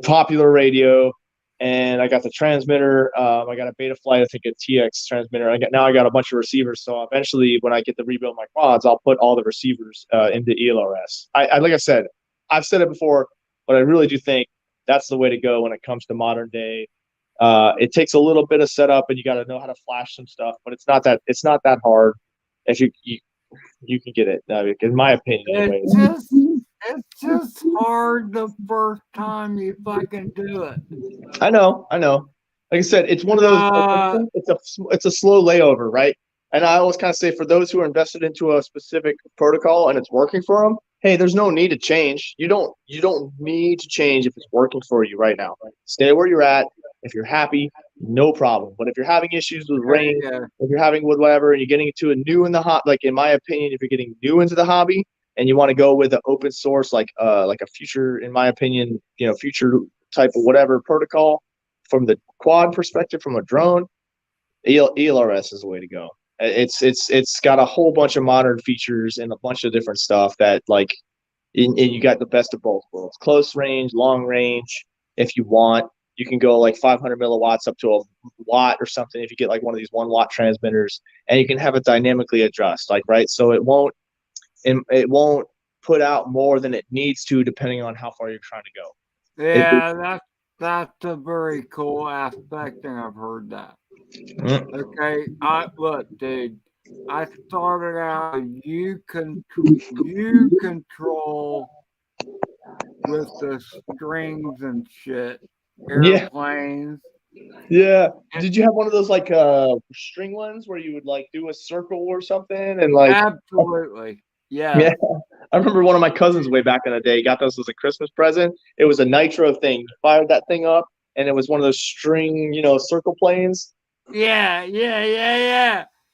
popular radio. And I got the transmitter. I got a Betaflight, I think, a TX transmitter. I got a bunch of receivers. So eventually, when I get to rebuild my quads, I'll put all the receivers into ELRS. I like I said, I've said it before, but I really do think that's the way to go when it comes to modern day. It takes a little bit of setup, and you got to know how to flash some stuff, but it's not that hard. If you can get it, in my opinion, anyways. It's just hard the first time you fucking do it. I know. Like I said, it's one of those. It's a slow layover, right? And I always kind of say, for those who are invested into a specific protocol and it's working for them, hey, there's no need to change. You don't need to change if it's working for you right now. Stay where you're at. If you're happy, no problem. But if you're having issues with range, if you're having with whatever, and you're getting into a new in the hot, like in my opinion, if you're getting new into the hobby and you want to go with an open source, like a future, in my opinion, future type of whatever protocol from the quad perspective, from a drone, ELRS is the way to go. It's got a whole bunch of modern features and a bunch of different stuff that you got the best of both worlds. Close range, long range. If you want, you can go like 500 milliwatts up to a watt or something if you get like one of these 1 watt transmitters, and you can have it dynamically adjust, right? So it won't put out more than it needs to, depending on how far you're trying to go. Yeah, that's a very cool aspect, and I've heard that. Okay, look, dude. I started out. You control with the strings and shit. Airplanes. Yeah. Did you have one of those like string ones where you would like do a circle or something and like? Absolutely. Yeah. Yeah. I remember one of my cousins way back in the day got those as a Christmas present. It was a nitro thing. He fired that thing up, and it was one of those string, circle planes. Yeah.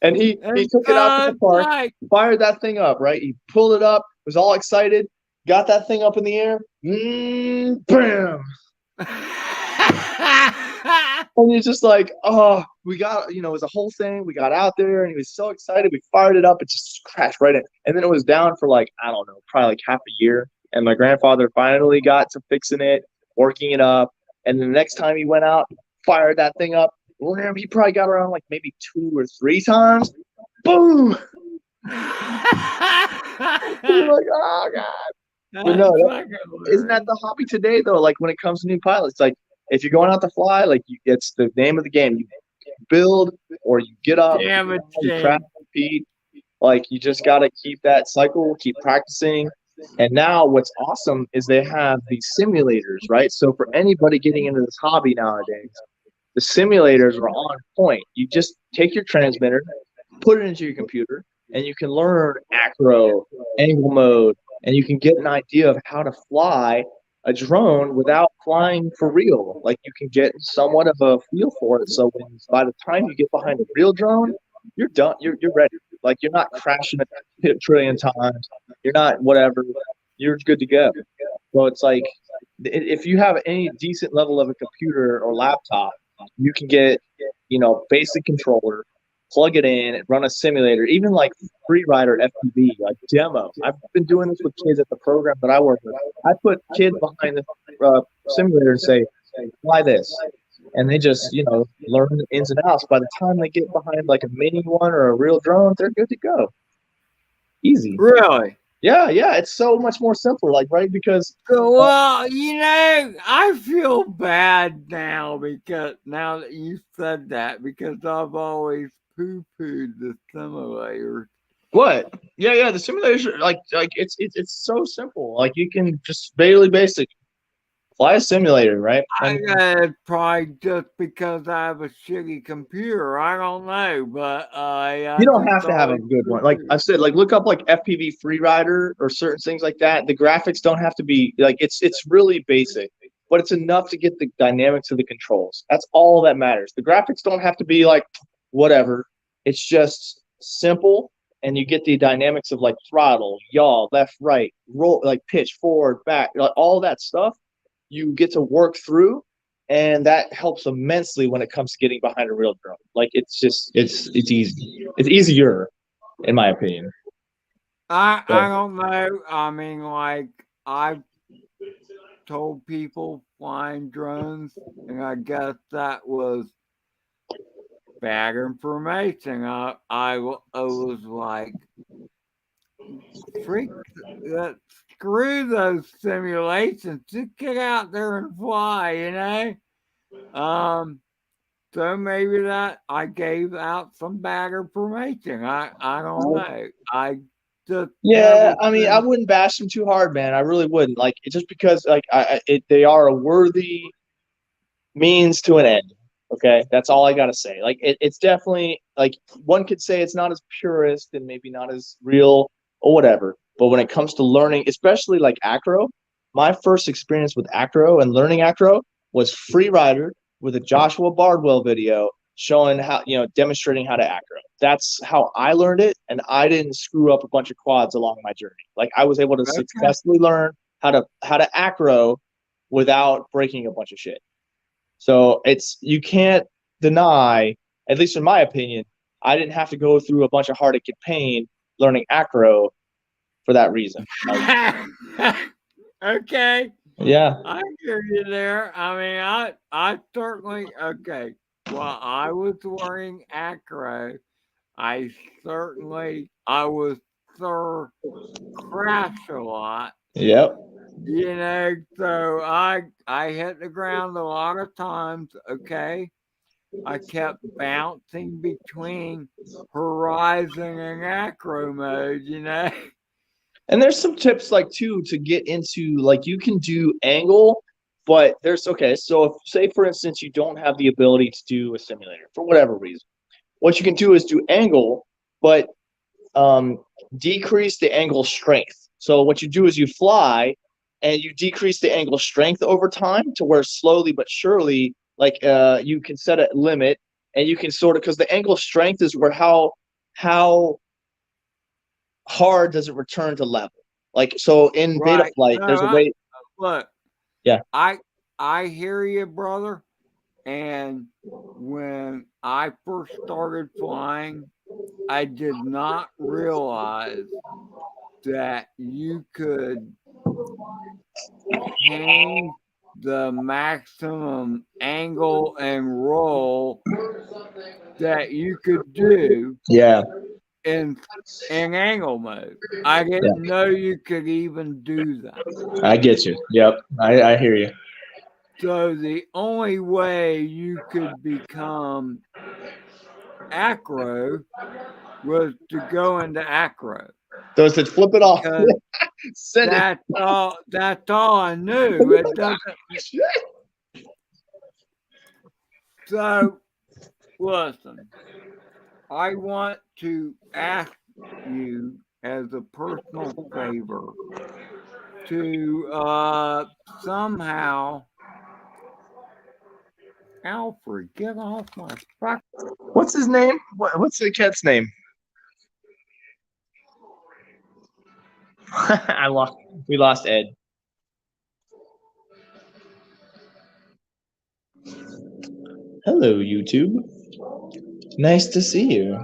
And he took it out to the park, fired that thing up, right? He pulled it up, was all excited, got that thing up in the air, bam. And he's just like, oh, we got, it was a whole thing. We got out there, and he was so excited. We fired it up. It just crashed right in. And then it was down for like, I don't know, probably like half a year. And my grandfather finally got to fixing it, working it up. And the next time he went out, fired that thing up. He probably got around like maybe 2 or 3 times. Boom! You're like, oh, God. But no, isn't that the hobby today, though? Like when it comes to new pilots, like if you're going out to fly, like it's the name of the game. build or you get up, Damn it, you Shane. crash, repeat. Like you just got to keep that cycle, keep practicing. And now what's awesome is they have these simulators, right? So for anybody getting into this hobby nowadays, the simulators are on point. You just take your transmitter, put it into your computer, and you can learn acro, angle mode, and you can get an idea of how to fly a drone without flying for real. Like you can get somewhat of a feel for it. So by the time you get behind a real drone, you're done. You're ready. Like you're not crashing a trillion times. You're not whatever. You're good to go. So it's like if you have any decent level of a computer or laptop, you can get, basic controller, plug it in, and run a simulator, even like FreeRider FPV, like demo. I've been doing this with kids at the program that I work with. I put kids behind the simulator and say, fly this. And they just, learn the ins and outs. By the time they get behind like a mini one or a real drone, they're good to go. Easy. Really? Yeah, it's so much more simple, like, right? Because Well, I feel bad now because now that you said that, because I've always poo-pooed the simulator. what? Yeah, the simulation, like it's so simple. Like you can just barely basic fly a simulator, right? I probably just because I have a shitty computer. I don't know, but You don't have to have a good one. Like I said, like look up like FPV FreeRider or certain things like that. The graphics don't have to be like it's really basic, but it's enough to get the dynamics of the controls. That's all that matters. The graphics don't have to be like whatever. It's just simple, and you get the dynamics of like throttle, yaw, left, right, roll, like pitch, forward, back, like all that stuff. You get to work through, and that helps immensely when it comes to getting behind a real drone. Like it's easy. It's easier, in my opinion. I don't know. I mean, like I've told people flying drones, and I guess that was bad information. I was like, freak that. Screw those simulations. Just get out there and fly, So maybe that I gave out some bad information. I don't know. I just I mean, I wouldn't bash them too hard, man. I really wouldn't. Like just because like they are a worthy means to an end. Okay, that's all I gotta say. Like it's definitely like one could say it's not as purist and maybe not as real or whatever. But when it comes to learning, especially like acro, my first experience with acro and learning acro was FreeRider with a Joshua Bardwell video showing how, demonstrating how to acro. That's how I learned it, and I didn't screw up a bunch of quads along my journey. Like I was able to successfully learn how to acro without breaking a bunch of shit. So you can't deny, at least in my opinion, I didn't have to go through a bunch of heartache and pain learning acro for that reason. Okay. Yeah. I hear you there. I mean, I certainly, okay. While I was learning acro, I was crash a lot. Yep. So I hit the ground a lot of times, okay? I kept bouncing between horizon and acro mode, And there's some tips like too to get into, like you can do angle, but so if say for instance you don't have the ability to do a simulator for whatever reason, what you can do is do angle, but decrease the angle strength. So what you do is you fly and you decrease the angle strength over time to where slowly but surely, like you can set a limit, and you can sort of, because the angle strength is where how hard does it return to level. Like so in beta flight, there's a way. Look, yeah, I hear you, brother. And when I first started flying, I did not realize that you could change the maximum angle and roll that you could do in angle mode. I didn't know you could even do that. I get you. Yep, I hear you. So the only way you could become acro was to go into acro. So it said flip it off. Because Send it. that's all I knew. It doesn't. So listen, I want to ask you as a personal favor to somehow, Alfred, get off my fuck. What's his name? What's the cat's name? We lost Ed. Hello, YouTube. Nice to see you.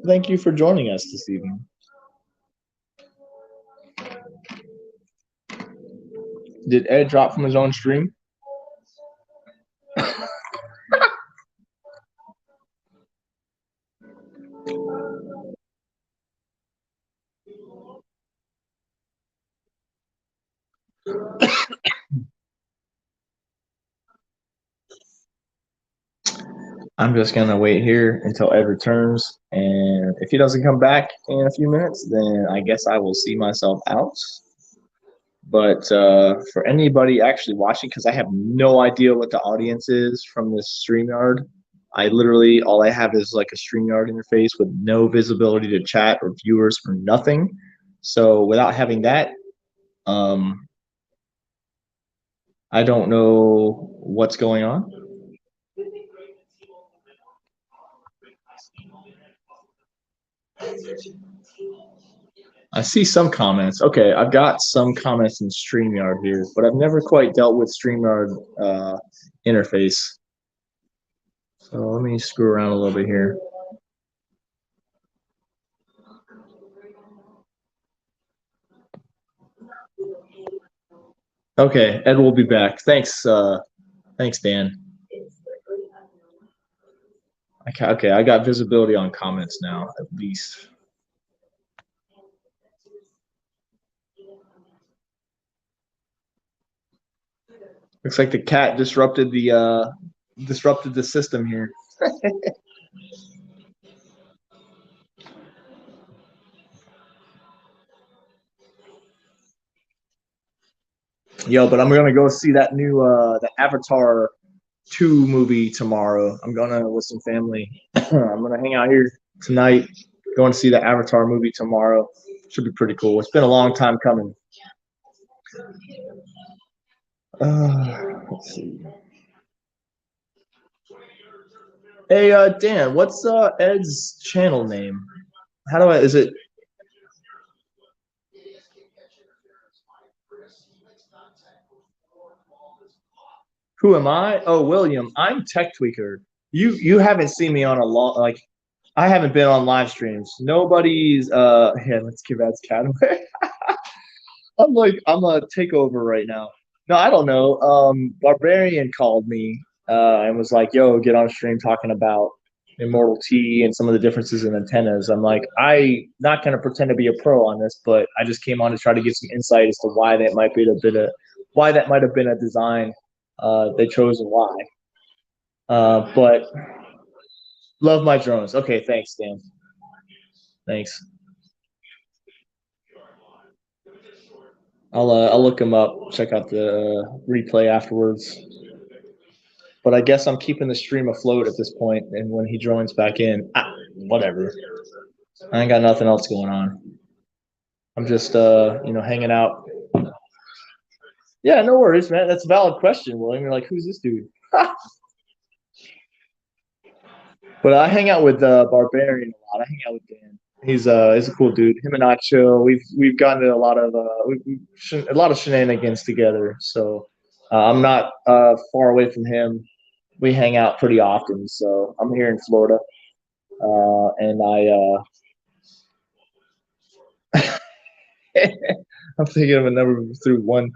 Thank you for joining us this evening. Did Ed drop from his own stream? I'm just gonna wait here until Ed returns, and if he doesn't come back in a few minutes, then I guess I will see myself out. But for anybody actually watching, because I have no idea what the audience is from this StreamYard, I literally, all I have is like a StreamYard interface with no visibility to chat or viewers for nothing. So without having that, I don't know what's going on. I see some comments. Okay, I've got some comments in StreamYard here, but I've never quite dealt with StreamYard interface. So let me screw around a little bit here. Okay, Ed will be back. Thanks, thanks, Dan. Okay, I got visibility on comments now, at least. Looks like the cat disrupted the system here. Yo, but I'm gonna go see that new the Avatar 2 movie tomorrow. I'm gonna with some family. I'm gonna hang out here tonight. Going to see the Avatar movie tomorrow. Should be pretty cool. It's been a long time coming. Let's see. Hey, Dan, what's Ed's channel name? How do I? Is it? Who am I? Oh, William. I'm Tech Tweaker. You haven't seen me on a long like. I haven't been on live streams. Nobody's. Yeah, let's give Ed's cat away. I'm a takeover right now. No, I don't know. Barbarian called me and was like, "Yo, get on stream talking about Immortal T and some of the differences in antennas." I'm like, I'm not gonna pretend to be a pro on this, but I just came on to try to give some insight as to why that might have been a design they chose and why. But love my drones. Okay, thanks, Dan. Thanks. I'll look him up, check out the replay afterwards. But I guess I'm keeping the stream afloat at this point, and when he joins back in, whatever. I ain't got nothing else going on. I'm just hanging out. Yeah, no worries, man. That's a valid question, William. You're like, who's this dude? But I hang out with Barbarian a lot. I hang out with Dan. He's a cool dude. Him and I chill. We've gotten into a lot of shenanigans together. So I'm not far away from him. We hang out pretty often. So I'm here in Florida, and I'm thinking of a number through one.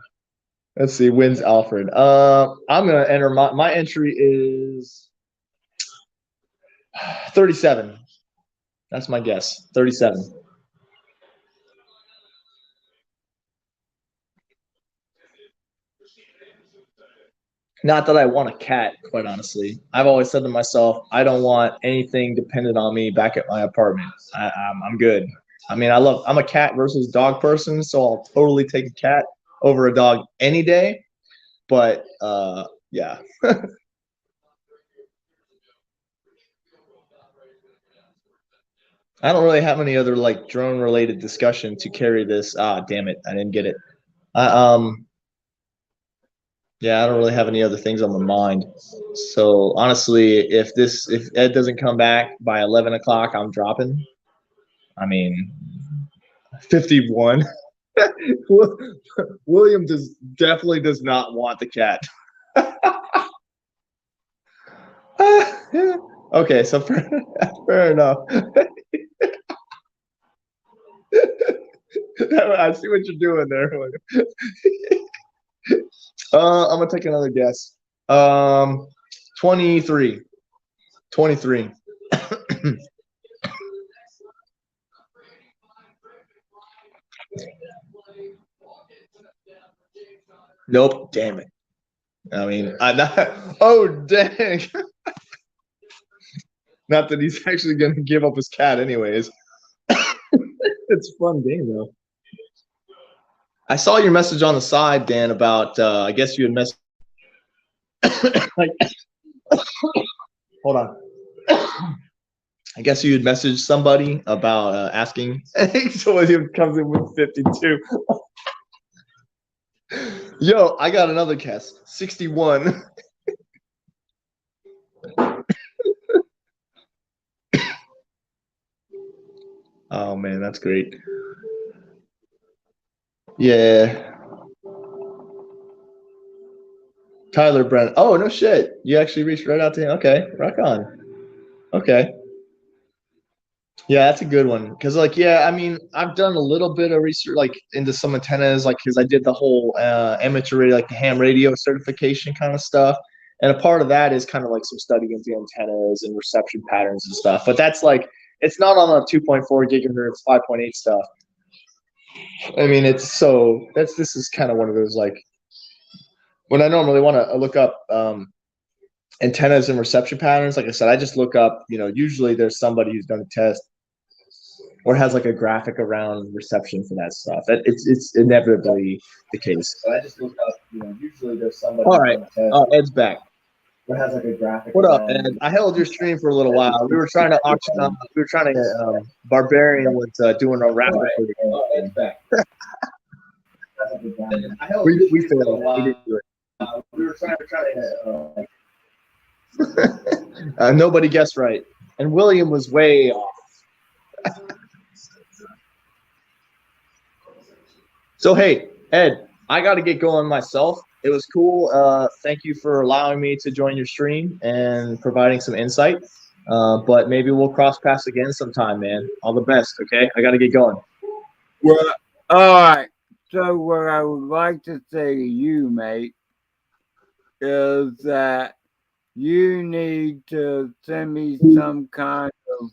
Let's see. Wins Alfred. I'm gonna enter my entry is 37. That's my guess. 37. Not that I want a cat, quite honestly. I've always said to myself, I don't want anything dependent on me back at my apartment. I'm good. I mean, I'm a cat versus dog person, so I'll totally take a cat over a dog any day. But yeah. I don't really have any other like drone related discussion to carry this. Ah, damn it, I didn't get it. Yeah, I don't really have any other things on my mind. So honestly, if Ed doesn't come back by 11 o'clock, I'm dropping. I mean, 51. William definitely does not want the cat. Okay, so fair enough. I see what you're doing there. I'm gonna take another guess. 23. 23. Nope. Damn it. I mean, oh dang. Not that he's actually gonna give up his cat, anyways. It's a fun game though. I saw your message on the side, Dan, about I guess you had messaged. Like, hold on. I guess you had messaged somebody about asking. So William comes in with 52. Yo, I got another guess. 61. Oh man, that's great. Yeah. Tyler Brennan. Oh, no shit. You actually reached right out to him. Okay, rock on. Okay. Yeah, that's a good one. Because, like, yeah, I mean, I've done a little bit of research, like, into some antennas, like, because I did the whole amateur radio, like the ham radio certification kind of stuff. And a part of that is kind of like some study into antennas and reception patterns and stuff. But that's like, it's not on the 2.4 gigahertz, 5.8 stuff. I mean, this is kind of one of those, like, when I normally want to look up antennas and reception patterns, like I said, I just look up, usually there's somebody who's done a test or has like a graphic around reception for that stuff. It's inevitably the case. So I just look up, usually there's somebody. All right. Ed's back. Or has like a graphic. What up, Ed? I held your stream for a little while. We were trying to auction. Barbarian was doing a raffle. Ed's back. We failed. We didn't do it. We were trying to nobody guessed right, and William was way off. So hey, Ed, I got to get going myself. It was cool. Thank you for allowing me to join your stream and providing some insight. But maybe we'll cross paths again sometime, man. All the best. Okay, I got to get going. Well, all right. So what I would like to say to you, mate, is that you need to send me some kind of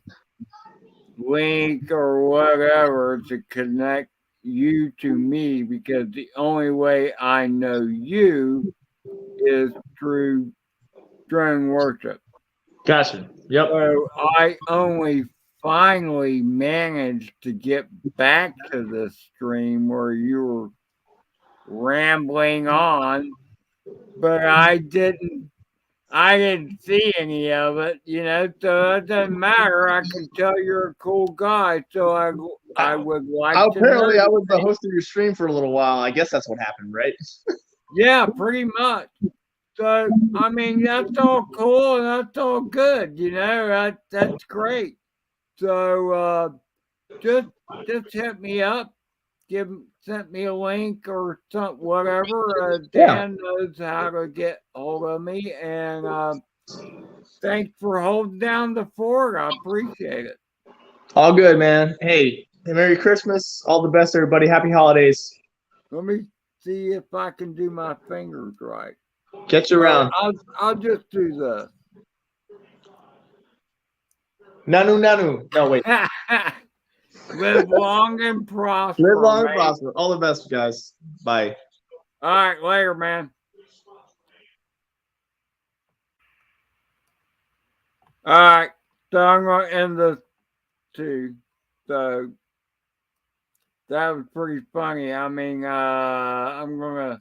link or whatever to connect you to me, because the only way I know you is through drone worship. Gotcha. Yep. So I only finally managed to get back to the stream where you were rambling on, but I didn't see any of it, so it doesn't matter. I can tell you're a cool guy, so I would like to apparently I was the host of your stream for a little while. I guess that's what happened, right? Yeah, pretty much. So I mean, that's all cool and that's all good, that's great. So just hit me up, sent me a link or something, whatever. Dan knows how to get hold of me, and thanks for holding down the fort. I appreciate it. All good, man. Hey, Merry Christmas. All the best, everybody. Happy holidays. Let me see if I can do my fingers right. Catch you around. I'll just do this. Nanu. No, wait. Live long and prosper. Live long and prosper. All the best, guys. Bye. All right, later, man. All right, so I'm gonna end this too. So that was pretty funny. I mean, I'm gonna